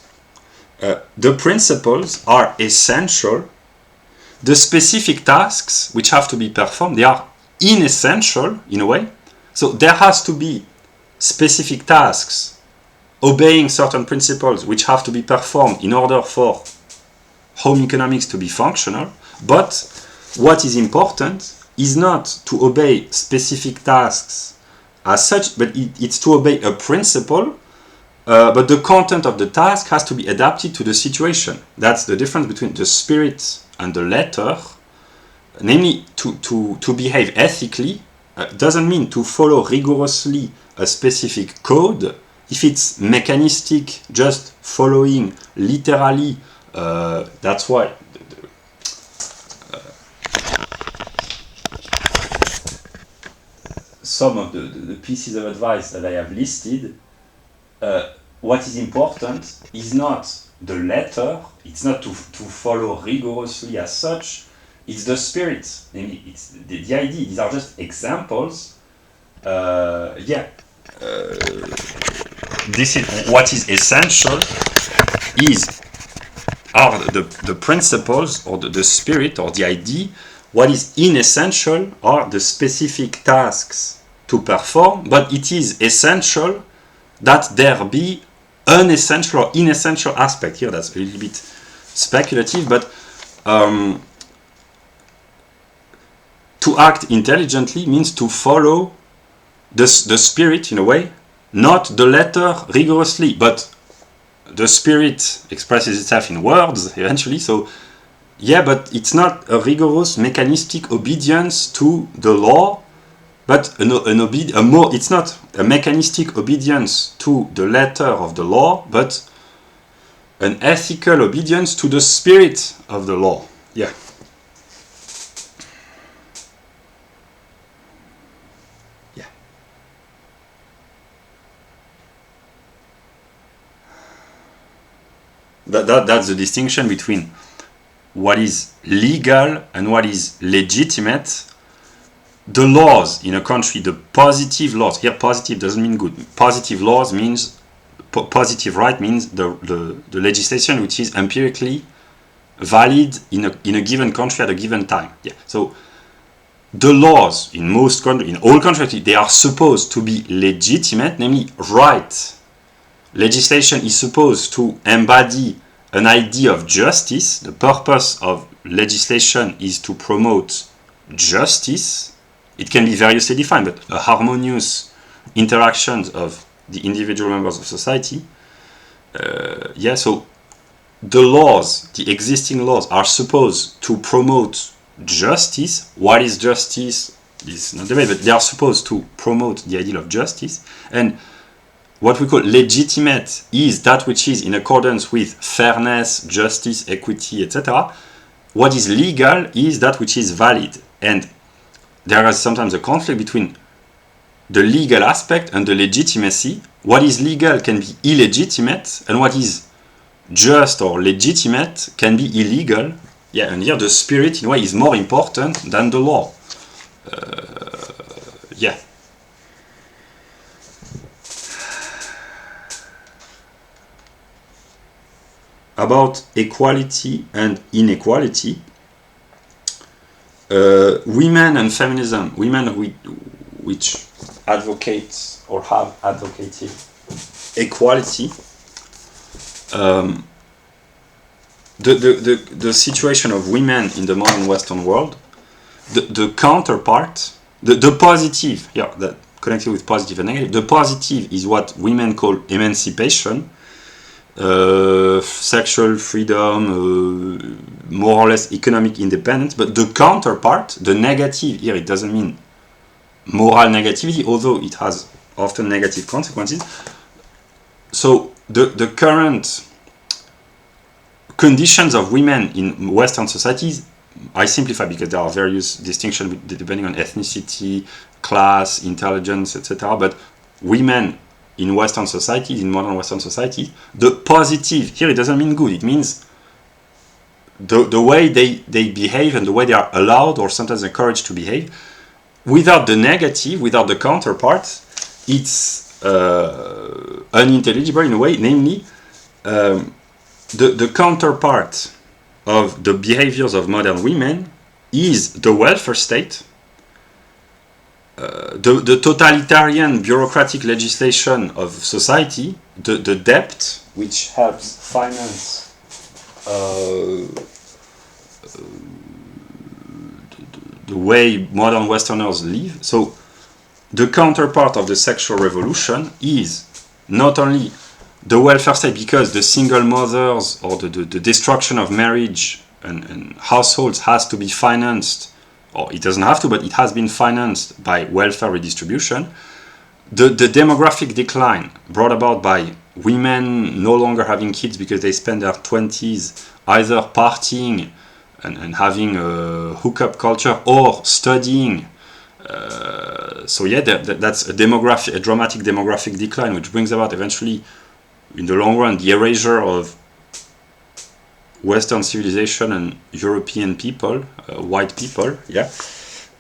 the principles are essential. The specific tasks which have to be performed, they are inessential in a way. So there has to be specific tasks obeying certain principles which have to be performed in order for home economics to be functional. But what is important is not to obey specific tasks as such, but it's to obey a principle, but the content of the task has to be adapted to the situation. That's the difference between the spirit and the letter. Namely, to behave ethically doesn't mean to follow rigorously a specific code. If it's mechanistic, just following literally, that's why some of the pieces of advice that I have listed, what is important is not the letter, it's not to follow rigorously as such, it's the spirit, namely it's the idea. These are just examples. This is what is essential are the principles, or the spirit, or the idea. What is inessential are the specific tasks to perform, but it is essential that there be an essential or inessential aspect. Here that's a little bit speculative, but to act intelligently means to follow the spirit in a way, not the letter rigorously, but the spirit expresses itself in words eventually. So yeah, but it's not a rigorous mechanistic obedience to the law, but it's not a mechanistic obedience to the letter of the law, but an ethical obedience to the spirit of the law. Yeah. That's the distinction between what is legal and what is legitimate. The laws in a country, the positive laws, here positive doesn't mean good. Positive laws means, positive right means the legislation which is empirically valid in a given country at a given time. Yeah. So the laws in most countries, in all countries, they are supposed to be legitimate, namely right. legislation is supposed to embody an idea of justice. The purpose of legislation is to promote justice. It can be variously defined, but a harmonious interaction of the individual members of society. So the laws, the existing laws, are supposed to promote justice. What is justice? This is not debate, but they are supposed to promote the ideal of justice. And what we call legitimate is that which is in accordance with fairness, justice, equity, etc. What is legal is that which is valid. And there is sometimes a conflict between the legal aspect and the legitimacy. What is legal can be illegitimate, and what is just or legitimate can be illegal. Yeah, and here the spirit in a way is more important than the law. Yeah. About equality and inequality, women and feminism, women which advocate or have advocated equality, the situation of women in the modern Western world, the counterpart, the positive, yeah, that connected with positive and negative, the positive is what women call emancipation, sexual freedom, more or less economic independence. But the counterpart, the negative, here it doesn't mean moral negativity, although it has often negative consequences. So the current conditions of women in Western societies, I simplify because there are various distinctions depending on ethnicity, class, intelligence, etc. But women in Western societies, in modern Western society, the positive, here it doesn't mean good, it means the way they behave and the way they are allowed or sometimes encouraged to behave. Without the negative, without the counterpart, it's unintelligible in a way, namely, the counterpart of the behaviors of modern women is the welfare state, the totalitarian bureaucratic legislation of society, the debt which helps finance the way modern Westerners live. So the counterpart of the sexual revolution is not only the welfare state, because the single mothers or the destruction of marriage and households has to be financed, or it doesn't have to, but it has been financed by welfare redistribution. The demographic decline brought about by women no longer having kids because they spend their 20s either partying and having a hookup culture or studying. So yeah, that's a dramatic demographic decline, which brings about eventually, in the long run, the erasure of Western civilization and European people, white people, yeah.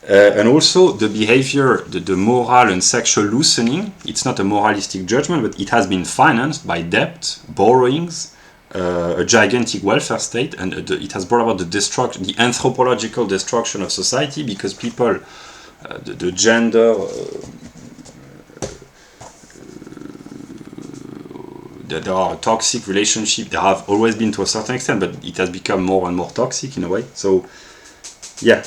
And also the behavior, the moral and sexual loosening. It's not a moralistic judgment, but it has been financed by debt, borrowings, a gigantic welfare state, and it has brought about the anthropological destruction of society, because people, the gender, there are toxic relationships. There have always been to a certain extent, but it has become more and more toxic in a way. So, yeah.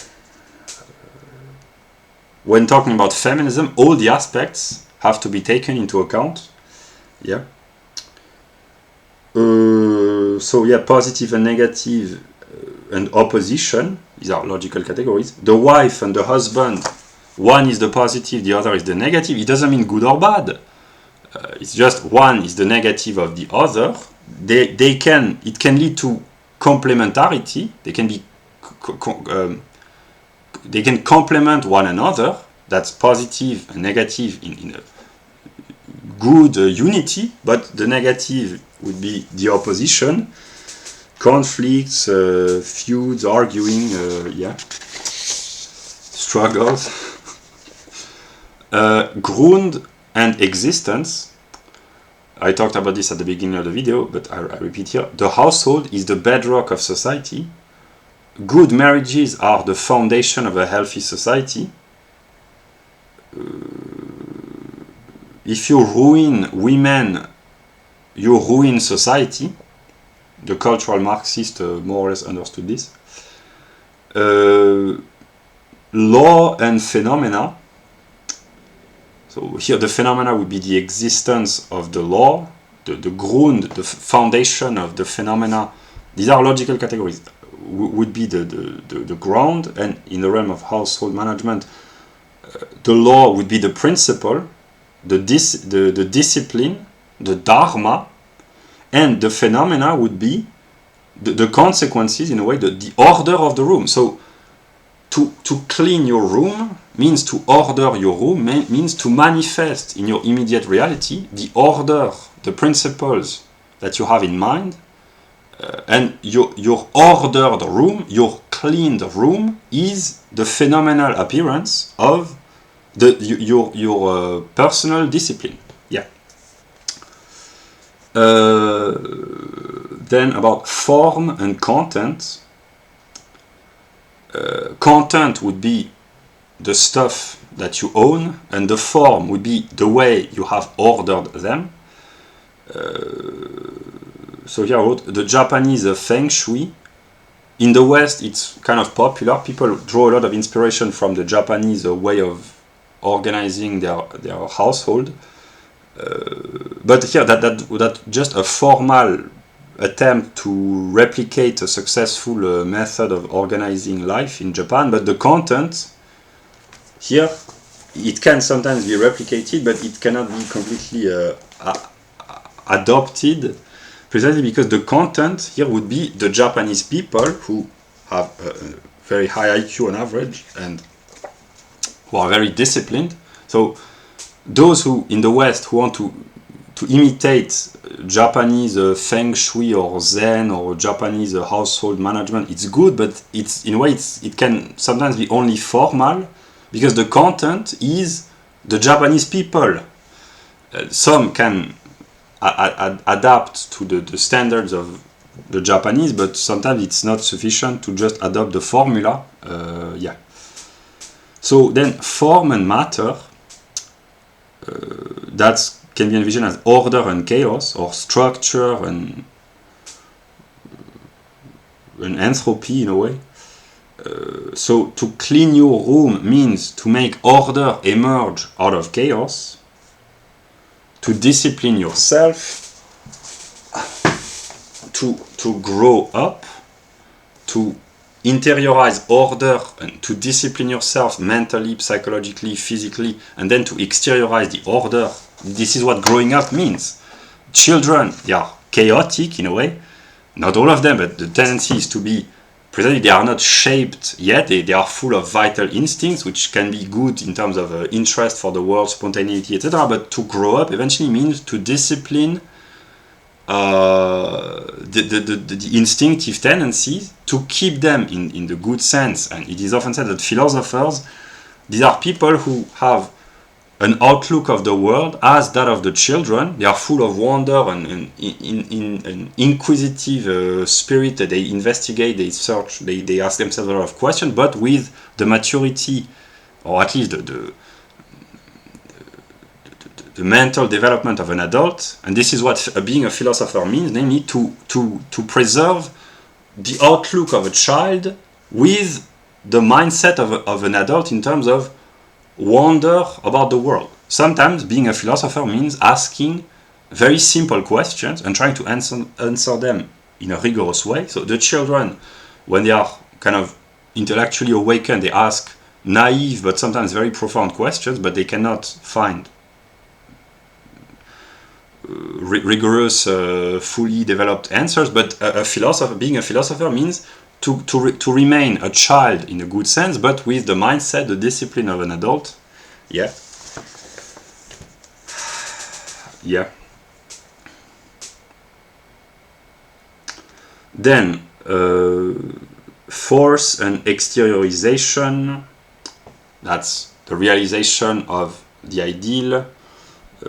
When talking about feminism, all the aspects have to be taken into account. Yeah. So yeah, positive and negative and opposition, these are logical categories. The wife and the husband, one is the positive, the other is the negative. It doesn't mean good or bad. It's just one is the negative of the other. It can lead to complementarity. They can be they can complement one another. That's positive and negative in a good unity, but the negative would be the opposition, conflicts, feuds, arguing, struggles. Grund and existence. I talked about this at the beginning of the video, but I repeat here. The household is the bedrock of society. Good marriages are the foundation of a healthy society. If you ruin women you ruin society. The cultural Marxist more or less understood this. Law and phenomena. So here the phenomena would be the existence of the law, the Grund, the foundation of the phenomena. These are logical categories. Would be the ground, and in the realm of household management, the law would be the principle, the discipline, the dharma, and the phenomena would be the consequences, in a way, the order of the room. So to clean your room means to order your room, means to manifest in your immediate reality the order, the principles that you have in mind, and your ordered room, your cleaned room, is the phenomenal appearance of your personal discipline. Yeah. Then about form and content. Content would be the stuff that you own, and the form would be the way you have ordered them. So here I wrote the Japanese Feng Shui. In the West, it's kind of popular. People draw a lot of inspiration from the Japanese way of organizing their household. But here, that just a formal attempt to replicate a successful method of organizing life in Japan. But the content here, it can sometimes be replicated, but it cannot be completely adopted, precisely because the content here would be the Japanese people who have a very high IQ on average and who are very disciplined. So those who in the West who want to imitate Japanese Feng Shui or Zen or Japanese household management, it's good, but it's in a way it can sometimes be only formal because the content is the Japanese people. Some can adapt to the standards of the Japanese, but sometimes it's not sufficient to just adopt the formula. Yeah. So then form and matter, that can be envisioned as order and chaos, or structure and entropy in a way. So to clean your room means to make order emerge out of chaos, to discipline yourself, to grow up, to interiorize order and to discipline yourself mentally, psychologically, physically, and then to exteriorize the order. This is what growing up means. Children, they are chaotic in a way. Not all of them, but the tendency is to be, precisely they are not shaped yet. They are full of vital instincts, which can be good in terms of interest for the world, spontaneity, etc. But to grow up eventually means to discipline the instinctive tendencies, to keep them in the good sense. And it is often said that philosophers, these are people who have an outlook of the world as that of the children. They are full of wonder and an inquisitive spirit. They investigate, they search, they ask themselves a lot of questions, but with the maturity, or at least the mental development of an adult. And this is what being a philosopher means, namely to preserve the outlook of a child with the mindset of an adult in terms of wonder about the world. Sometimes being a philosopher means asking very simple questions and trying to answer them in a rigorous way. So the children, when they are kind of intellectually awakened, they ask naive but sometimes very profound questions, but they cannot find rigorous, fully developed answers. But being a philosopher means to remain a child in a good sense, but with the mindset, the discipline of an adult. Yeah. Yeah. Then force and exteriorization, that's the realization of the ideal,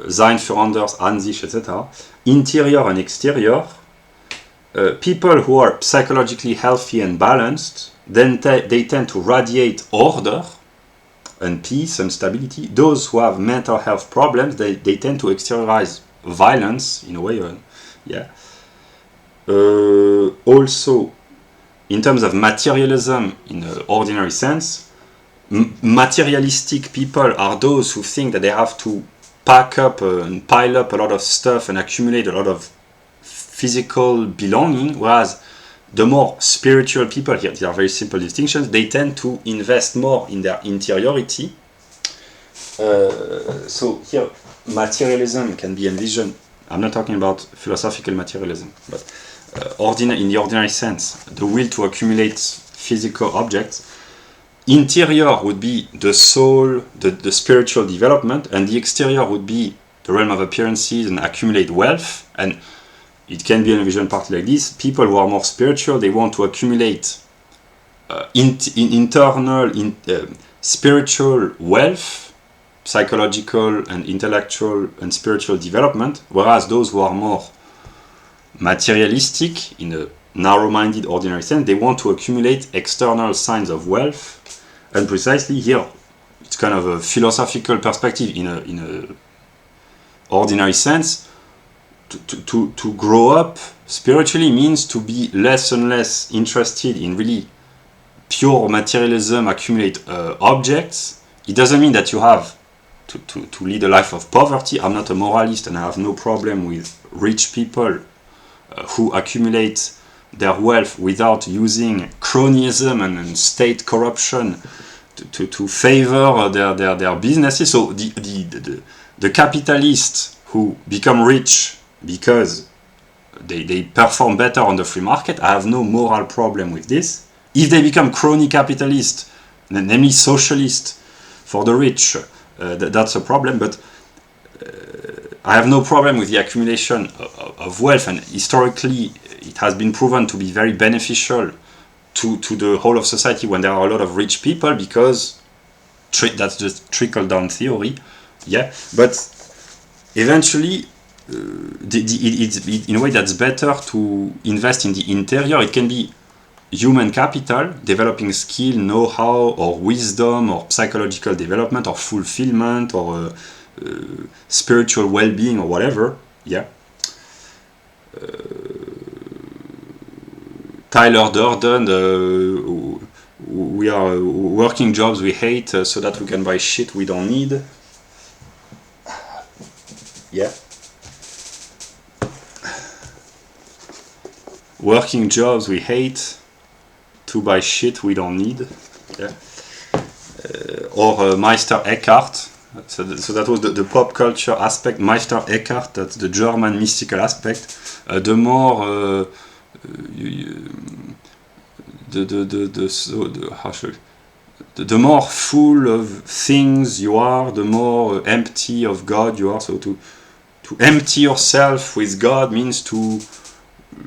Sein für anders, Ansicht, etc. Interior and exterior, people who are psychologically healthy and balanced, then they tend to radiate order and peace and stability. Those who have mental health problems, they tend to exteriorize violence in a way, Yeah. Also, in terms of materialism in the ordinary sense, materialistic people are those who think that they have to pack up and pile up a lot of stuff and accumulate a lot of physical belonging, whereas the more spiritual people, here these are very simple distinctions, they tend to invest more in their interiority. So here, materialism can be envisioned, I'm not talking about philosophical materialism, but in the ordinary sense, the will to accumulate physical objects. Interior would be the soul, the spiritual development, and the exterior would be the realm of appearances and accumulate wealth. And it can be envisioned partly like this. People who are more spiritual, they want to accumulate internal spiritual wealth, psychological and intellectual and spiritual development, whereas those who are more materialistic in a narrow-minded ordinary sense, they want to accumulate external signs of wealth. And precisely here, it's kind of a philosophical perspective in a ordinary sense. To grow up spiritually means to be less and less interested in really pure materialism, accumulate objects. It doesn't mean that you have to lead a life of poverty. I'm not a moralist and I have no problem with rich people who accumulate their wealth without using cronyism and state corruption to favor their businesses. So the capitalists who become rich because they perform better on the free market, I have no moral problem with this. If they become crony capitalists, namely socialist for the rich, that's a problem, but I have no problem with the accumulation of wealth, and historically it has been proven to be very beneficial to the whole of society when there are a lot of rich people, because that's just trickle-down theory, yeah, but eventually in a way that's better to invest in the interior. It can be human capital, developing skill, know-how, or wisdom, or psychological development, or fulfillment, or spiritual well-being, or whatever. Yeah. Tyler Durden, we are working jobs we hate so that we can buy shit we don't need. Yeah. Working jobs we hate to buy shit we don't need. Yeah. Or Meister Eckhart. So that was the pop culture aspect. Meister Eckhart, that's the German mystical aspect. The more the more full of things you are, the more empty of God you are. So to empty yourself with God means to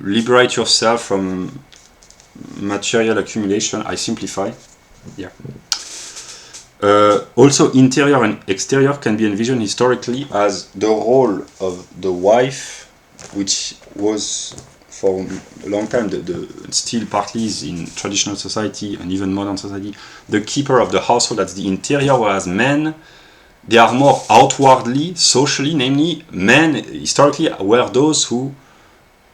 liberate yourself from material accumulation. I simplify. Yeah. Also, interior and exterior can be envisioned historically as the role of the wife, which was for a long time, still partly is in traditional society and even modern society, the keeper of the household. That's the interior, whereas men, they are more outwardly, socially, namely men historically were those who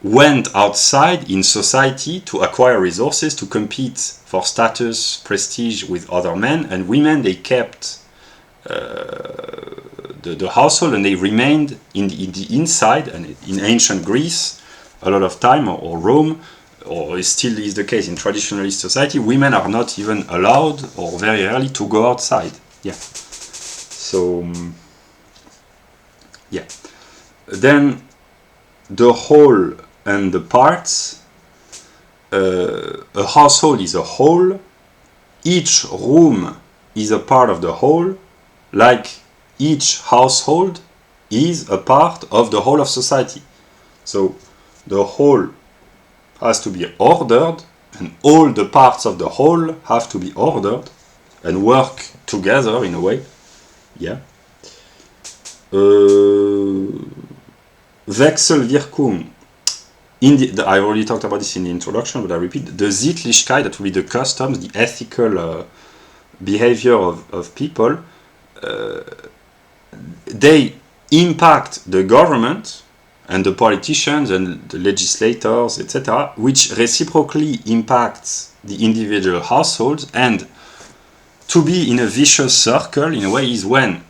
went outside in society to acquire resources, to compete for status, prestige with other men, and women, they kept the household and they remained in the inside. And in ancient Greece, a lot of time, or Rome, or it still is the case in traditionalist society, women are not even allowed, or very rarely, to go outside. Yeah. So, yeah. Then the whole and the parts. A household is a whole. Each room is a part of the whole, like each household is a part of the whole of society. So the whole has to be ordered, and all the parts of the whole have to be ordered and work together in a way. Yeah. Wechselwirkung. I already talked about this in the introduction, but I repeat, the Sittlichkeit, that will be the customs, the ethical behavior of people, they impact the government, and the politicians and the legislators, etc., which reciprocally impacts the individual households. And to be in a vicious circle, in a way, is when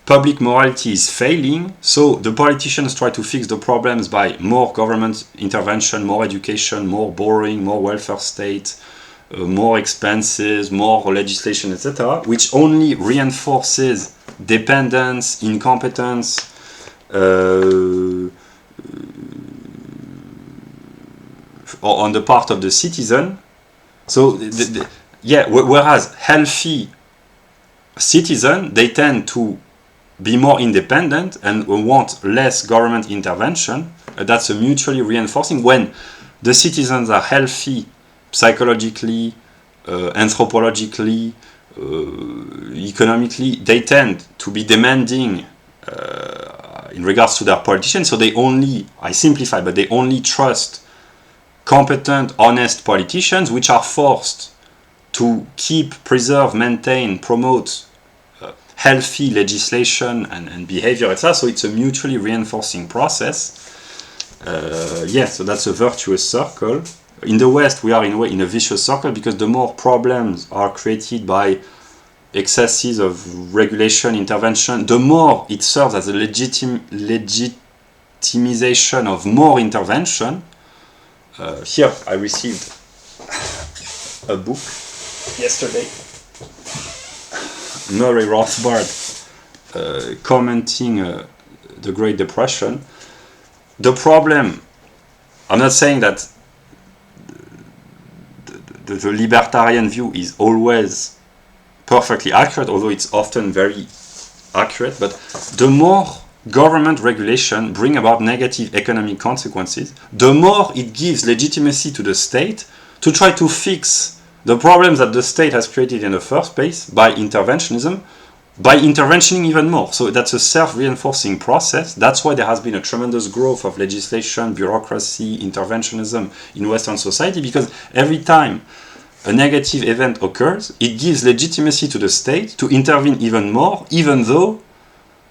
public morality is failing, so the politicians try to fix the problems by more government intervention, more education, more borrowing, more welfare state, more expenses, more legislation, etc., which only reinforces dependence, incompetence, on the part of the citizen. So, whereas healthy citizens, they tend to be more independent and want less government intervention. That's a mutually reinforcing. When the citizens are healthy psychologically, anthropologically, economically, they tend to be demanding in regards to their politicians. So they only, I simplify, but they only trust competent, honest politicians, which are forced to keep, preserve, maintain, promote healthy legislation and behavior, etc. So it's a mutually reinforcing process. So that's a virtuous circle. In the West, we are in a way in a vicious circle, because the more problems are created by excesses of regulation, intervention, the more it serves as a legitimization of more intervention. Here, I received a book yesterday, Murray Rothbard, commenting the Great Depression. The problem, I'm not saying that the libertarian view is always perfectly accurate, although it's often very accurate, but the more government regulation bring about negative economic consequences, the more it gives legitimacy to the state to try to fix the problems that the state has created in the first place by interventionism, by interventioning even more. So that's a self-reinforcing process. That's why there has been a tremendous growth of legislation, bureaucracy, interventionism in Western society, because every time a negative event occurs, it gives legitimacy to the state to intervene even more, even though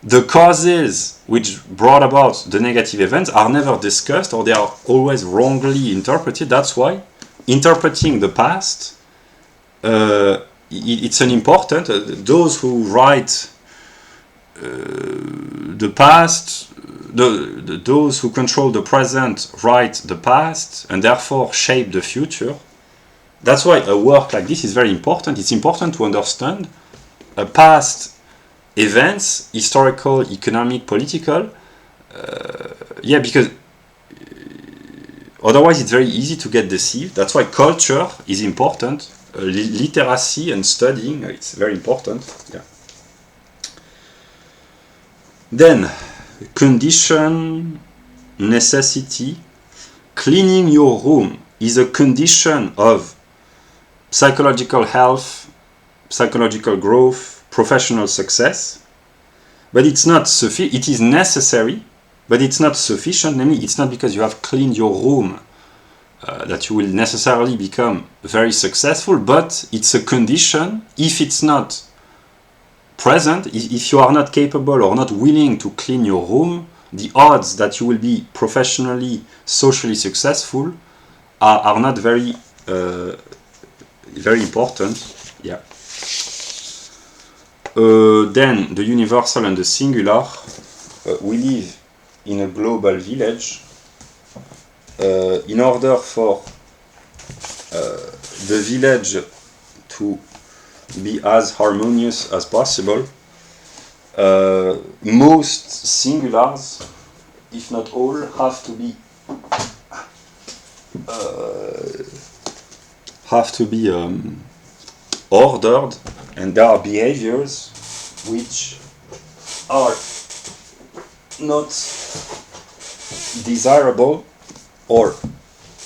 the causes which brought about the negative events are never discussed, or they are always wrongly interpreted. That's why interpreting the past, it's an important, those who write the past, those who control the present write the past and therefore shape the future. That's why a work like this is very important. It's important to understand past events, historical, economic, political, because otherwise it's very easy to get deceived. That's why culture is important. Literacy and studying, it's very important. Then, condition, necessity. Cleaning your room is a condition of psychological health, psychological growth, professional success, but it's not sufficient. It is necessary, but it's not sufficient. Namely, it's not because you have cleaned your room that you will necessarily become very successful, but it's a condition. If it's not present, if you are not capable or not willing to clean your room, the odds that you will be professionally, socially successful are not very important. Then the universal and the singular. We live in a global village. In order for the village to be as harmonious as possible, most singulars, if not all, have to be ordered, and there are behaviors which are not desirable or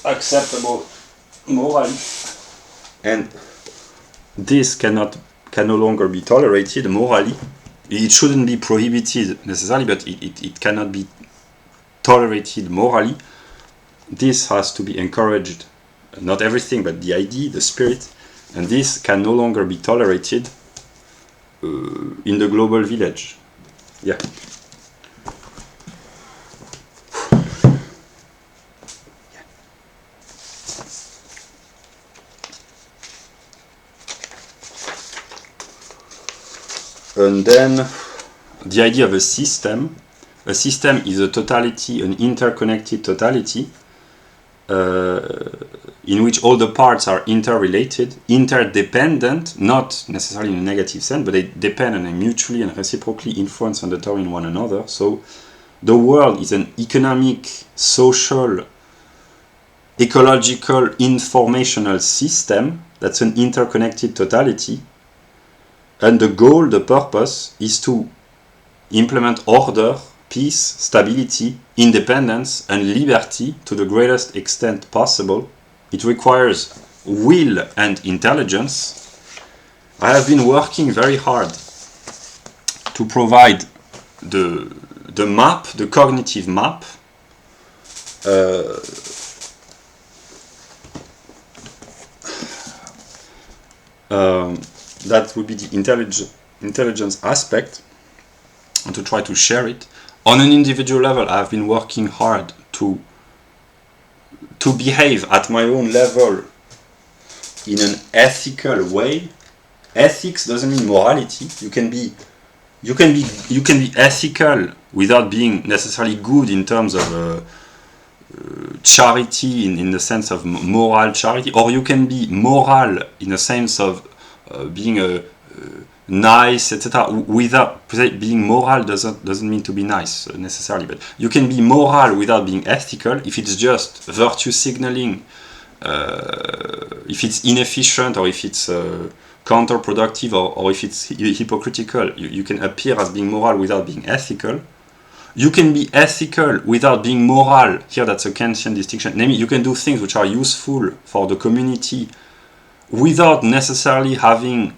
acceptable morally, and this can no longer be tolerated morally. It shouldn't be prohibited necessarily, but it cannot be tolerated morally. This has to be encouraged, not everything, but the idea, the spirit, and this can no longer be tolerated in the global village. And then the idea of a system. A system is a totality, an interconnected totality, in which all the parts are interrelated, interdependent, not necessarily in a negative sense, but they depend and they mutually and reciprocally influence and determine one another. So the world is an economic, social, ecological, informational system that's an interconnected totality. And the goal, the purpose, is to implement order, peace, stability, independence, and liberty to the greatest extent possible. It requires will and intelligence. I have been working very hard to provide the map, the cognitive map, that would be the intelligence aspect, and to try to share it. On an individual level, I have been working hard to behave at my own level in an ethical way. Ethics doesn't mean morality. You can be ethical without being necessarily good in terms of charity, in the sense of moral charity, or you can be moral in the sense of being nice, etc. Without being moral doesn't mean to be nice necessarily, but you can be moral without being ethical if it's just virtue signaling, if it's inefficient, or if it's counterproductive, or if it's hypocritical. You can appear as being moral without being ethical. You can be ethical without being moral. Here, that's a Kantian distinction. Namely, you can do things which are useful for the community without necessarily having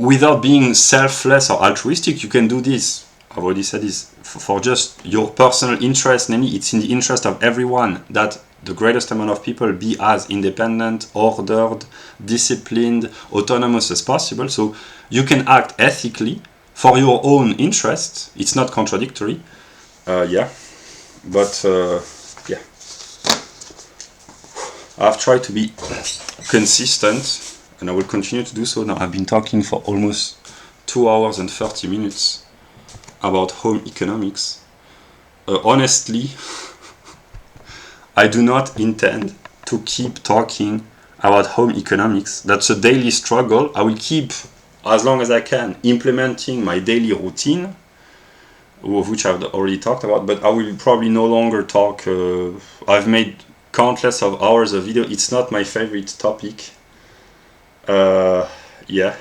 without being selfless or altruistic. You can do this, I've already said this, for just your personal interest. Namely, it's in the interest of everyone that the greatest amount of people be as independent, ordered, disciplined, autonomous as possible. So you can act ethically for your own interest. It's not contradictory. Yeah. I've tried to be consistent, and I will continue to do so. Now I've been talking for almost 2 hours and 30 minutes about home economics. Honestly, I do not intend to keep talking about home economics. That's a daily struggle. I will keep, as long as I can, implementing my daily routine, of which I've already talked about, but I will probably no longer talk. I've made countless of hours of video. It's not my favorite topic. Yeah.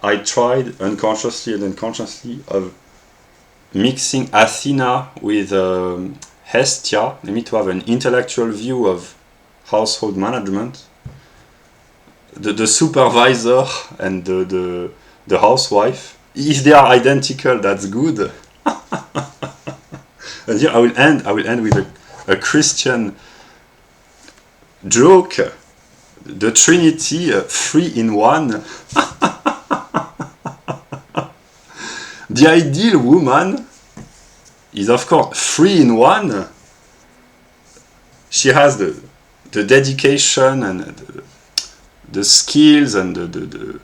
I tried unconsciously and unconsciously of mixing Athena with Hestia, namely to have an intellectual view of household management. The supervisor and the housewife, if they are identical, that's good. And here I will end with a Christian joke. The Trinity, 3 in 1. The ideal woman is, of course, 3 in 1. She has the dedication and the skills and the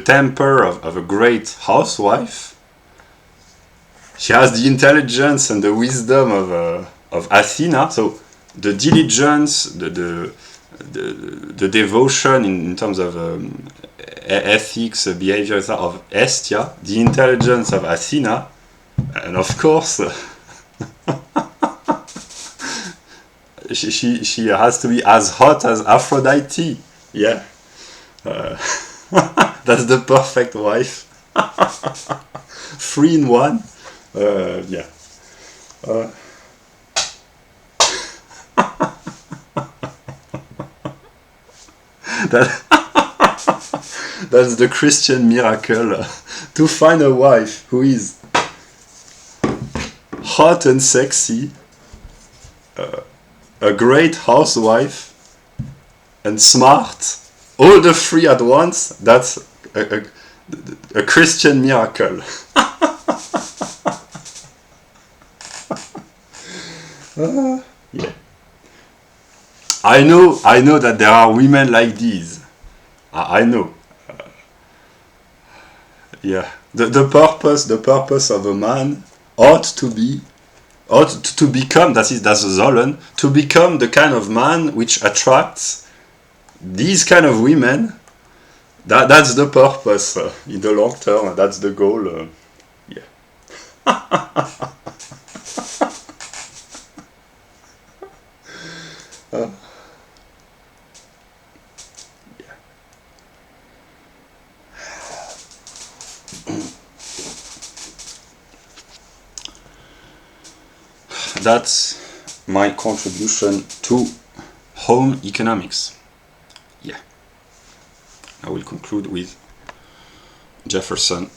temper of a great housewife. She has the intelligence and the wisdom of Athena. So the diligence, the devotion in terms of ethics, behavior of Hestia, the intelligence of Athena, and of course she has to be as hot as Aphrodite. Yeah, that's the perfect wife. 3 in 1. Yeah. That's the Christian miracle. To find a wife who is hot and sexy, a great housewife, and smart, all the 3 at once, that's a Christian miracle. Yeah. I know that there are women like these. I know. Yeah. The purpose of a man ought to become, that's the Sollen, to become the kind of man which attracts these kind of women. That's the purpose in the long term. That's the goal. Yeah. Yeah. That's my contribution to home economics. Yeah. I will conclude with Jefferson